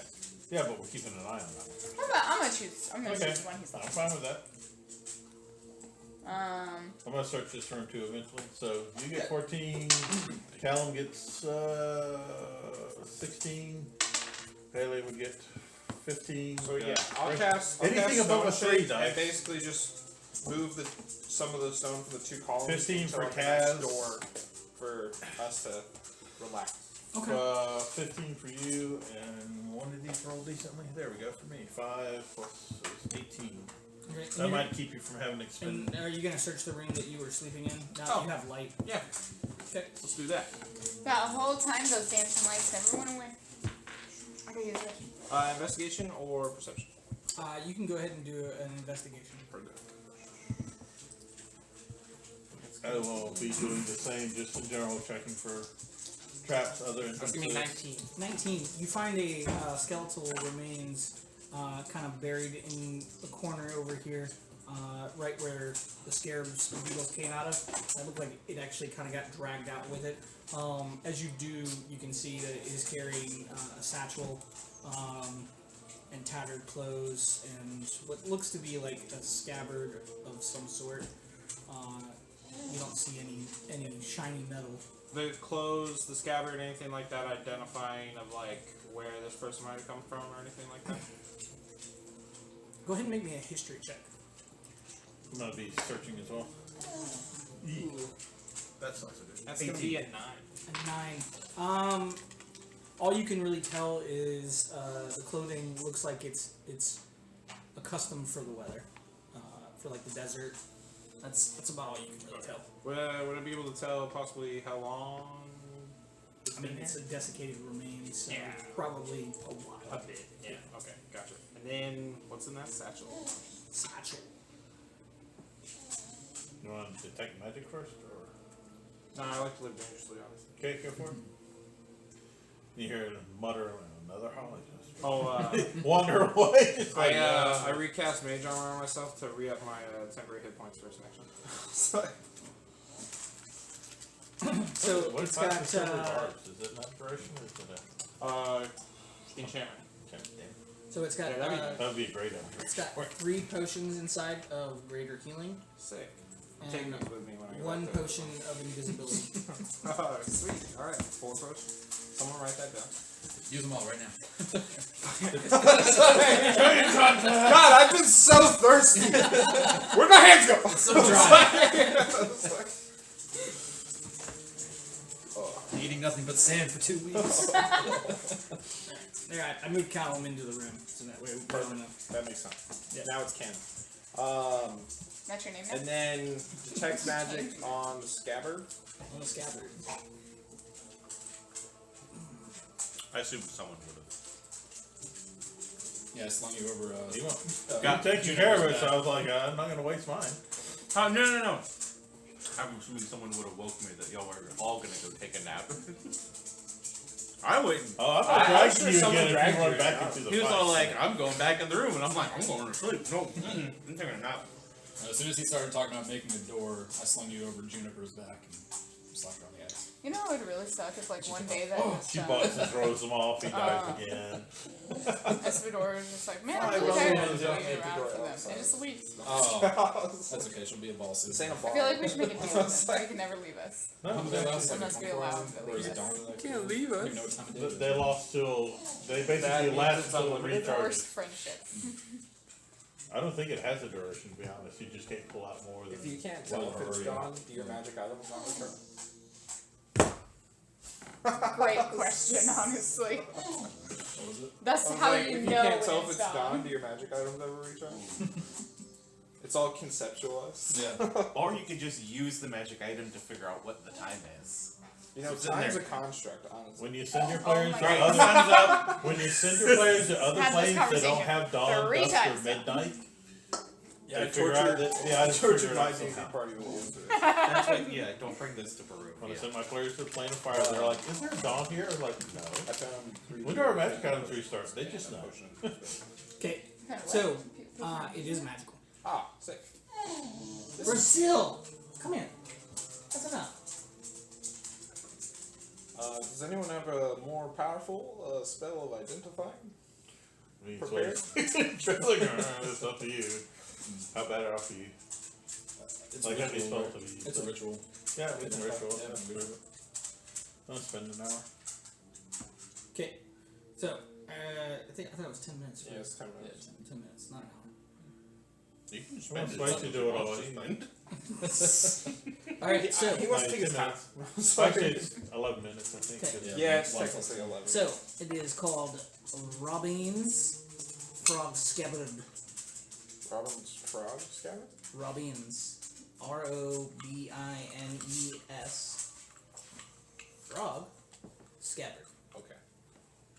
Yeah, but we're keeping an eye on that. I'm gonna choose. I'm gonna Okay. choose the one he's I'm left. fine with that. Um, I'm gonna search this room too eventually. So you get 14, Callum gets 16, Haley would get 15. So yeah, I'll I'll cast anything above a stone 3 shape dice. and basically just move some of the stone from the two columns 15 to for like a nice Kaz. door for us to relax. Okay. 15 for you, and one of these roll decently. There we go for me. 5 plus 18. Okay, That might keep you from having to expend. And are you gonna search the room that you were sleeping in? Now that Oh. you have light. Yeah, Okay. let's do that. that whole time those dancing lights never went away. I could use it. Investigation or perception? You can go ahead and do an investigation. Pretty good. I will be doing the same, just in general, checking for traps, other That's gonna be entrances. 19. 19. You find a skeletal remains kind of buried in the corner over here, right where the scarabs and beetles came out of. That looked like it actually kind of got dragged out with it. As you do, you can see that it is carrying a satchel and tattered clothes and what looks to be like a scabbard of some sort. You don't see any shiny metal. The clothes, the scabbard, anything like that, identifying of like where this person might have come from or anything like that. Go ahead and make me a history check. I'm gonna be searching as well. That's not so good. That's gonna be a 9. A 9. All you can really tell is the clothing looks like it's accustomed for the weather, for like the desert. That's about all you can really tell. Would I be able to tell possibly how long? I mean, it's a desiccated remains, so Yeah. it's probably a while. A bit. Yeah. Okay. Gotcha. And then what's in that satchel? Satchel. You want to detect magic first, or No, I like to live dangerously, honestly. okay, go for it. You hear it mutter another holly. Oh, Wander away. It's like, I recast Mage Armor on myself to re-up my temporary hit points first action. So, So what it's type got of silver barbs? Is it not duration or is it enchantment. so it's got Yeah, that'd be that would be a great it's got 3 potions inside of greater healing Sick. I'm and taking those with me when I go 1 back there. potion of invisibility. Oh, sweet. Alright, 4 potions. Someone write that down. Use them all right now. God, I've been so thirsty. Where'd my hands go? So dry. Eating nothing but sand for 2 weeks. There, I moved Callum into the room, so that way we put him in a... That makes sense. Yeah. Now it's canon. That's your name now? And then detect magic on the scabbard. on a scabbard. I assume someone would have. Yeah, I slung you over. You want? Got Taking care of it, so I was like, I'm not gonna waste mine. Oh, no. I'm assuming someone would have woke me that y'all were all gonna go take a nap. I wouldn't. Oh, I'm I'm not dragging sure you someone again if dragged you run you, back yeah. into the He was fight. all like, I'm going back in the room, and I'm like, I'm going to sleep. No, I'm taking a nap. As soon as he started talking about making a door, I slung you over Juniper's back and slapped her on the ass. You know what would really suck if like one day that just She bucks and throws them off. He dies again. Espador is just like, man, I I'm really love tired it. of Yeah, waiting the around door for them. outside. And just leaves. Oh, that's okay. She'll be a ball soon. This ain't a I bar. feel like we should make a deal with them. They can never leave us. No, Unless we allow them to Or is leave it us. dawn? Can't leave I us. don't even know what time of day it is. they lost till. They That basically means last it's till it unlimited. Forced recharges. friendship. I don't think it has a duration, to be honest. You just can't pull out more than. If you can't tell if it's gone, do your magic items not return? Great question, honestly. What was it? That's I was how like, you if know you can't when tell if it's it's gone. gone, do your magic items ever return? It's all conceptualized. Yeah. Or you could just use the magic item to figure out what the time is. You know, It's in time's a there. construct, honestly. When you send your Oh players my to God. other Sun's up. when you send your players to other Had this planes that don't conversation have dawn, 3 dusk, or times now. midnight, Yeah, they figure out that the items tortured figure it my out D&D somehow. party with answers. That's why, yeah, don't bring this to Peru. When I Yeah. send my players to the plane of fire, they're like, "Is there a dawn here?" I was like, "No." I found 3 When do our magic items restart? They just know. Okay, Kinda so wet. it is magical. Ah, sick. Brazil, come here. That's enough. Does anyone have a more powerful spell of identifying? I mean, Prepare. it's up to you. How bad off are you? It's Like, a how many ritual. spells have you used? It's a ritual. Yeah, we can ritual. Yeah, we can ritual. I'll spend an hour. Okay, so I thought it was 10 minutes. Yeah, it's 10 Yeah, minutes. 10 minutes, not an hour. You can Spend spend it. way to do it all. All right, so He wants to No, take his 10 time. minutes. Sorry. Actually, it's 11 minutes, I think. Okay. It's- Yeah, it's One technically 11. so it is called Robin's Frog Scabbard. Robin's frog scabbard? Robin's Robines Frog Scabbard. Okay.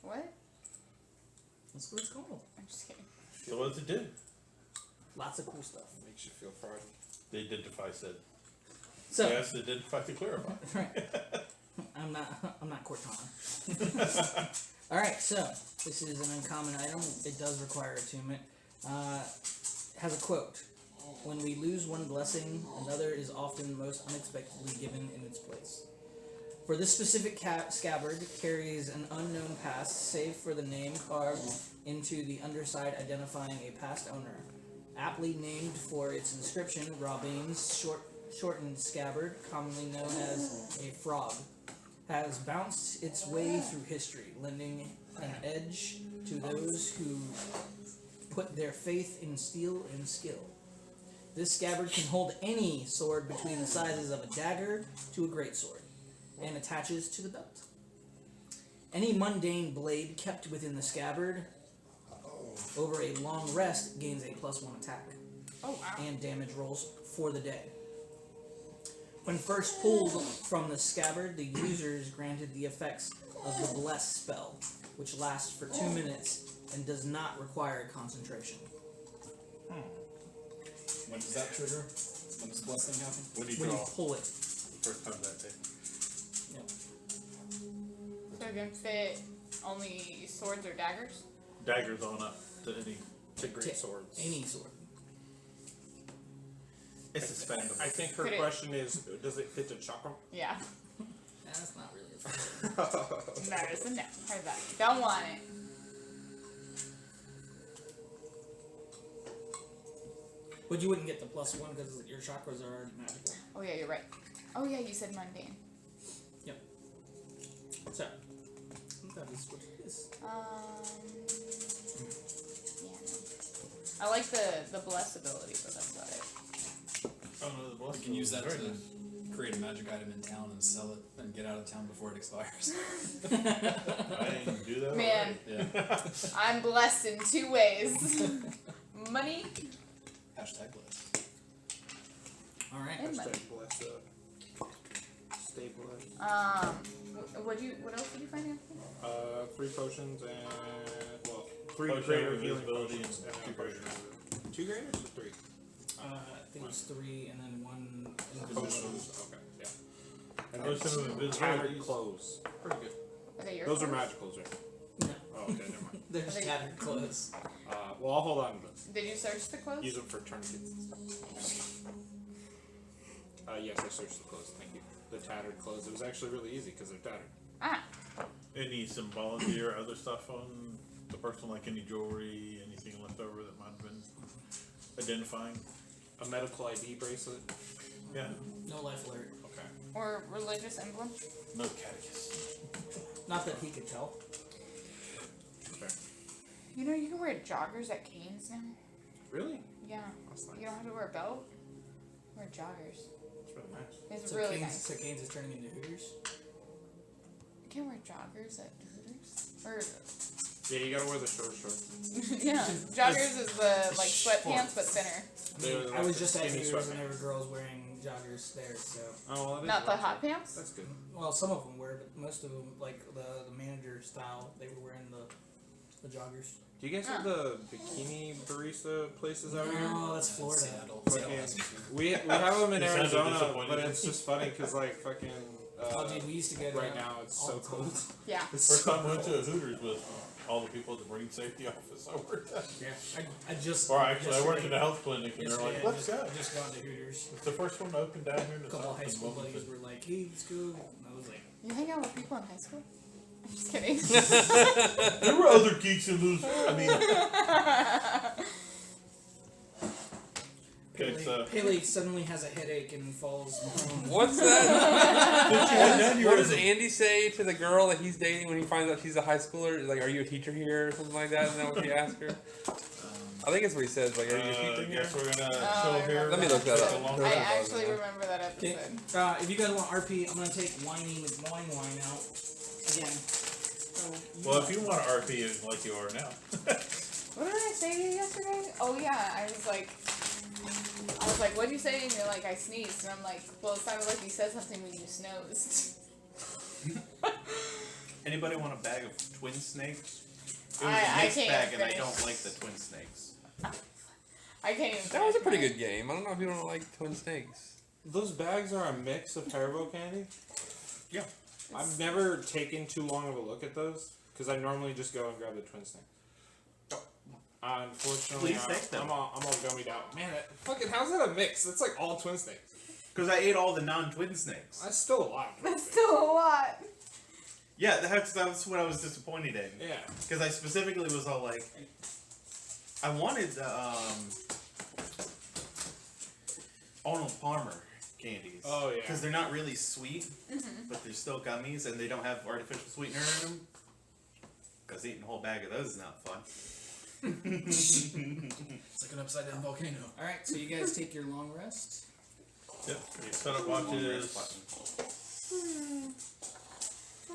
What? That's what it's called. I'm just kidding. So what does it do? Lots of cool stuff. Makes you feel frightened. They identify said. So Yes, they identify to clarify. right. I'm not Cortana. All right, so this is an uncommon item. It does require attunement. Has a quote: "When we lose one blessing, another is often most unexpectedly given in its place." For this specific scabbard carries an unknown past, save for the name carved into the underside identifying a past owner. Aptly named for its inscription, Robin's shortened scabbard, commonly known as a frog, has bounced its way through history, lending an edge to those who put their faith in steel and skill. This scabbard can hold any sword between the sizes of a dagger to a greatsword, and attaches to the belt. Any mundane blade kept within the scabbard over a long rest gains a +1 attack and damage rolls for the day. When first pulled from the scabbard, the user is granted the effects of the Bless spell, which lasts for 2 minutes and does not require concentration. When does that trigger? When does the blessing happen? When you When you draw pull it. the first time that day. Yep. So it can fit only swords or daggers? Daggers on up to any. To great swords. Any sword. It's expandable. I think her Could it- question is, does it fit the chakra? Yeah. That's not really a sword. No, it's a no. Heard that. Don't want it. But you wouldn't get the +1 because your chakras are already magical. Oh yeah, you're right. Oh yeah, you said mundane. So, that is what it is. Yeah. No. I like the bless ability, but that's about it. Oh no, the blessing. You can use that Very to nice. create a magic item in town and sell it and get out of town before it expires. I didn't do that. Man, Yeah. I'm blessed in 2 ways. Money Hashtag bless. All right. and money. Hashtag bless up. Stay blessed. What else did you find, Anthony? 3 potions and, well, 3 Potion greater of healing invisibility potions and and two a potion. greater. 2 greaters or 3? I think it was 3 and then 1 invisibility. Potions. Okay, yeah. And Potion of then invisibility. tattered clothes. Pretty good. Are they your Those are clothes? magicals, right? No, Oh, okay, never mind. they're just Are they- tattered clothes. Well, I'll hold on to those. Did you search the clothes? Use them for tourniquets and stuff. Yes, I searched the clothes. Thank you. The tattered clothes. It was actually really easy because they're tattered. Ah, Any symbology or other stuff on the person, like any jewelry, anything left over that might have been identifying? A medical ID bracelet. Yeah. No life alert. Okay. or religious emblem? No catechism. Not that he could tell. Fair. You know, you can wear joggers at Canes now. Really? Yeah. That's nice. You don't have to wear a belt. Wear joggers. That's really nice. It's So really Canes, nice. so Canes is turning into Hooters. You can't wear joggers at Hooters. Yeah, you gotta wear the short shorts. Yeah, joggers is the like sweatpants but thinner. They're I like was the just at skinny Hooters and sweatpants. there were girls wearing joggers there. So, Oh, well, that is Not the nice. hot pants. That's good. well, some of them were, but most of them, like the manager style, they were wearing the joggers. Do you guys have the bikini barista places out here? Oh, that's Florida. Seattle. Fucking- Seattle has some food. we have them in You sounded Arizona, disappointed. but it's just funny because like fucking. Oh, dude, we used to go to right now it's all so the cold. time. Yeah. It's First so time I went to a cold. Hooters with all the people at the Marine Safety Office I worked at. Yeah, I just. Or actually, I worked in yesterday- a health clinic and they're yesterday like, I let's just, go. I just gone to Hooters. It's the first one to open down here in A the couple of south. high school and buddies Wilmington. were like, "Hey, let's go." And I was like, You hang out with people in high school? I'm just kidding. There were other geeks in those. I mean, okay, so Haley suddenly has a headache and falls prone. What's that? you What were- does Andy say to the girl that he's dating when he finds out she's a high schooler? Like, are you a teacher here or something like that? Isn't that what he asked her? I think it's what he says. Like, are you a teacher here? guess we're gonna Oh, chill I here. remember Let me look that up. for a long I time. actually remember that Okay, episode. if you guys want RP, I'm gonna take whiny with wine out again. So, Well, if you want to RP it like you are now, What did I say to you yesterday? Oh yeah, I was like, what did you say? And you're like, I sneezed. And I'm like, well, it sounded like you said something when you snoozed. Anybody want a bag of twin snakes? It was I a mixed can't bag, and I finish. don't like the twin snakes. I can't even. That was a finish pretty mine. good game. I don't know if you don't like Twin Snakes. Those bags are a mix of Haribo candy. I've never taken too long of a look at those because I normally just go and grab the twin snake. Unfortunately, Please take them. I'm all gummied out. Man, fucking how's that a mix? That's like all twin snakes. Because I ate all the non-twin snakes. That's still a lot. Of twin That's snakes. still a lot. Yeah, that's what I was disappointed in. Yeah. Because I specifically was all like, I wanted the Arnold Palmer candies. Oh, yeah. Because they're not really sweet, but they're still gummies, and they don't have artificial sweetener in them. Because eating a whole bag of those is not fun. It's like an upside down volcano. Alright, so you guys take your long rest. Yep. You set up watches. Do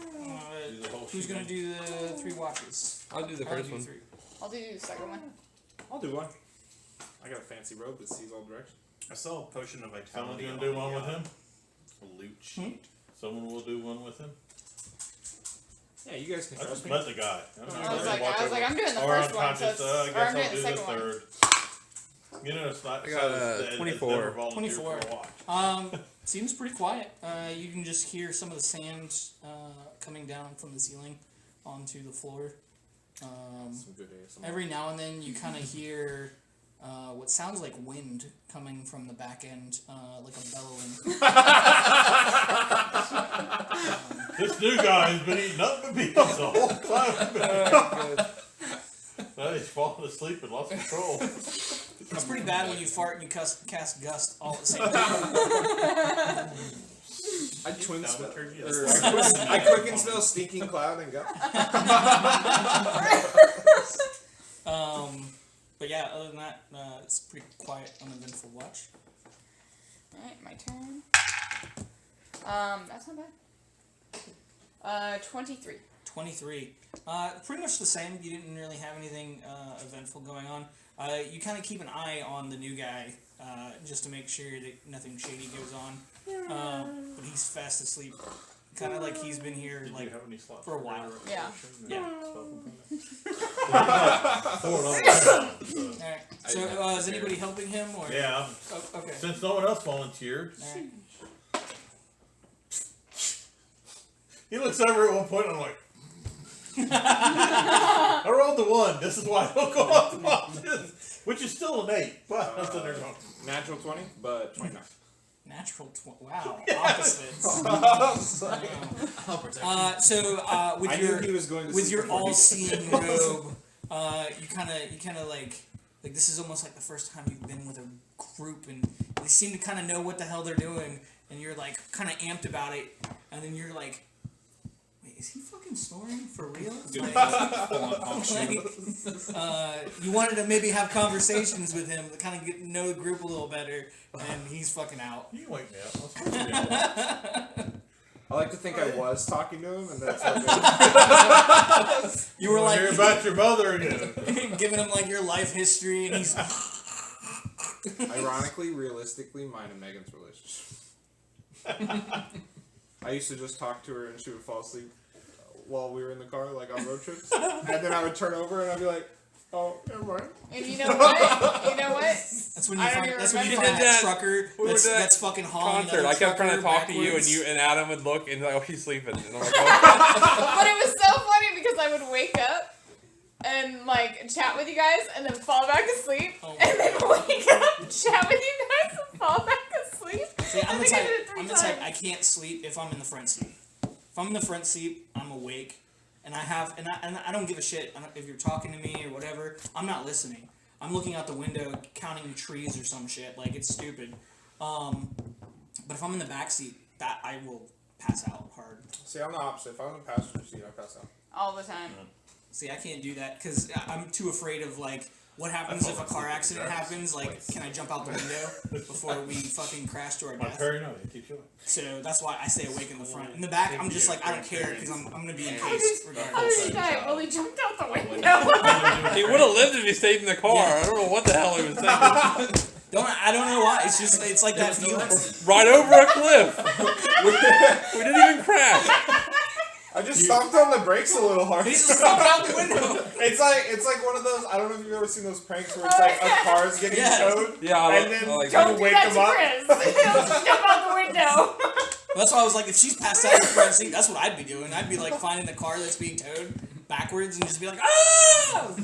the whole Who's shebang. gonna do the 3 watches? I'll do the I'll first do one. 3. I'll do the second one. I'll do one. I got a fancy robe that sees all directions. I saw a potion of Someone's vitality. gonna on do the, one with him. Loot sheet. Someone will do one with him. Yeah, you guys can I trust just me. met the guy. I was like, I'm doing the Or first one, so unconscious. it's, I or guess I'm doing I'll the do the second one. third. You know, it's not. I got, it's 24. never volunteered 24. for a watch. Seems pretty quiet. You can just hear some of the sand coming down from the ceiling onto the floor. Some good ASMR. Every now and then you kind of hear what sounds like wind coming from the back end, like a bellowing. This new guy has been eating nothing but beans the whole time. Now he's falling asleep and lost control. It's pretty bad when you fart and you cast gust all at the same time. I twin smell. Thaumaturgy. I quick and smell stinking cloud and go. But yeah, other than that, it's pretty quiet, uneventful watch. Alright, my turn. That's not bad. 23. 23. Pretty much the same. You didn't really have anything eventful going on. You kind of keep an eye on the new guy just to make sure that nothing shady goes on. But he's fast asleep. Kind of like he's been here Did like you have any slots for a while. Yeah. Yeah. Alright. So is anybody helping him or? Yeah. Oh, okay. Since no one else volunteered, Alright. he looks over at one point and I'm like, I rolled the 1. This is why I don't go off the watches. Which is still an 8, but nothing they're going. Natural 20, but 29. Natural wow. Opposites. I'll protect you. So with I your knew he was going to with sleep your before he- all-seeing robe, you kind of like this is almost like the first time you've been with a group, and they seem to kind of know what the hell they're doing, and you're like kind of amped about it, and then you're like, wait, is he fucking snoring for real? You wanted to maybe have conversations with him to kind of get to know the group a little better, and he's fucking out. You can wake me up. Let's go to the I like to think I was talking to him, and that's what You were like hear about your mother again. giving him like your life history, and he's ironically, realistically, mine and Megan's relationship. I used to just talk to her, and she would fall asleep while we were in the car, like on road trips. And then I would turn over, and I'd be like, "Oh, never mind." And you know what? You know what? that's when you I don't find even that's when you remember find that. that trucker We were that's, at that that's fucking hauling Concert. another I kept trying to trucker talk to you, and backwards. you and Adam would look and like, oh, he's sleeping. And I'm like, oh. But it was so funny because I would wake up and like chat with you guys and then fall back asleep Oh. and then wake up, chat with you guys and fall back asleep. See, I'm I the think I type. did it 3 I'm the type. times. I can't sleep if I'm in the front seat. If I'm in the front seat, I'm awake, and I don't give a shit if you're talking to me or whatever. I'm not listening. I'm looking out the window, counting trees or some shit. Like it's stupid. But if I'm in the back seat, that I will pass out hard. See, I'm the opposite. If I'm in the passenger seat, I pass out. All the time. See, I can't do that because I'm too afraid of like what happens if a car accident happens. Like, can I jump out the window before we fucking crash to our My death? paranoia keeps you up. So that's why I stay awake in the front. In the back, I'm just like I don't care because I'm gonna be in How case did regardless. he die? Well, he jumped out the window. He would have lived if he stayed in the car. I don't know what the hell he was thinking. I don't know why. It's like that feeling. Right over a cliff. We didn't even crash. I just stomped on the brakes a little hard. He just jumped out the window. It's like one of those. I don't know if you've ever seen those pranks where it's like a car's getting Yes. towed. Yeah, And then I like don't that. Don't do wake that him to up. Chris. He'll jump out the window. That's why I was like, if she's passed out in the front seat, that's what I'd be doing. I'd be like finding the car that's being towed backwards and just be like, ah!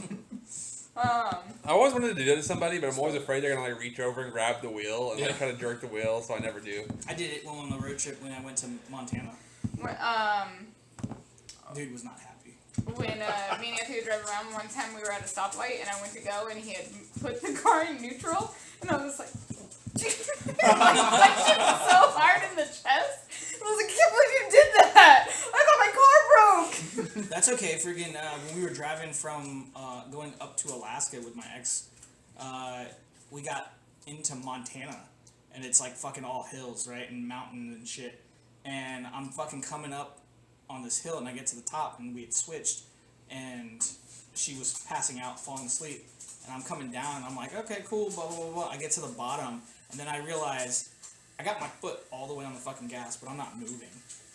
I always wanted to do that to somebody, but I'm always afraid they're gonna like reach over and grab the wheel and like try to jerk the wheel, so I never do. I did it on the road trip when I went to Montana. Dude was not happy. When me and Anthony would drive around, one time we were at a stoplight and I went to go and he had put the car in neutral and I was like, like so hard in the chest. I was like, I can't believe you did that. I thought my car broke. That's okay. Friggin' when we were driving from going up to Alaska with my ex, we got into Montana, and it's like fucking all hills, right, and mountains and shit. And I'm fucking coming up on this hill, and I get to the top, and we had switched, and she was passing out, falling asleep, and I'm coming down, and I'm like, okay, cool, blah blah blah blah. I get to the bottom, and then I realize I got my foot all the way on the fucking gas, but I'm not moving.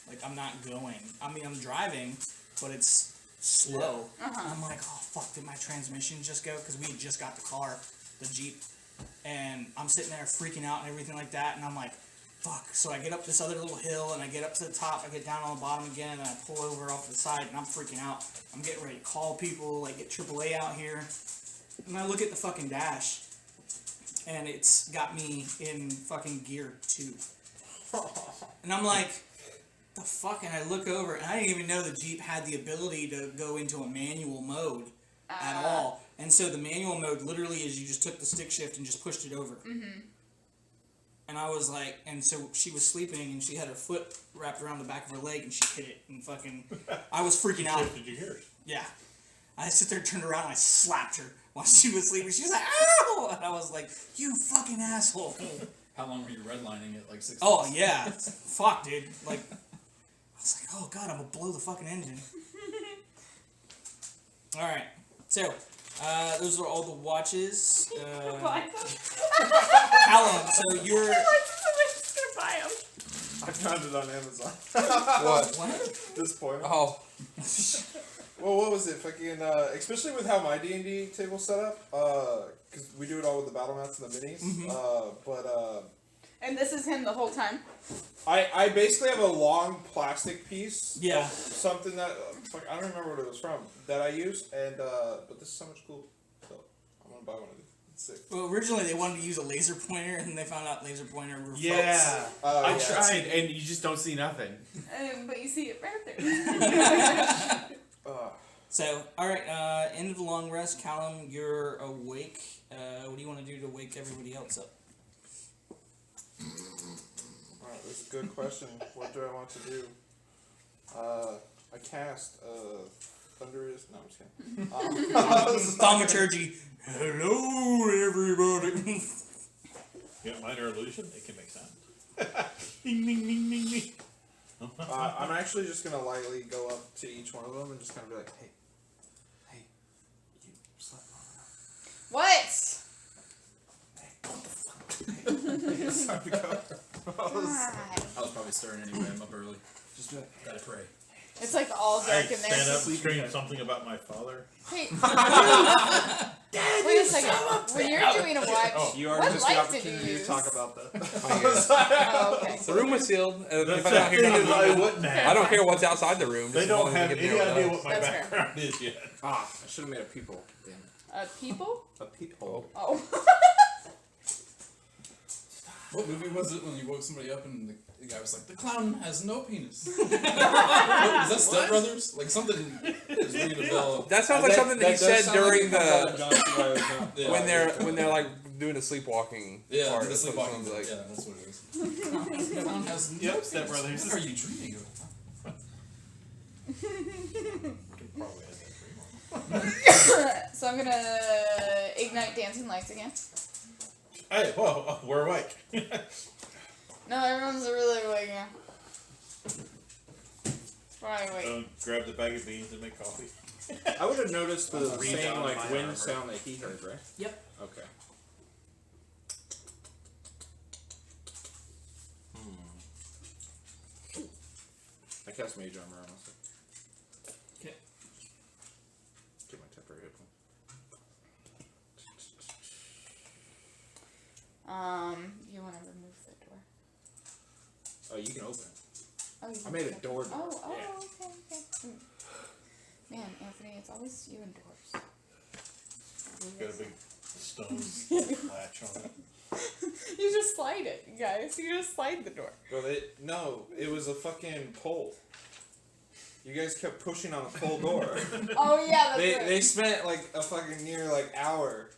Like, I'm not going. I mean, I'm driving, but it's slow. And I'm like, oh, fuck, did my transmission just go? Because we had just got the car, the Jeep. And I'm sitting there freaking out and everything like that. And I'm like, fuck. So I get up this other little hill, and I get up to the top. I get down on the bottom again, and I pull over off to the side, and I'm freaking out. I'm getting ready to call people, like, get AAA out here. And I look at the fucking dash, and it's got me in fucking gear 2. And I'm like, the fuck? And I look over, and I didn't even know the Jeep had the ability to go into a manual mode at all. And so the manual mode literally is you just took the stick shift and just pushed it over. And I was like, and so she was sleeping, and she had her foot wrapped around the back of her leg, and she hit it, and fucking, I was freaking out. Did you hear it? Yeah. I sit there, turned around, and I slapped her while she was sleeping. She was like, ow! And I was like, you fucking asshole. How long were you redlining it? Like 6 Oh, months? yeah. Fuck, dude. Like, I was like, oh, God, I'm going to blow the fucking engine. All right. So, those are all the watches. Callum, so you're... Somebody's just gonna buy them. I found it on Amazon. What? This point. Oh. Well, what was it? Fucking, especially with how my D&D table's set up, because we do it all with the battle mats and the minis, And this is him the whole time. I basically have a long plastic piece. Yeah. Of something that, fuck, I don't remember what it was from, that I use, and, but this is so much cool, so I'm gonna buy one of these. It's sick. Well, originally they wanted to use a laser pointer, and they found out laser pointer were Yeah. I yeah. tried, and you just don't see nothing. But you see it right there. So, alright, end of the long rest. Callum, you're awake. What do you want to do to wake everybody else up? Alright, that's a good question. What do I want to do? I cast, Thunderous, no, I'm just kidding. Thaumaturgy. Hello, everybody. Yeah, minor illusion. It can make sound. Ding ding ding ding ding. I'm actually just gonna lightly go up to each one of them and just kind of be like, hey, you slept long enough. What? It's time to go. I was probably stirring anyway. I'm up early. Just be like, Gotta pray. It's like all I dark in there. stand up and scream something about my father. Hey, wait a second. When you're doing a watch, you what already missed the light did you opportunity to use? talk about that. Oh, okay. The room was sealed. And The if I don't thing hear is, I nothing, wouldn't have. I don't care what's outside the room. They just as long don't as have they any can hear what idea it what my That's fair. background is yet. I should have made a peephole. Damn it. People? A peephole. Oh. What movie was it when you woke somebody up and the guy was like, the clown has no penis? What, was that Step Brothers? Like something is ringing a bell. That sounds like something that he does said sound like during it comes out of the John C. Reilly's mouth. Yeah. when they're like doing the sleepwalking Yeah, part. the That's what it sleepwalking. sounds like. Yeah, that's what it is. The clown has no Yep, penis. Step Brothers. What are you dreaming of? Could probably have that dream. So I'm gonna ignite dancing lights again. Hey, whoa, we're awake. No, everyone's really awake now. Probably awake. Grab the bag of beans and make coffee. I would have noticed the Read same down like my wind armor. sound that he heard, right? Yep. Okay. I cast mage armor on myself. Okay. Get my temporary hit point. You wanna remove the door? Oh, you can open it. Oh, you I made a door. Oh, Yeah. okay. Man, Anthony, it's always you indoors. Got a big stone latch on it. You just slide it, you guys. You just slide the door. Bro, no, it was a fucking pole. You guys kept pushing on the pole door. Oh yeah, that's right. They spent like a fucking near like hour,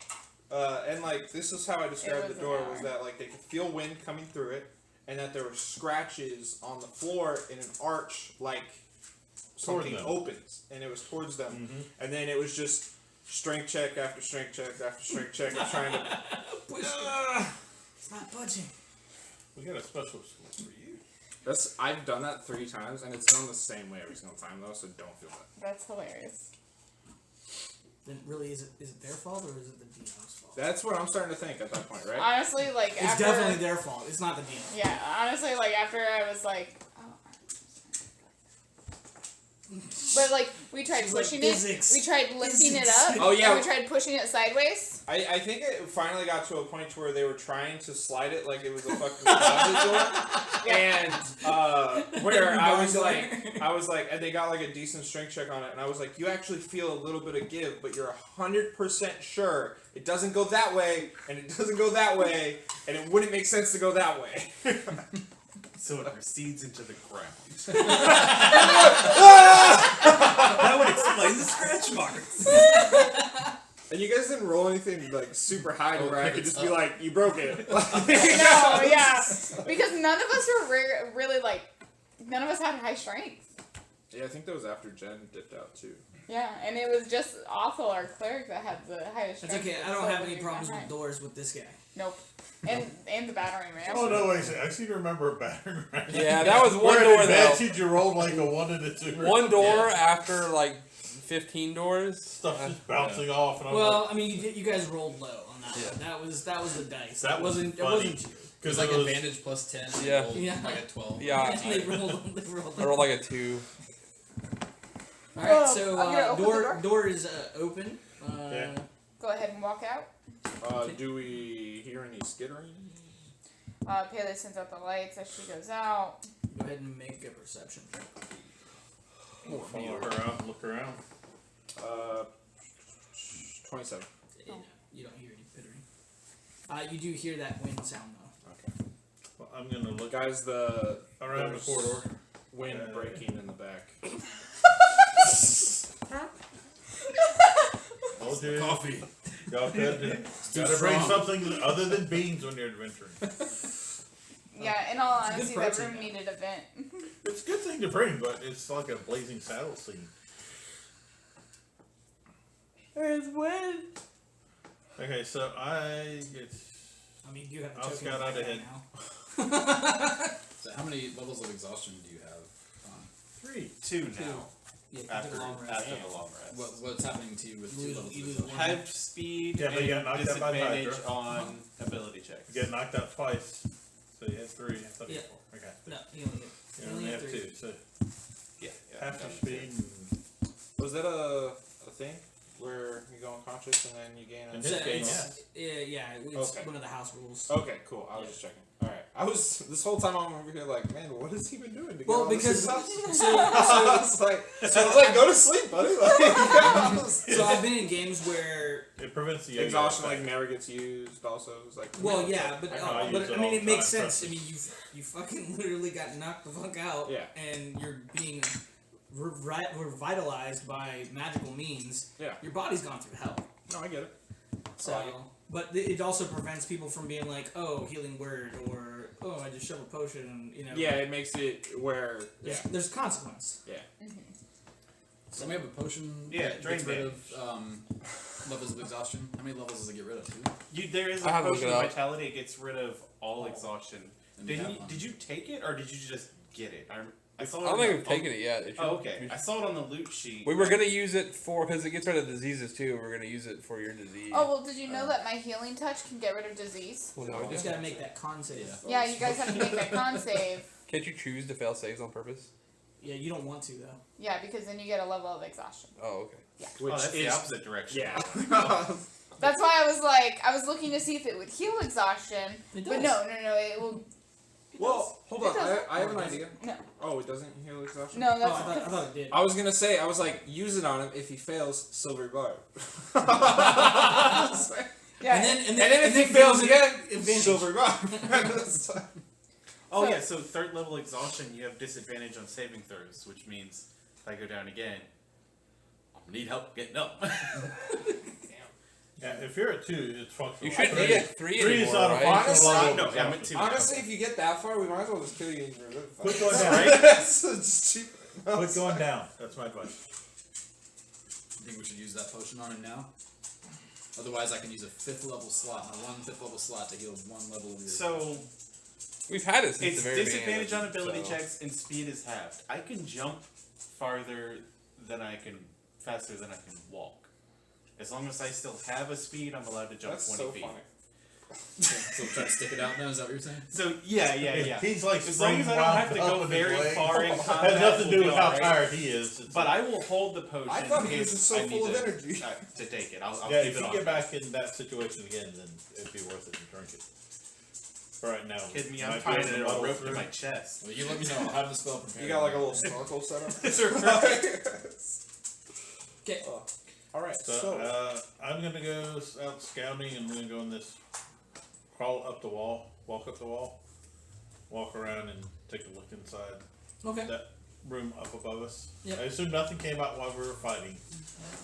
and like this is how I described the was door an was hour. that like they could feel wind coming through it, and that there were scratches on the floor in an arch like something them. opens, and it was towards them, and then it was just strength check after strength check after strength check of trying to. Push it. It's not budging. We got a special school for you. I've done that 3 times, and it's done the same way every single time though, so don't feel bad. That's hilarious. Then really, is it their fault or is it the DM's fault? That's what I'm starting to think at that point, right? Honestly, like It's after. definitely their fault. It's not the DM. Yeah, honestly, like after I was like, oh. But like we tried She's like, pushing "Physics. it, we tried lifting it Physics." up. Oh, yeah. And we tried pushing it sideways. I think it finally got to a point to where they were trying to slide it like it was a fucking closet door, and where I was like, and they got like a decent strength check on it, and I was like, you actually feel a little bit of give, but you're 100% sure it doesn't go that way, and it doesn't go that way, and it wouldn't make sense to go that way. So it recedes into the ground. That would explain the scratch marks. And you guys didn't roll anything like super high to Oh, where I pick could it just be up. like, you broke it. No, yeah, because none of us were really like, none of us had high strength. Yeah, I think that was after Jen dipped out too. Yeah, and it was just Othel, our cleric, that had the highest That's strength. okay. I but don't still have any we problems got with high. doors with this guy. Nope. And the battering ram. Oh no! Wait, I seem to remember a battering ram. Yeah, that was one Where door at though. advantage you rolled like a 1 and a 2. One door after like 15 doors. Stuff just bouncing off, and I'm Well, I mean, you guys rolled low on that Yeah. one. That was the dice. That was It funny. wasn't you. because Like it was, advantage plus 10. and Yeah. roll Yeah. Like a 12. Yeah, They rolled. I rolled like a 2. All right, so I'm gonna open the door is open. Yeah. Go ahead and walk out. Do we hear any skittering? Pele sends out the lights as she goes out. Go ahead and make a perception check. follow her out and look around. 27. You don't hear any pittering. You do hear that wind sound though. Okay. Well, I'm gonna look Guys, around the there's corridor. wind breaking in the back. Oh, dude. Coffee. Y'all gotta bring strong. something other than beans when you're adventuring. Yeah, in all It's a honesty, good that protein. room needed a vent. It's a good thing to bring, but it's like a blazing saddle scene. There's wind. Okay, so I mean, you have a I'll token scout of out that ahead. now. So how many levels of exhaustion do you have? 2 now. Yeah, you After took a long rest. after the long rest. What's happening to you with You 2 lose- levels you of lose exhaustion? one. Hype speed Yeah, but you got and knocked out by disadvantage Hydra. on ability checks. you get knocked out twice. So you had 3. I thought you Yeah. had 4. Okay. No, you only get. You You only have 3. 2. So Yeah. half your done speed. And Was that a thing where you go unconscious and then you gain a... In this game, Yeah, it's Okay. one of the house rules. Okay, cool. I was just checking. Alright. I was, this whole time I'm over here like, man, what has he been doing to get Well, all this because exhaustion? so I was like, go to sleep, buddy. Like, so I've been in games where it prevents the exhaustion yo-yo like never gets used. Also, it's like well yeah, but I know, I use it I all mean the it makes time, sense. I mean you fucking literally got knocked the fuck out. Yeah. And you're being revitalized by magical means. Yeah. Your body's gone through hell. No, I get it. So, I like it. but it also prevents people from being like, oh, healing word, or oh, I just shove a potion, and you know. Yeah, it makes it where There's consequence. So we have a potion Yeah, that drain gets rid of levels of exhaustion. How many levels does it get rid of? 2? There is I a have to look potion it of up. vitality. It gets rid of all exhaustion. And you have one. Did you take it or did you just get it? I saw I it. don't on think the- we've taken it yet. It should- Oh, okay. I saw it on the loot sheet. We were gonna use it for because it gets rid of diseases too. We're gonna use it for your disease. Oh, well, did you know that my healing touch can get rid of disease? Well, no, You I just didn't. gotta make that con save. Yeah. Yeah, you guys have to make that con save. Can't you choose to fail saves on purpose? Yeah, you don't want to though. Yeah, because then you get a level of exhaustion. Oh, okay. Which Oh, that's the is opposite direction. yeah. That's why I was looking to see if it would heal exhaustion. It But does. no, it will. Well, hold on. It doesn't. I have an idea. No. Oh, it doesn't heal exhaustion? No, Oh, that's I thought it did. I was gonna say, I was like, use it on him. If he fails, silver bar. yeah. And then if he fails again, advantage. silver bar. Oh So- yeah, so third level exhaustion, you have disadvantage on saving throws, which means if I go down again, I need help getting up. Yeah, if you're at 2, it's functional. You shouldn't Three- be at 3 Three is anymore, not a right? functional Honestly- level No, of yeah, I'm at exhaustion. 2. Honestly, if you get that far, we might as well just kill you. Quit going down. It's cheaper. Quit going down. That's my advice. I think we should use that potion on him now. Otherwise, I can use a 5th level slot, my 1 5th level slot to heal 1 level of your. So We've had it since it's the very disadvantage beginning. on ability so. checks and speed is halved. I can jump farther than I can, faster than I can walk. As long as I still have a speed, I'm allowed to jump That's 20 so feet. funny. So try to stick it out now, is that what you're saying? So yeah. He's like As long as I don't have to go very far in combat, Has nothing to do we'll with be how alright. tired he is. It's But I will hold the potion. I thought in he was case just so I need full of to- energy. to take it. I'll yeah, keep if it you on. get back in that situation again, then it'd be worth it to drink it. For right now, Kidding me? might I'm be tying able to a muddle rope to through. my chest. Well, you let me know. I'll have the spell prepared. You got like a little snorkel set up? Okay. Alright, So, I'm gonna go out scouting, and we're gonna go in this, crawl up the wall, walk up the wall, walk around, and take a look inside Okay. that room up above us. Yep. I assume nothing came out while we were fighting,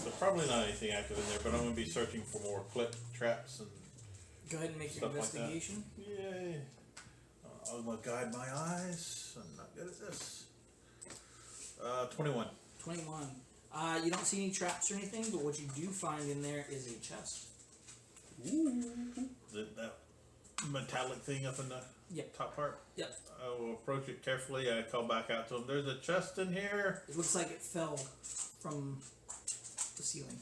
so probably not anything active in there. But I'm gonna be searching for more clip traps and Go ahead and make your Stuff like that. investigation. yay. I'm gonna guide my eyes. I'm not good at this. 21. 21. You don't see any traps or anything, but what you do find in there is a chest. That metallic thing up in the Yep. top part. Yep. I will approach it carefully. I call back out to him. There's a chest in here. It looks like it fell from the ceiling.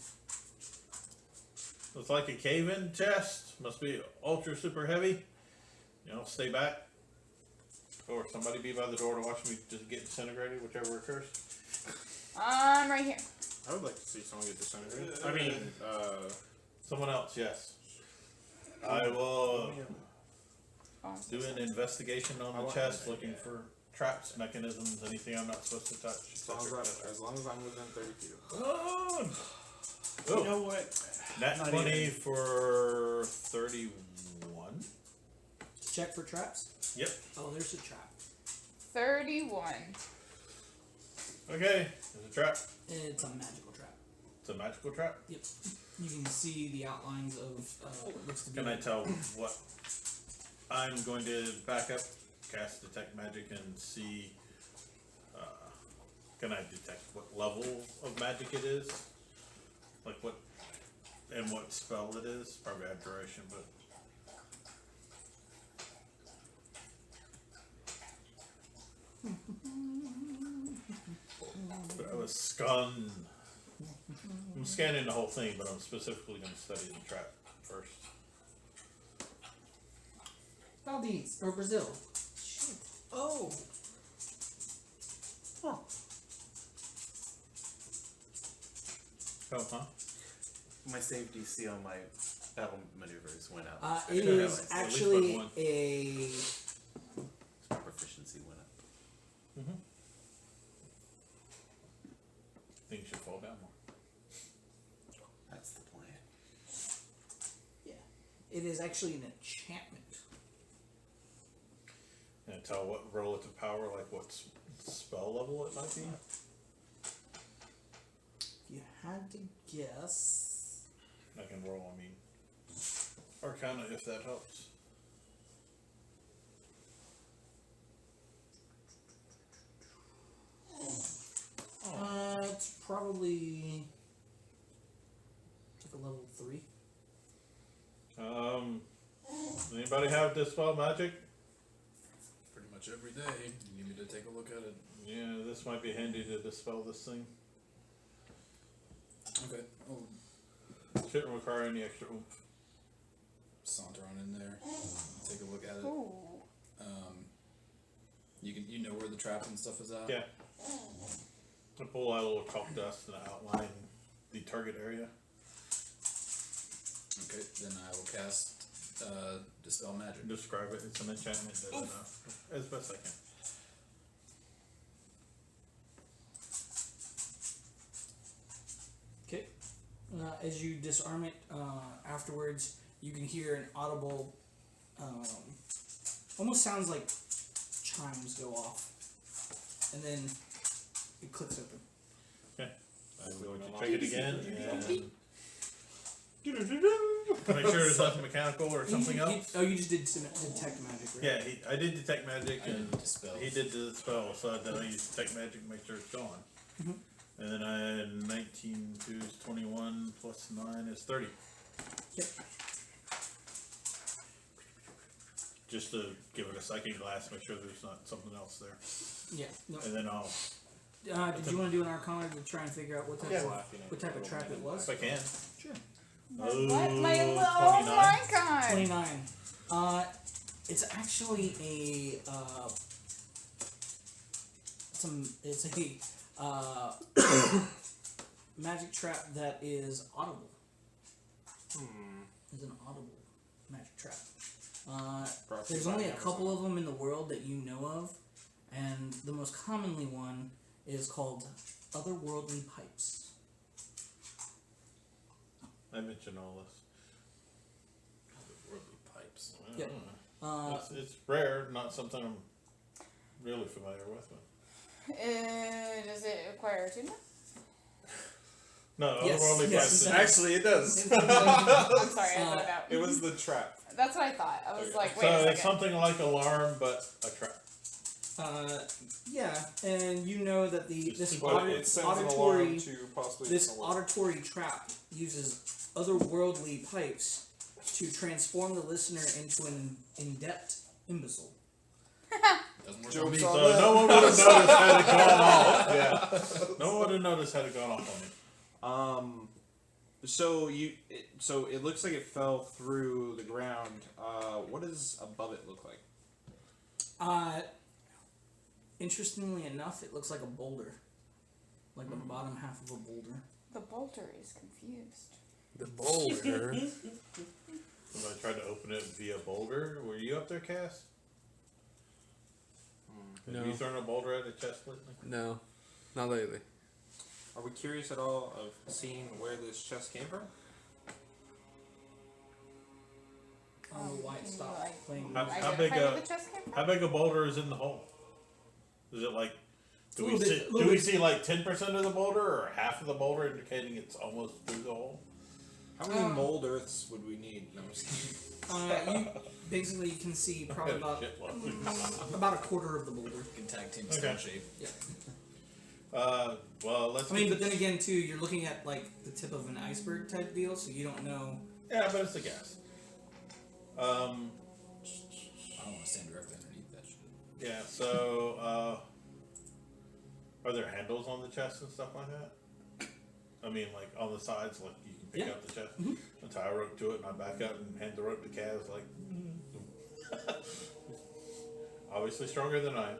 Looks like a cave-in chest. Must be ultra super heavy. You know, stay back. Or somebody be by the door to watch me just get disintegrated, whichever occurs. I'm right here. I would like to see someone get disintegrated. I mean, Someone else, yes. I will Oh, do an investigation on the chest, looking for traps, mechanisms, anything I'm not supposed to touch. as long as I'm within 30 feet of it. Oh, You know what? Nat Not 20 even. for 31. Check for traps. Yep. Oh, there's a trap. 31. Okay, there's a trap. It's a magical trap. It's a magical trap. Yep. You can see the outlines of what looks to be. Can I tell what I'm going to back up, cast detect magic, and see? Can I detect what level of magic it is? Like what and what spell it is? Probably abjuration, but I was scun. I'm scanning the whole thing, but I'm specifically going to study the trap first. Maldives or Brazil. Shit. Oh. Oh, huh? My save DC on my battle maneuvers went up. It Okay. is At least actually one. a. My proficiency went up. Things should fall down more. That's the plan. It is actually an enchantment. Can I tell what relative power, like what spell level it might be? If you had to guess. I can roll, I mean. Arcana, if that helps. It's probably like a level 3. Does anybody have dispel magic? Pretty much every day. You need me to take a look at it. Yeah, this might be handy to dispel this thing. Okay. Oh, Shouldn't require any extra oomph. saunter on in there. Take a look at it. Ooh. You know where the trap and stuff is at? Yeah. I pull out a little chalk dust and outline the target area. Okay, then I will cast dispel magic. Describe it. It's an enchantment. As best I can. Okay. As you disarm it, afterwards, you can hear an audible, almost sounds like chimes go off, and then it clicks open. Okay. I'm going to check it again and make sure there's nothing mechanical or something else. You just did detect magic, right? Yeah, I did detect magic I and did dispel. he did the spell, so then I used detect magic to make sure it's gone. Mhm. And then I had 19 is 21 plus 9 is 30. Yep. Just to give it a second glance, make sure there's not something else there. Yeah. No. And then I'll, Did you want to do an Arcana to try and figure out what type of trap it was? if I can. Sure. What? Oh, My 29. oh my god! 29. It's actually a it's a magic trap that is audible. It's an audible magic trap. There's only a couple of them in the world that you know of, and the most commonly one is called otherworldly pipes. I mentioned all this. Worldly pipes. I Yep. don't know. It's rare, not something I'm really familiar with. But. Does it require attunement? No, Yes, otherworldly yes, pipes. it Actually, it does. I'm sorry, I thought it out. It was the trap. That's what I thought. I was like, wait So a second. it's something like alarm, but a trap. Yeah, and you know that this But it sends an alarm auditory to possibly this someone. auditory trap uses otherworldly pipes to transform the listener into an inept imbecile. Doesn't work on Jokes me. on So them. no one would have noticed had it gone off. Yeah. No one would have noticed had it gone off on me. So it looks like it fell through the ground. What does above it look like? Interestingly enough, it looks like a boulder, like the bottom half of a boulder. The bolter is confused. The boulder. Somebody tried to open it via boulder. Were you up there, Cass? No. Have you thrown a boulder at a chest lately? No, not lately. Are we curious at all of seeing where this chest came from? I don't know why it Can you, stopped like, playing. How Identify big where a- the chest came from? How big a boulder is in the hole? Is it like? Do we Little see? bit- Do little we bit. see like 10% of the boulder or half of the boulder, indicating it's almost through the hole? How many mold earths would we need? No, I'm just kidding. You basically can see probably about Shitload. about a quarter of the boulder. You can tag team Okay. stone shape. Yeah. Well, let's. I mean, get but then again, too, you're looking at like the tip of an iceberg type deal, so you don't know. yeah, but it's a guess. I don't want to stand directly underneath that shit. Yeah. So, are there handles on the chest and stuff like that? I mean, like on the sides, like you can pick Yeah. up the chest and tie a rope to it, and I back up and hand the rope to Kaz, like. Obviously stronger than I am.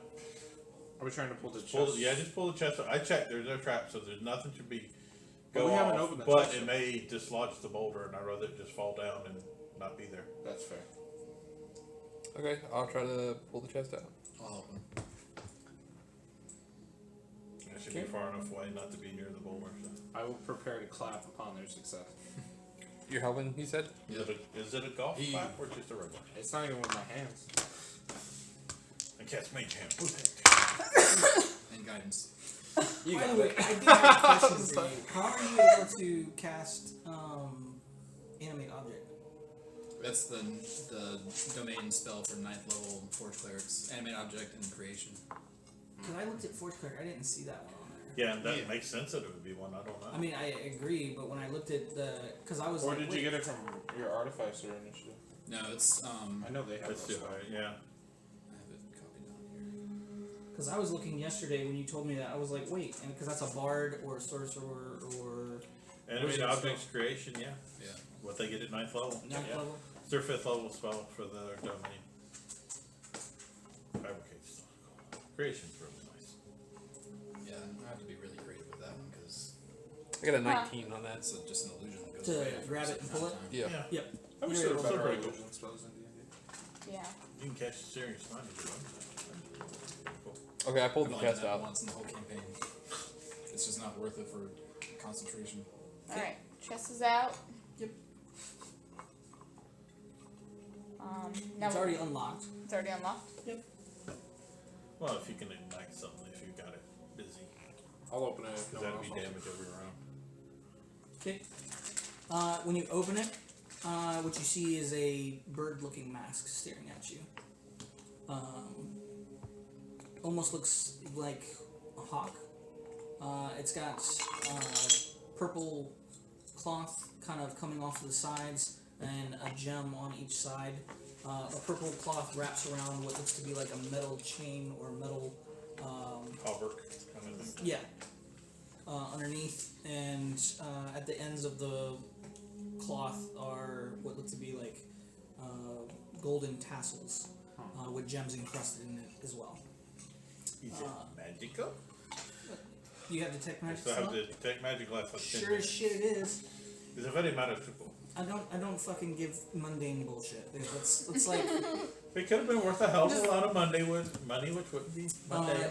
Are we trying to pull the chest? Just pull the chest. I checked. There's no trap, so there's nothing to be But go we off. haven't opened the But chest it yet. may dislodge the boulder, and I'd rather it just fall down and not be there. That's fair. Okay, I'll try to pull the chest out. I'll help him. I should be far enough away not to be near the boulder. So. I will prepare to clap upon their success. You're helping, you said? Is it a golf clap or just a regular? It's not even with my hands. I cast mage hand. And guidance. You By got the way, it. I did have a question for you. How are you able to cast animate object? That's the domain spell for 9th level Forge Clerics. Animate object and creation. Because I looked at Forge Cleric, I didn't see that one on there. Yeah, that makes sense that it would be one. I don't know. I mean, I agree, but when I looked at because I was Or like, did you get it from your Artificer initiative? No, it's I know they have Let's do those. it. Yeah. I have it copied down Because I was looking yesterday when you told me that, I was like, wait, and because that's a bard or a sorcerer or Animate Wizard objects spell. creation. Yeah. here. Yeah. What they get at 9th level. ninth Yeah. level. It's their 5th level spell for the domain. Fabricate's still cool. Creation's really nice. Yeah, I have to be really creative with that one because I got a 19 on that. that's just an illusion that goes To away after grab a it and certain pull amount of Yeah. time. Yep. I wish You're there were able to- better Pretty cool. illusion spells in D&D. Yeah. You can catch a serious mind if you want. Cool. Okay, I pulled I've the only done chest that out. once in the whole campaign. It's just not worth it for concentration. Alright, chest is out. Yep. Now It's already unlocked. it's already unlocked. Well, if you can ignite something, if you got it busy, I'll open it if no because one that'd else be wants damage every round. Okay. When you open it, what you see is a bird-looking mask staring at you. Almost looks like a hawk. It's got purple cloth kind of coming off the sides and a gem on each side. A purple cloth wraps around what looks to be like a metal chain or metal, Hauberk kind of thing. yeah, underneath. And at the ends of the cloth are what look to be like golden tassels with gems encrusted in it as well. Is it magical? You have detect I magic still have spell? the detect magic left. Like 10 Sure as minutes. shit it is. It's a very magical. I don't fucking give mundane bullshit. It's like It could have been worth a hell of a lot of money, which wouldn't be Monday.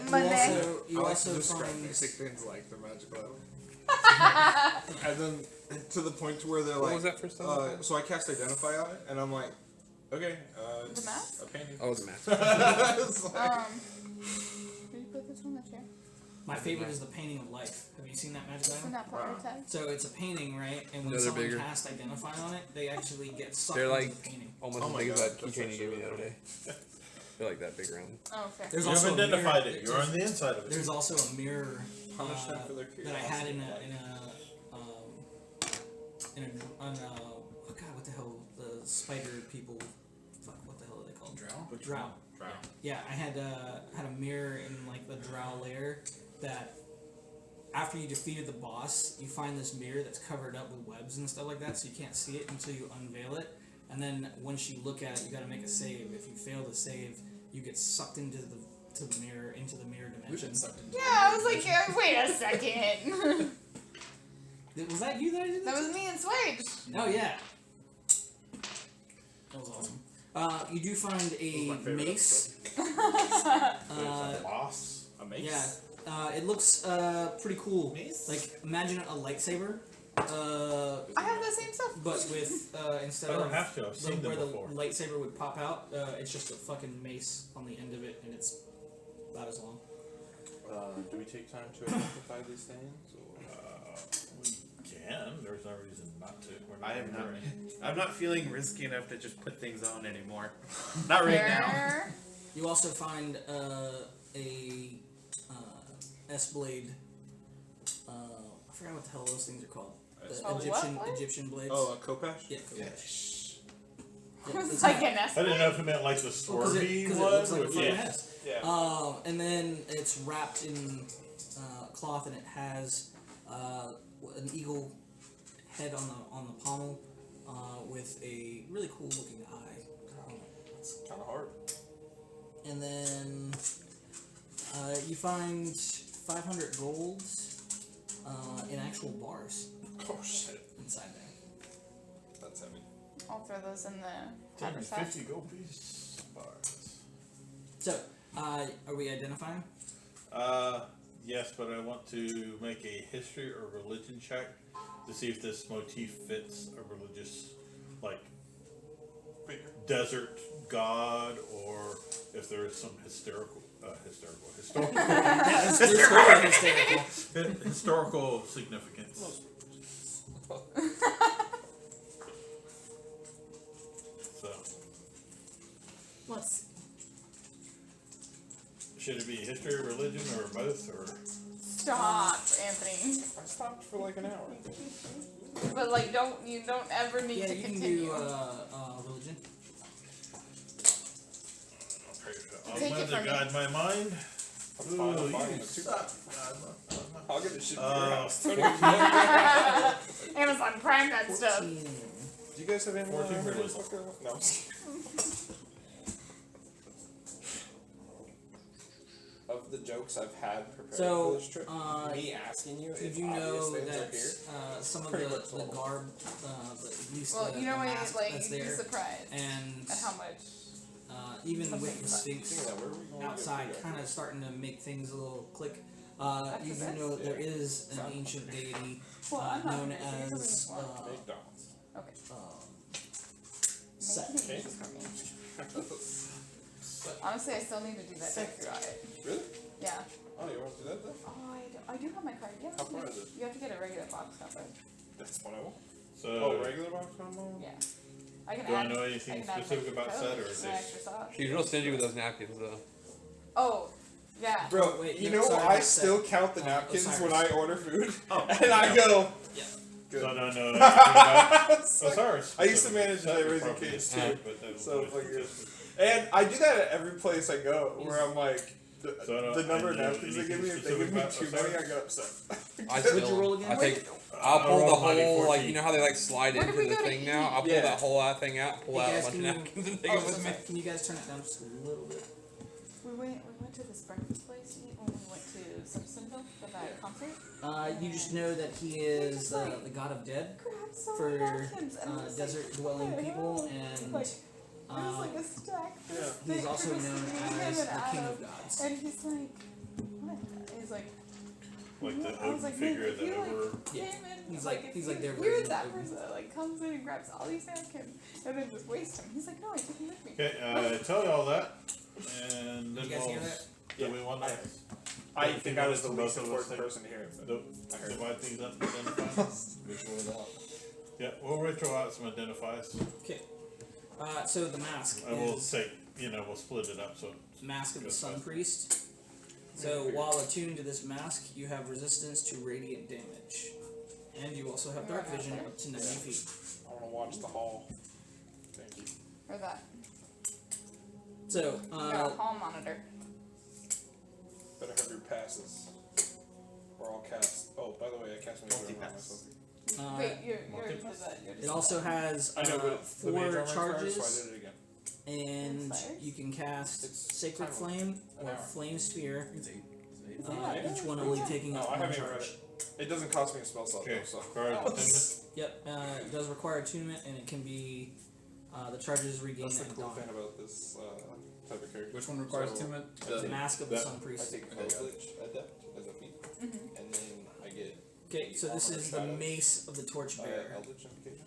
you I like also to describe find basic things like the magical item. And then to the point to where they're What like, was that first time? so I cast Identify on it, and I'm like, okay, it's mask? a painting. Oh, it's a mask. It's like, Did you put this on the chair? my favorite is the painting of life. Have you seen that magic Isn't item? that part of the tag? So it's a painting, right? And when No, they're someone bigger. casts Identify on it, they actually get sucked They're into like the painting. almost Oh as my big as God, that that's keychain you gave me the actually other day. They're like that big round. Oh, fair. There's You also haven't a identified mirror- it. You're on the inside of it. There's also a mirror Punish them for their that I had in curiosity. oh god, what the hell, the spider people, fuck, what the hell are they called? Drow? Drow. Yeah, I had a mirror in like the drow lair that after you defeated the boss, you find this mirror that's covered up with webs and stuff like that, so you can't see it until you unveil it. And then once you look at it, you got to make a save. If you fail to save, you get sucked into the mirror We've dimension. been sucked into Yeah, I was like, wait a second. Was that you that I did That that? was me and Swage. Oh yeah. That was awesome. You do find my a favorite mace. There's a boss. a mace. Yeah. It looks pretty cool. Mace? Like imagine a lightsaber. I have the same stuff. But with instead I don't of have to. I've seen them where the before. lightsaber would pop out, it's just a fucking mace on the end of it, and it's about as long. Do we take time to identify these things? Or? We can. There's no reason not to. We're I am not. wearing- I'm not feeling risky enough to just put things on anymore. Not right now. Fair. You also find a S-blade. I forgot what the hell those things are called. The A what blade? Egyptian blades. Oh, a Kopesh? Yeah. It's like an I didn't know if it meant like the Well, swervy it one. looks like a which- fucking yeah. S. Yeah. And then it's wrapped in cloth, and it has an eagle head on the pommel with a really cool looking eye. Kind of hard. And then you find 500 gold in actual bars Oh shit. inside there. That's heavy. I'll throw those in the 10 haversack. 50 gold piece bars. So, are we identifying? Yes, but I want to make a history or religion check to see if this motif fits a religious, like, desert god, or if there is some historical historical significance. So, Let's see. should it be history, religion, or both, or? Stop, Anthony. I stopped for like an hour. But like, you don't ever need Yeah, to you can continue. do religion. Take it Augment from to guide my mind. I'm fine. I'm fine. you It's too suck. I'll get it shipped to your house. Do Amazon Prime that stuff. 14. you guys have any more 14 memories? religion. No. Of the joke jokes I've had prepared So, for this trip. Me asking you Did if you obvious know things are that here. some of Pretty the much all. garb, at least Well, the, you know the what? mask Like, that's you'd be there, surprised and at how much. even with the Think Sphinx of that, where are we going to get outside, food kind of starting to make things a little click. You do know that there is an ancient deity Well, I'm not known gonna say something as that's wrong. McDonald's. Okay. Set. Make it easy for me. Honestly, I still need to do that drive-through audit. Really? Yeah. Oh, you want to do that then? Oh, I do have my card. Yeah. How far is it? You have to get a regular box cover. That's what I want. So, Oh, regular box combo? Yeah. I can do I add. know I anything can add specific my about code Set, or is and it? extra sauce. She's real stingy with those napkins, though. Oh, yeah. Bro, Oh, wait, you no, know, sorry, I that's still Seth. count the napkins Osiris. when I order food. Oh, and I go, Yeah. good. So I don't know anything about It's like- Osiris. I used to manage Set the would raising probably kids be too. but that was So always fucking good. consistent. And I do that at every place I go, where I'm like, So I don't- the number I of know napkins they give me, if they anything give me specific too many, about I get upset. I What'd you still, roll again? I take. I I'll pull the rolled mighty whole, like, 14. you know how they like slide Where did into we the go to thing eat? now? I'll pull Yeah. that whole thing out, pull Hey out guys, a bunch can of you- napkins and take Oh, it with so me. sorry. Can you guys turn it down just a little bit? We went to this breakfast place to eat when we went to Simpsonville for that concert. You just know that he is the god of dead Grab so for many napkins, and I'm just like, desert-dwelling what the people, hell? and Like, there's like a stack. this he's thick also between known him as and the king Adam. of gods. And he's like, what? He's like, Like the I was Odin like, figure man, if that you like over. Yeah. came in, He's like, like- if he's you, like their you're version that of Odin. person that like comes in and grabs all these napkins and then just wastes them. He's like, no, I took them with me. Okay, tell you all that, and then You guys hear we'll that? do we want to I think I was the Both least of us important think- person to hear it. But I heard divide things up and identify? Ritual it out. Yeah, we'll ritual out some identifies. Okay. So the mask I will is say, we'll split it up so. Mask of the Goes Sun fast. Priest. So while attuned to this mask, you have resistance to radiant damage, and you also have dark vision up to 90 feet. I want to watch the hall. Thank you. Or that. So You got a hall monitor. Better have your passes. Or I'll cast. Oh, by the way, I cast my armor on myself. Wait, you already multi-pass. did that. You already it did also that. has I know, but the mage 4 armor expires, charges, so I did it again. and Expires? you can cast It's Sacred time Flame an or hour. Flame Sphere. It's 8. Each one only taking No, up I 1 haven't even read charge. it. It doesn't cost me a spell slot Okay, though, so. guard Oh. attunement. Yep, it does require attunement, and it can be the charges regained That's the at cool dawn. thing about this type of character. Which one requires So, attunement? The Mask of the that- Sun I Priest. take Okay, got it. Eldritch Adept as a feat, Mhm. and then I get Okay, so this is the Mace of the Torchbearer. Eldritch Invocation.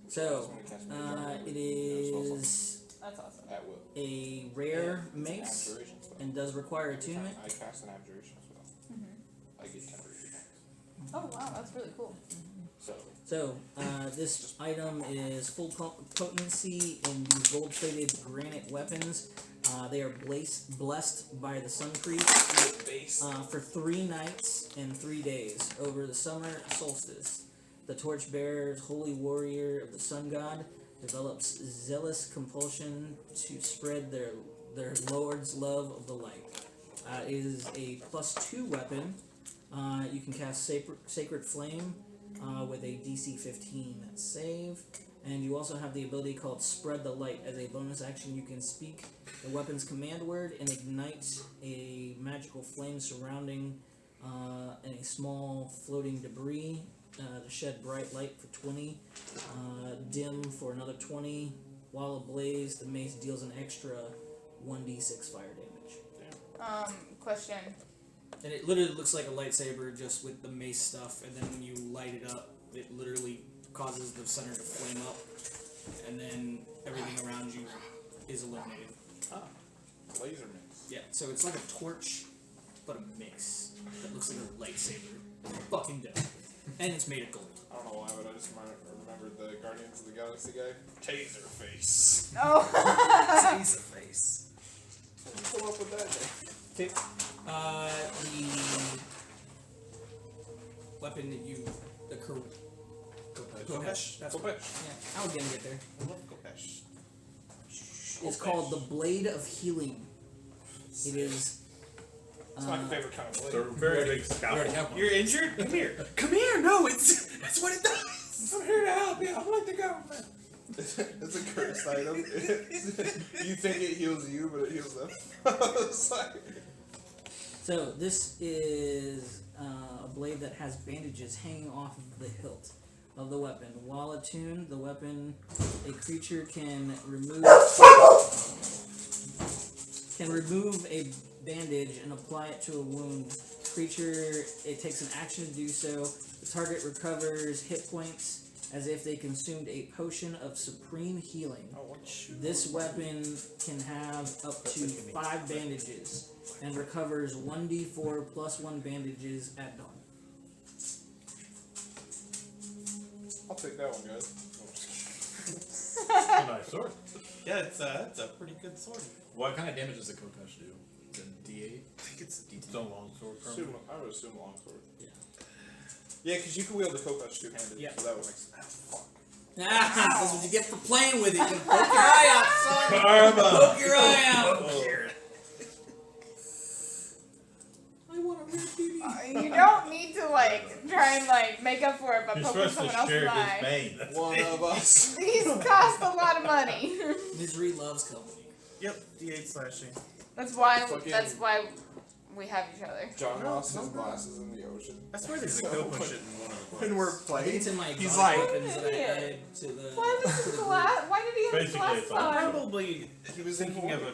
So, When I cast Mage Armor, it and a spell slot is That's awesome. at will. a rare And it's an mace abjuration spell. and does require Every time attunement. I cast an abjuration spell, I get temporary hit points. Oh wow, that's really cool. So So, this item is full potency in these gold-plated granite weapons. They are blessed by the Sun Priest base. for 3 nights and 3 days over the summer solstice. The Torchbearer's holy warrior of the Sun God develops zealous compulsion to spread their Lord's love of the light. It is a +2 weapon. You can cast Sacred Flame with a DC 15 save. And you also have the ability called Spread the Light. As a bonus action, you can speak the weapon's command word and ignite a magical flame surrounding and a small floating debris to shed bright light for 20, dim for another 20. While ablaze, the mace deals an extra 1d6 fire damage. Question. And it literally looks like a lightsaber just with the mace stuff, and then when you light it up, it literally causes the center to flame up, and then everything around you is illuminated. Laser mix. Yeah, so it's like a torch, but a mix that looks like a lightsaber. Fucking dope. And it's made of gold. I don't know why, but I just remembered the Guardians of the Galaxy guy. Taser face. Oh. Taser face. What did you pull up with that day? Okay. The weapon that you, the Kopesh. That's what. Yeah, I was gonna get there. I love Kopesh. It's called the Blade of Healing. It is. It's my favorite kind of blade. They're very big We already scalpel. have one. You're injured? Come here. Come here. No, that's what it does. I'm here to help you. I'm like the government. It's a cursed item. You think it heals you, but it heals them. It's like... So this is a blade that has bandages hanging off of the hilt of the weapon. While attuned, the weapon, a creature can remove a bandage and apply it to a wound. Creature, it takes an action to do so. The target recovers hit points as if they consumed a potion of supreme healing. This weapon can have up to 5 bandages and recovers 1d4 plus 1 bandages at dawn. I'll take that one, guys. It's a nice sword. Yeah, it's a pretty good sword. What kind of damage does the Kotash do? Is it D8? I think it's It's a long sword. Assume, I would assume longsword. Yeah. Yeah, because you can wield the Kotash two-handed, Yeah. so that would make sense. Ah, fuck. That's what you get for playing with it. You can poke your eye out, son. Karma. Poke your eye out. Oh. I want to rip You don't need to like try and like make up for it by You're poking supposed someone to else's share his eye. pain. That's One it. of us. These cost a lot of money. Misery loves company. Yep, D8 slashing. That's why. Fucking- That's why we have each other. John lost his glasses in the ocean. I swear there's a Gopo shit in one of the When we're I think playing, it's in my he's exotic like, weapons that I added to the. Why was to his the glass? Why did he have his Basically, glass it's all on? Probably he was thinking of a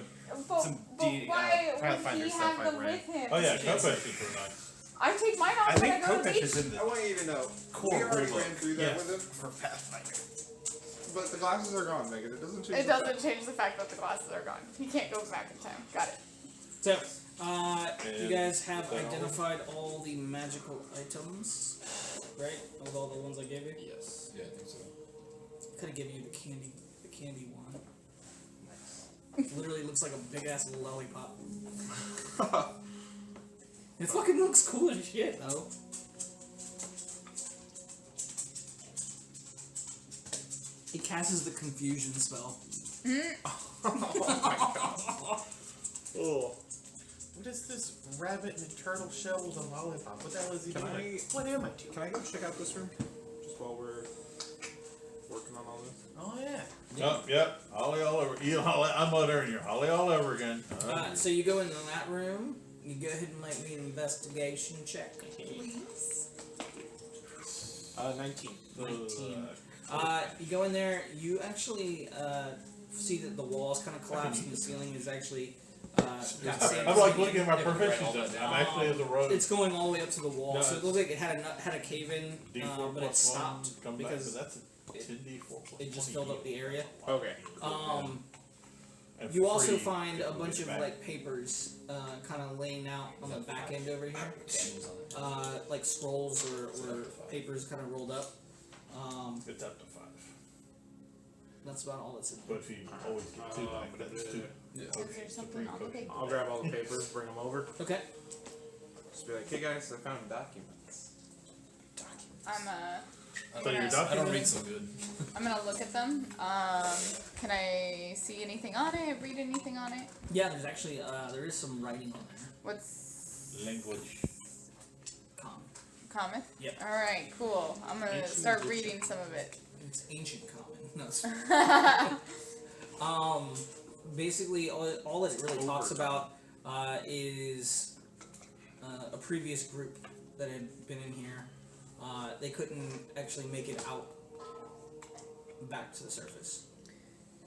But, some but D- why would Pathfinder he stuff have I them read. with him? Oh yeah, Kopesh is pretty nice. I take mine I off when I think go to the Kopesh beach. is in I the want you to know, core we already rule ran book. through that Yeah, with him, for Pathfinder. but the glasses are gone, Megan. It doesn't change It the doesn't fact. change the fact that the glasses are gone. He can't go back in time. Got it. So, you And guys have then- identified all the magical items, right? Of all the ones I gave you. Yes. Yeah, I think so. Could have given you the candy one. Nice. Literally looks like a big ass lollipop. It fucking looks cool as shit, though. He casts the confusion spell. Oh. What is this rabbit and a turtle shell with a lollipop? What the hell is he Can doing? I- What am I doing? Can I go check out this room? Just while we're working on all this? Oh yeah. Oh, yep. Holly all over. You Holly, I'm muttering here. Holly all over again. So you go into that room. You go ahead and make me an investigation check, please. 19. 19. You go in there. You actually see that the walls kind of collapse, and the ceiling is actually got sand. I'm like looking at my Yeah, we can write all proficiency. that I'm down. actually as a rogue. It's going all the way up to the wall, No, so it looks like it had a cave in, D4 but it plus stopped 1 come back, because so that's a 10d4 plus it just 20. filled up the area. Okay. And You also free, find a it'll bunch get of back. like papers, kind of laying out on the back end over here, Daniel's on it. like scrolls or papers kind of rolled up. It's up to 5. That's about all that's in But if you always get 2 back, that's 2. Yeah. Is there something on the paper? I'll grab all the papers, bring them over. there. Okay. Just be like, hey guys, I found documents. I'm So your Yeah. I document? don't read so good. I'm gonna look at them. Can I see anything on it? Read anything on it? Yeah, there's actually there is some writing on there. What's Language. common? Yep. All right, cool. I'm gonna Ancient start Egyptian. reading some of it. It's ancient common. No. It's basically all it really talks about is a previous group that had been in here. They couldn't actually make it out back to the surface.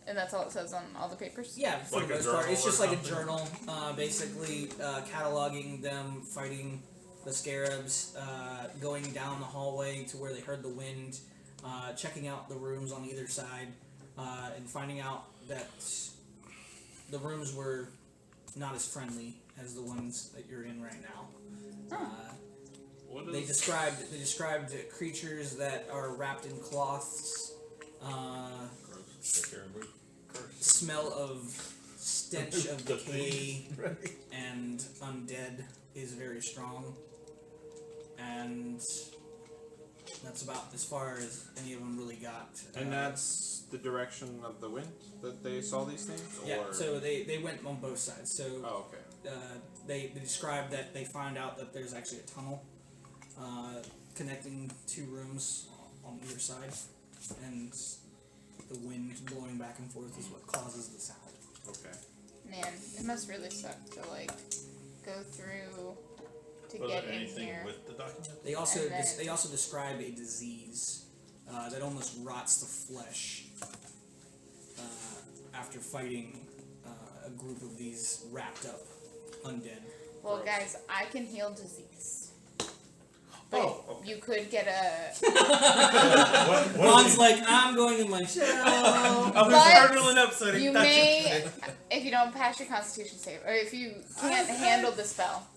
And that's all it says on all the papers? Yeah, for Like the a most part, it's journal or just like a something? journal, basically cataloging them fighting the scarabs, going down the hallway to where they heard the wind, checking out the rooms on either side, and finding out that the rooms were not as friendly as the ones that you're in right now. What They is described creatures that are wrapped in cloths. Take care of me. Smell of stench of The decay Right. and undead is very strong, and that's about as far as any of them really got. And that's the direction of the wind that they saw these things? yeah. Or... So they went on both sides. So Oh, okay. they described that they found out that there's actually a tunnel connecting 2 rooms on either side, and the wind blowing back and forth is what causes the sound. Okay. Man, it must really suck to like go through to Was get there in anything here. with the document? They also And then- they also describe a disease that almost rots the flesh after fighting a group of these wrapped up undead. Well, Gross. guys, I can heal disease. But Oh, okay. you could get a. What Ron's is like, I'm going in my shell. I was But startling up so I didn't You touch may, it. if you don't pass your Constitution save, or if you can't handle the spell,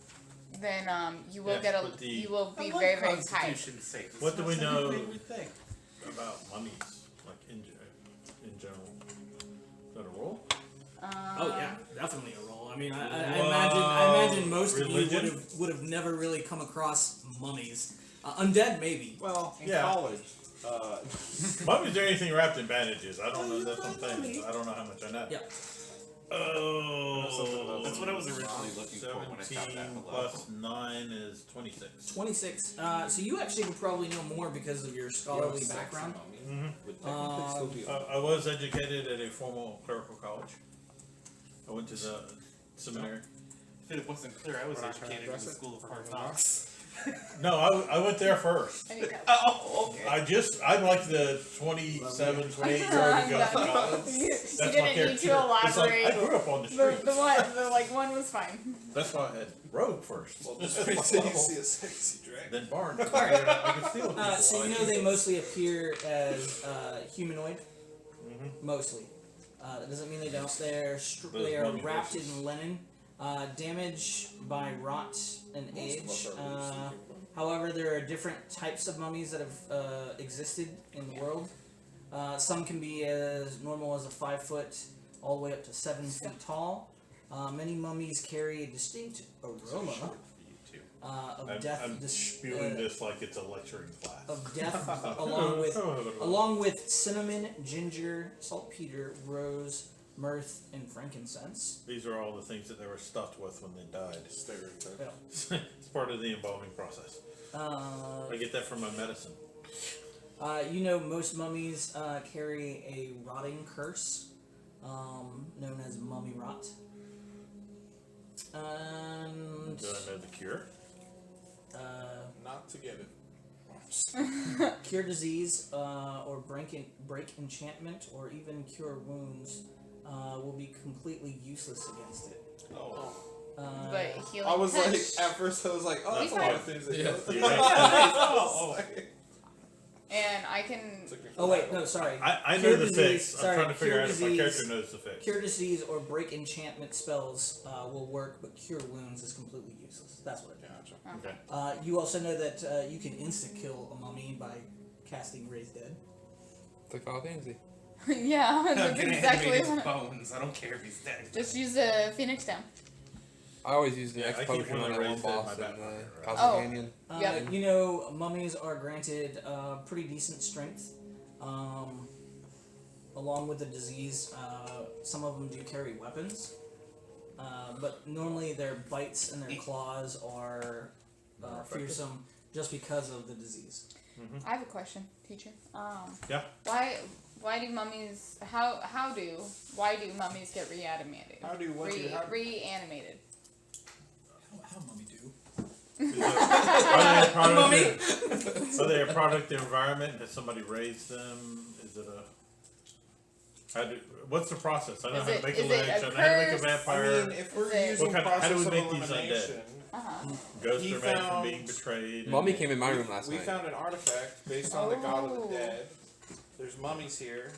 then you will Yes, get a. but the- You will I be love very very tight. Constitution save. It's What do not we something know? we would think. about mummies, like in general? Is that a roll? Oh yeah, definitely a roll. I mean, I Whoa. imagine most of you Religion? would have never really come across mummies. Undead maybe. Well, in Yeah. college, Mummies are anything wrapped in bandages. I don't know. That's what I'm saying. I don't know how much I know. Yeah. Oh. That's what I was originally looking for when I found that 17 below. plus 9 is 26. 26. So you actually would probably know more because of your scholarly background. would technically still be. I was educated at a formal clerical college. I went to the seminary. If it wasn't clear, I was We're not trying to educated in the address it? School of We're Hard gonna Knocks. No, I went there first. There you go. Oh, okay. I'm like the 27, 28 year old who goes to college. You That's didn't my need character. to It's like, elaborate. I grew up on the The street. one was fine. That's why I had rogue first. Well, just wait till you see a sexy dragon. Then barn. I could steal people. So you know they mostly appear as humanoid. Mhm. Mostly. That doesn't mean they don't. Those They are mummy wrapped horses. in linen. Damage by rot and Most of age. us are really stupid. However, there are different types of mummies that have existed in the world. Some can be as normal as a 5 foot, all the way up to 7 feet tall. Many mummies carry a distinct aroma of death. I'm spewing this like it's a lecturing class. Of death, along with cinnamon, ginger, saltpeter, rose, myrrh, and frankincense. These are all the things that they were stuffed with when they died. Stereotype. Yeah. It's part of the embalming process. I get that from my medicine. You know, most mummies carry a rotting curse, known as mummy rot. And Do I know the cure? Not to get it. cure disease, or break enchantment, or even cure wounds will be completely useless against it. Oh. But healing I was touch. like, at first I was like, oh, that's a lot of things that Yeah. go. You Oh, And I can. Oh wait, no, sorry. I know Cure the disease- fix. sorry, I'm trying to figure cure out if my disease- character knows the fix. Cure disease or break enchantment spells will work, but cure wounds is completely useless. That's what it does. Okay. You also know that you can instant kill a mummy by casting Raise Dead. It's like Final Fantasy. Yeah, I'm that's gonna exactly animate his what. bones. I don't care if he's dead. Just use a Phoenix down. I always use the Yeah, X I keep potion one on of that one Raised Dead in boss my in back pocket, right? Cosmic Oh. Canyon. Yep. You know, mummies are granted pretty decent strength. Along with the disease, some of them do carry weapons. But normally their bites and their claws are More effective. fearsome just because of the disease. I have a question, teacher. Yeah. Why do mummies? Why do mummies get reanimated? How do what do how Reanimated. How mummy do? Are they a product of the environment? Has somebody raised them? Is it a what's the process? I know Is how to it- make is a it lich. a I know how to make a curse? vampire. I mean, if we're Is it- using How do process we of make these undead? elimination, Ghosts he are made from found- being betrayed. Mummy and- came in my room last we night. found an artifact based on the god of Oh. the dead. There's mummies here.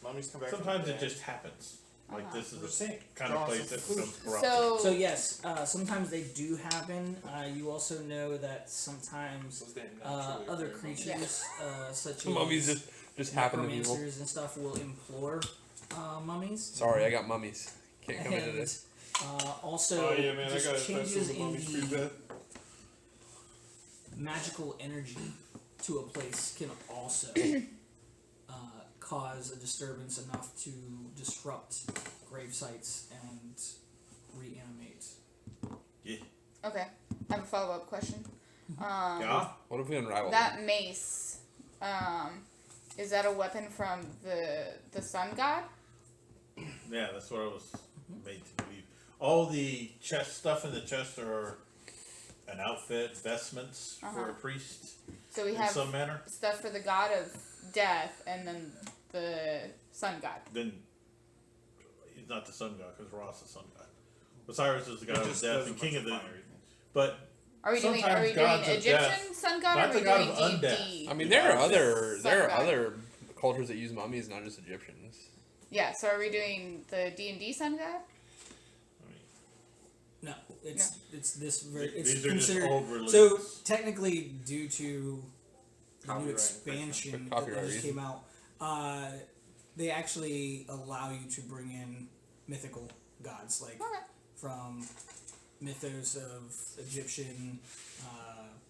Mummies come back. Sometimes from the it dead. just happens. Like this I'm is just the saying, kind of drawing place some that becomes conclusions. corrupt. So, So yes, sometimes they do happen. You also know that sometimes So they naturally other occur. creatures, such as Mummies just happen to people. necromancers and stuff, will implore mummies. Sorry, I got mummies. Can't come into And this. also, Oh yeah, man, I just got changes the in mummies pretty the bad. magical energy to a place can also cause a disturbance enough to disrupt grave sites and reanimate. okay, I have a follow-up question. Yeah. What if we unravel That mace, is that a weapon from the sun god? Yeah, that's what I was made to believe. all the chest stuff in the chest are an outfit, vestments for a priest So we in have some manner. stuff for the god of death, and then the sun god. Then he's not the sun god because Ra's the sun god. Osiris is the god of just death does a and king bunch of of the. fire. But Are we doing sometimes gods of Egyptian death, sun god, not or are the we god doing of undeath. D&D? I mean, there are Sun god. other cultures that use mummies, not just Egyptians. Yeah, so are we doing the D&D sun god? No, it's this. It's these are just considered. old religions. So technically, due to the new Copyright expansion infringement. that Copyright just reason. came out, they actually allow you to bring in mythical gods, like Okay. from mythos of Egyptian.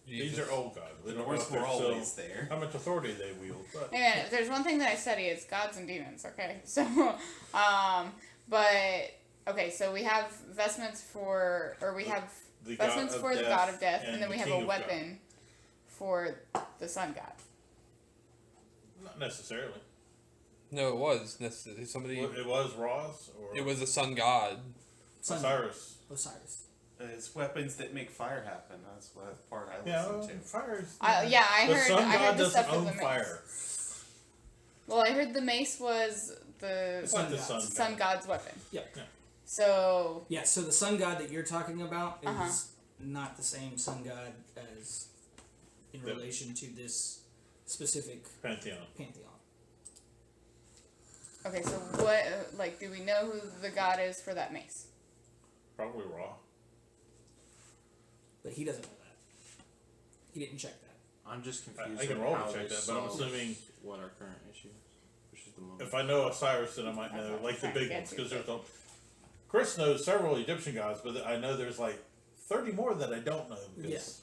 These are old gods. We The don't know Norse if were they're always still, there. how much authority they wield. But Hey man, if there's one thing that I study, it's gods and demons, okay? So, so we have vestments for, or we have the god vestments of for the death god of death, and then the we have king a of weapon for the sun god. God. Not necessarily. No, it was necessarily somebody. It was Ra's or It was the sun god. Osiris. Osiris. It's weapons that make fire happen. That's what part I Yeah, listen to. fire is. I the heard. sun I god heard the doesn't stuff of own the mace. fire. Well, I heard the mace was the It's like the gods. sun. sun god's weapon. Yep. So Yeah. So the sun god that you're talking about is Uh-huh. not the same sun god as in The- relation to this specific Pantheon. pantheon. okay, so what? Like, do we know who the god is for that mace? Probably Ra. But he doesn't know that. He didn't check that. I'm just confused. I can on roll how to check they that, but I'm solve assuming what our current issue is, which is the moment. if I know Osiris, then I might That's know what like I'm the trying to big get ones to, because but- there's a. Chris knows several Egyptian gods, but I know there's like 30 more that I don't know. Because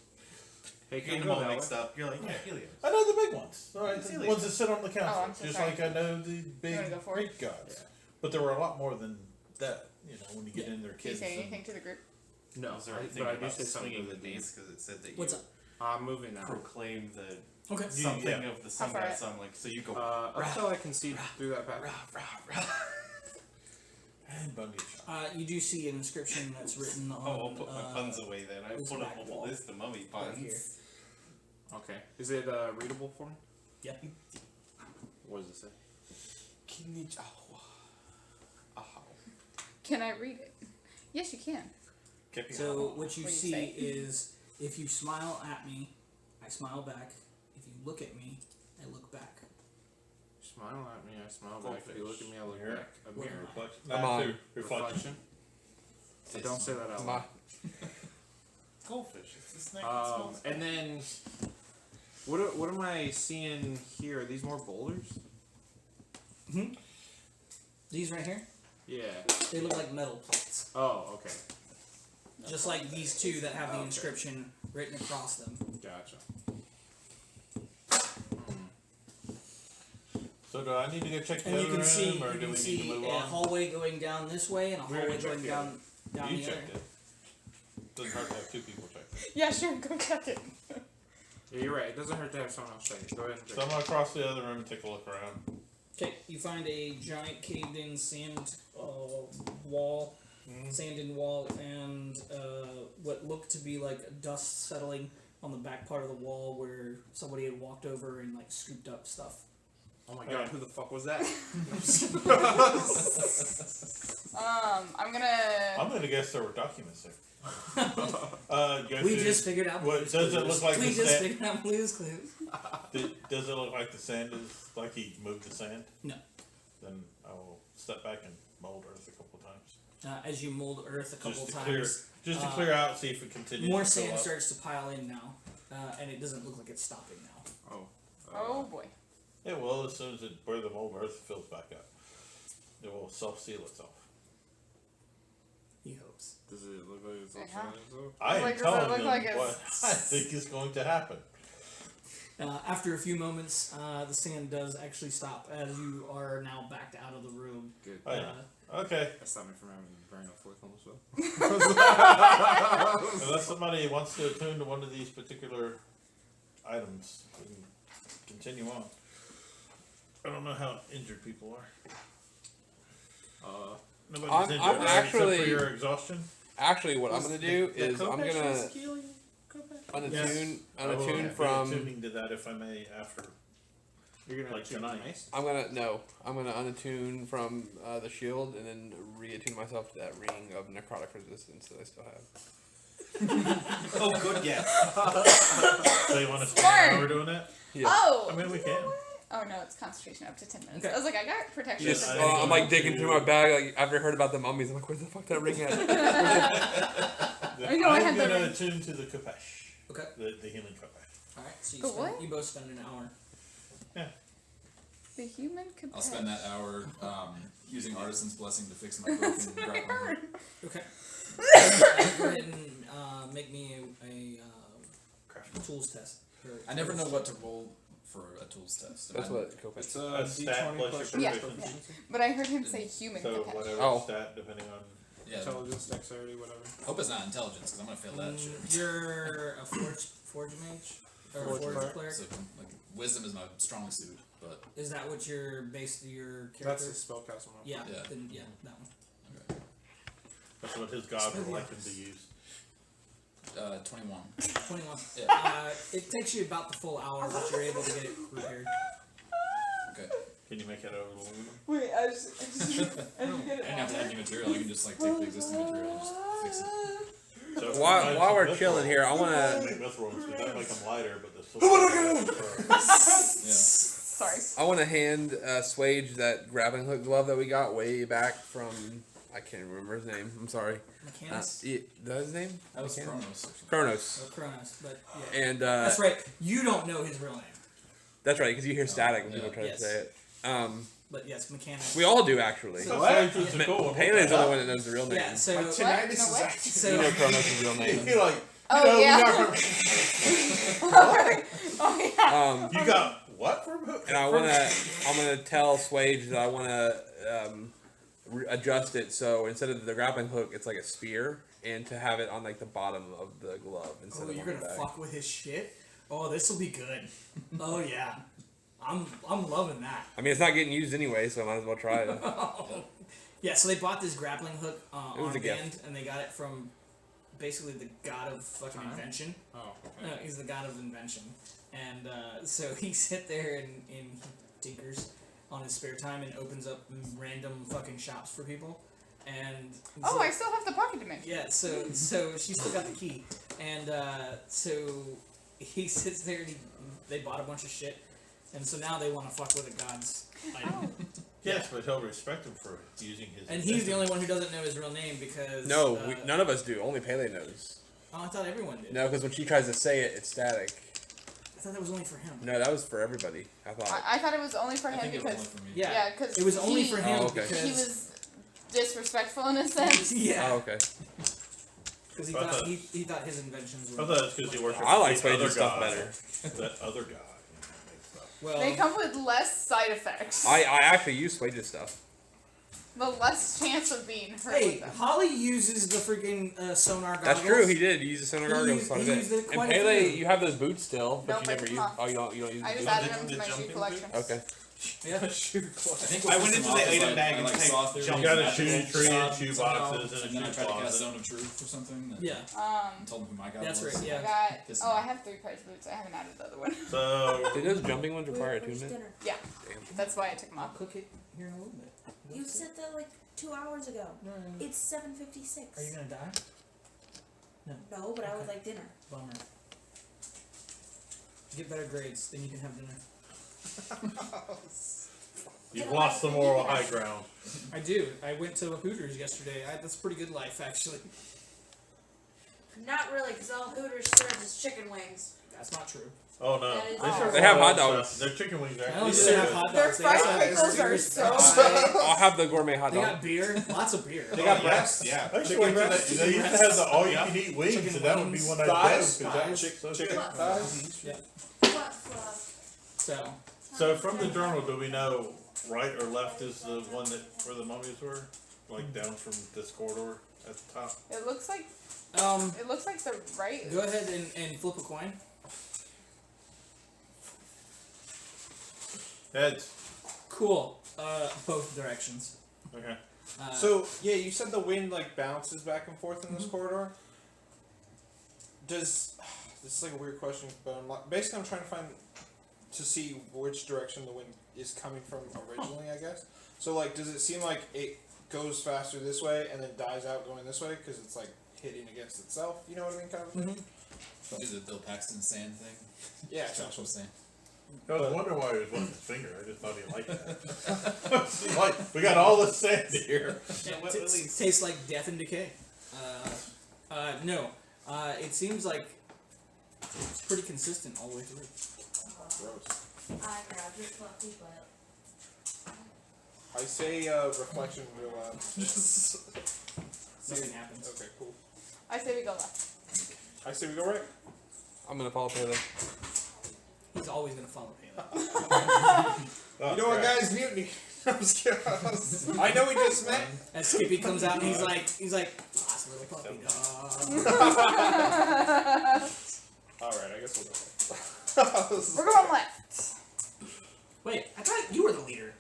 Hey, You're can getting you them go all that mixed way? up. You're like, yeah, Helios. I know the big ones. All right, the Helios. ones that sit on the council. Oh, I'm so just sorry. like I know the big wanna go for it? Greek gods. But there were a lot more than that. You know, when you get in their Can you kids. say and- anything to the group? No, Was there but anything I do about say something swinging to the the mace because it said that What's you up? I'm moving now. proclaim the Okay. something Yeah. of the sun How far god it? song, like so you go. Up till I can see through that path. And Bungie shot. You do see an inscription that's written on. I'll put my puns away then. I this put back up a wall. list of mummy Right puns. here. Okay. Is it readable for me? Yeah. What does it say? Can I read it? Yes, you can. So what you What do you see say? is if you smile at me, I smile back. If you look at me, I look back. Smile at me, I smile back. If you look at me, I look Mirror. back. A What mirror. am Reflection. Come Nah, on. through reflection. Reflection. So don't say that out My, loud. Goldfish. It's a snack. It smells And then, what am I seeing here? Are these more boulders? These right here, Yeah. they look like metal plates, Oh, okay. just like these two that have the Okay. inscription written across them. Gotcha. So do I need to go check the And you other can room, see, or you do can we need to see move a on? hallway going down this way and a We already hallway going checked down You the other. checked it. Doesn't hurt to have two people check it. Yeah, sure. Go check it. Yeah, you're right. It doesn't hurt to have someone else check it. Go ahead and check So I'm gonna cross the other room and take a look around. Okay, you find a giant caved-in sand wall, sand-in wall, and what looked to be like dust settling on the back part of the wall where somebody had walked over and like scooped up stuff. Oh my god, who the fuck was that? I'm gonna. I'm gonna guess there were documents there. Guess We it- just figured out. what, Blue's does it Clues. look like we the just sand? figured out Blue's Clues. Does it look like the sand is like he moved the sand? No. Then I will step back and mold earth a couple times. As you mold earth a couple Just to clear, times, just to uh, clear out, see if it continues. more to fill sand up. starts to pile in now, and it doesn't look like it's stopping now. Oh. Oh boy. It will as soon as where the mold earth fills back up. It will self-seal itself. He hopes. Does it look like it's all Uh-huh. shiny and I am Like, does it telling look them like it's- what I think is going to happen. After a few moments, the sand does actually stop as you are now backed out of the room. Good. Oh, yeah. Okay. That stopped me from having very no forethought as well. Unless somebody wants to attune to one of these particular items, we can continue on. I don't know how injured people are. Nobody's I'm injured, right? actually- Except for your exhaustion. Actually, what I'm gonna do The is I'm Kopesh gonna was healing Kopesh? Yes. I will unattune be from. attuning to that if I may after. You're gonna Like attune tonight. Nice. I'm gonna unattune from the shield and then reattune myself to that ring of necrotic resistance that I still have. Oh, good guess. So you want to Smart. spend an hour doing that? Yeah. Oh. I mean, we you can. know what? Oh no, it's concentration up to 10 minutes. Okay. I was like, I got protection. Just, for I- I'm like digging through my bag. Like after I heard about the mummies, I'm like, where the fuck that ring at? I know, I I'm had the gonna ring. attune to the Kopesh. Okay. The healing Kopesh. All right. So The what? you both spend an hour. The human could I'll spend that hour using Artisan's Blessing to fix my broken grappling hook. Okay. Go ahead and make me a tools test. I never know what to roll for a tools test. That's what Copesh. It's A stat D20 plus plus your Yeah. proficiency. But I heard him say human So could whatever Oh. stat, depending on. Yeah. intelligence, dexterity, whatever. Hope it's not intelligence, because I'm gonna fail that shit. You're a forge mage or Forge forge cleric. cleric. So, like, wisdom is my strong suit, but Is that what you're based your That's character? the spellcasting one. Yeah. Yeah. Then yeah, that one. That's what his god would like him to use. 21. 21. Yeah. It takes you about the full hour, but you're able to get it repaired. Okay. Can you make it over the loom? Wait, I just I didn't have to add any material. I can just like take the existing material and just fix it. So While we're mithril, chilling here, I wanna make mithril ones, 'cause that make them lighter, but the silver. sorry. hand Swage that grappling hook glove that we got way back from. I can't remember his name. I'm sorry. Mechanics. That's his name? That was Mechanic? Chronos. Or something. Kronos. Or Kronos, but yeah. And That's right. You don't know his real name, that's right, because you hear static when yeah. people try Yes. to say it. but yes, mechanics. We all do actually. What? Pele's the only one that knows the real name. Yeah. So What? Tinnitus No, is what? actually. so You know Kronos' real name. He like, Oh, you know, yeah. we got from, Oh yeah. you got what from? And I'm gonna tell Swage that I wanna adjust it so instead of the grappling hook, it's like a spear, and to have it on like the bottom of the glove instead oh, of you're on the gonna back. fuck with his shit. Oh, this will be good. Oh yeah, I'm loving that. I mean, it's not getting used anyway, so I might as well try it. Yeah, so they bought this grappling hook It was a armband, gift. and they got it from basically the god of fucking invention. Oh, No, okay. he's the god of invention, and so he sit there and he tinkers on his spare time and opens up random fucking shops for people. And he's Oh, I like- still have the pocket dimension. yeah, so she's still got the key, and so he sits there and they bought a bunch of shit, and so now they want to fuck with a god's item. Yes, but he'll respect him for using his. And he's the only one who doesn't know his real name because No, none of us do. Only Pele knows. Oh, I thought everyone did. No, because when she tries to say it, it's static. I thought that was only for him. No, that was for everybody. I thought. I thought it was only for I him think it was because only for me. Yeah, yeah, because it was only for him Oh, okay. because he was disrespectful in a sense. yeah, Oh, okay. because he I thought thought- he thought his inventions were. I thought it's because he worked. I like the other Swage's stuff god. better. That other god. Makes stuff. Well, They come with less side effects. I actually use Swage's stuff. The less chance of being hurt hey, with them. Holly uses the freaking sonar goggles. That's true. He did. He used the sonar He goggles used- quite a he bit. used it And quite a Pele, few. you have those boots still, but Nope, you I never took use. them off. Oh, you don't use. I the just boots? added them the to my shoe jumping collection. Okay. Yeah. Shoe I think I what went pissed into him the off is item bag I and like typed saw through jump. You got a magical shoe tree and shop shoe somehow, boxes and a and then I shoe tried to cast closet. Zone of Truth or something. That Yeah. told him who my god That's was. right. I Yeah. got. Pissed Oh, me I off. have 3 pairs of boots. I haven't added the other one. So Did those jumping ones require Where's attunement? dinner? Yeah. Damn. That's why I took them I'll off. cook it here in a little bit. You said that like 2 hours ago. It's 7:56. Are you gonna die? No, but I would like dinner. Bummer. Get better grades, then you can have dinner. you've lost the moral high ground. I do. I went to Hooters yesterday. That's a pretty good life, actually. Not really, because all Hooters serves is chicken wings. That's not true. Oh no, That is- serve They have all hot that dogs. stuff. Their chicken wings are I actually don't really just have good. hot Their dogs. They fried also have pickles are burgers, so fries. I'll have the gourmet hot They dog. got beer. Lots of beer. They got Oh, yeah. breasts. Yeah. I used to wait for that. They used to have the all-you-can-eat wings, Chicken and that would be wings, one I'd thighs, go because that thighs, chick so chicken good. thighs. Yeah. What fluff? So, So from the journal, do we know right or left is the one that where the mummies were, like down from this corridor at the top? It looks like the right. go ahead and flip a coin. Heads. Cool. Both directions. Okay. So yeah, you said the wind like bounces back and forth in this corridor. Does this is like a weird question, but basically I'm trying to see which direction the wind is coming from originally. I guess. So like, does it seem like it goes faster this way and then dies out going this way because it's like hitting against itself? You know what I mean, kind of thing. Do the Bill Paxton sand thing? Yeah. Joshua sand. I was wondering why he was licking his finger. I just thought he liked that. Like, we got all this sand here. Tastes like death and decay. No. It seems like it's pretty consistent all the way through. Gross. I grabbed your fluffy butt. I say reflection real loud. Just Nothing happens. okay, cool. I say we go left. I say we go right. I'm gonna follow Taylor. He's always gonna follow Palin. Oh, You know what, crap. guys? Mutiny. I'm just kidding. I know we just met. As Skippy comes out and he's like, last little puppy dog. All right, I guess we'll go. We're going left. Wait, I thought you were the leader.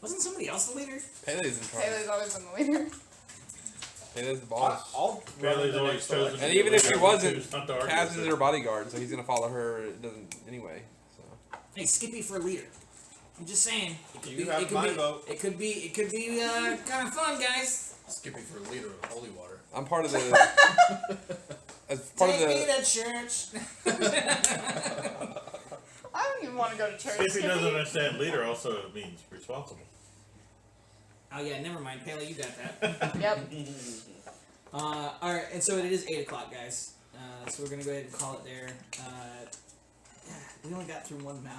Wasn't somebody else the leader? Pele's in charge. Taylor's always been the leader. Pele's the boss. I'll Bailey's run always the next chosen. election. And even if he Leader, wasn't, who's not to argue Kaz with is it. her bodyguard, so he's gonna follow her. It doesn't anyway. So. Hey, Skippy for leader. I'm just saying. It could You be. have It could my be. vote. It could be. It could be kind of fun, guys. Skippy for leader of holy water. I'm part of the. As part of Take me the. to church. I don't even want to go to church. If he doesn't understand leader, also means responsible. Oh yeah, never mind, Paley, you got that. Yep. All right, and so it is 8 o'clock, guys. So we're gonna go ahead and call it there. We only got through one map.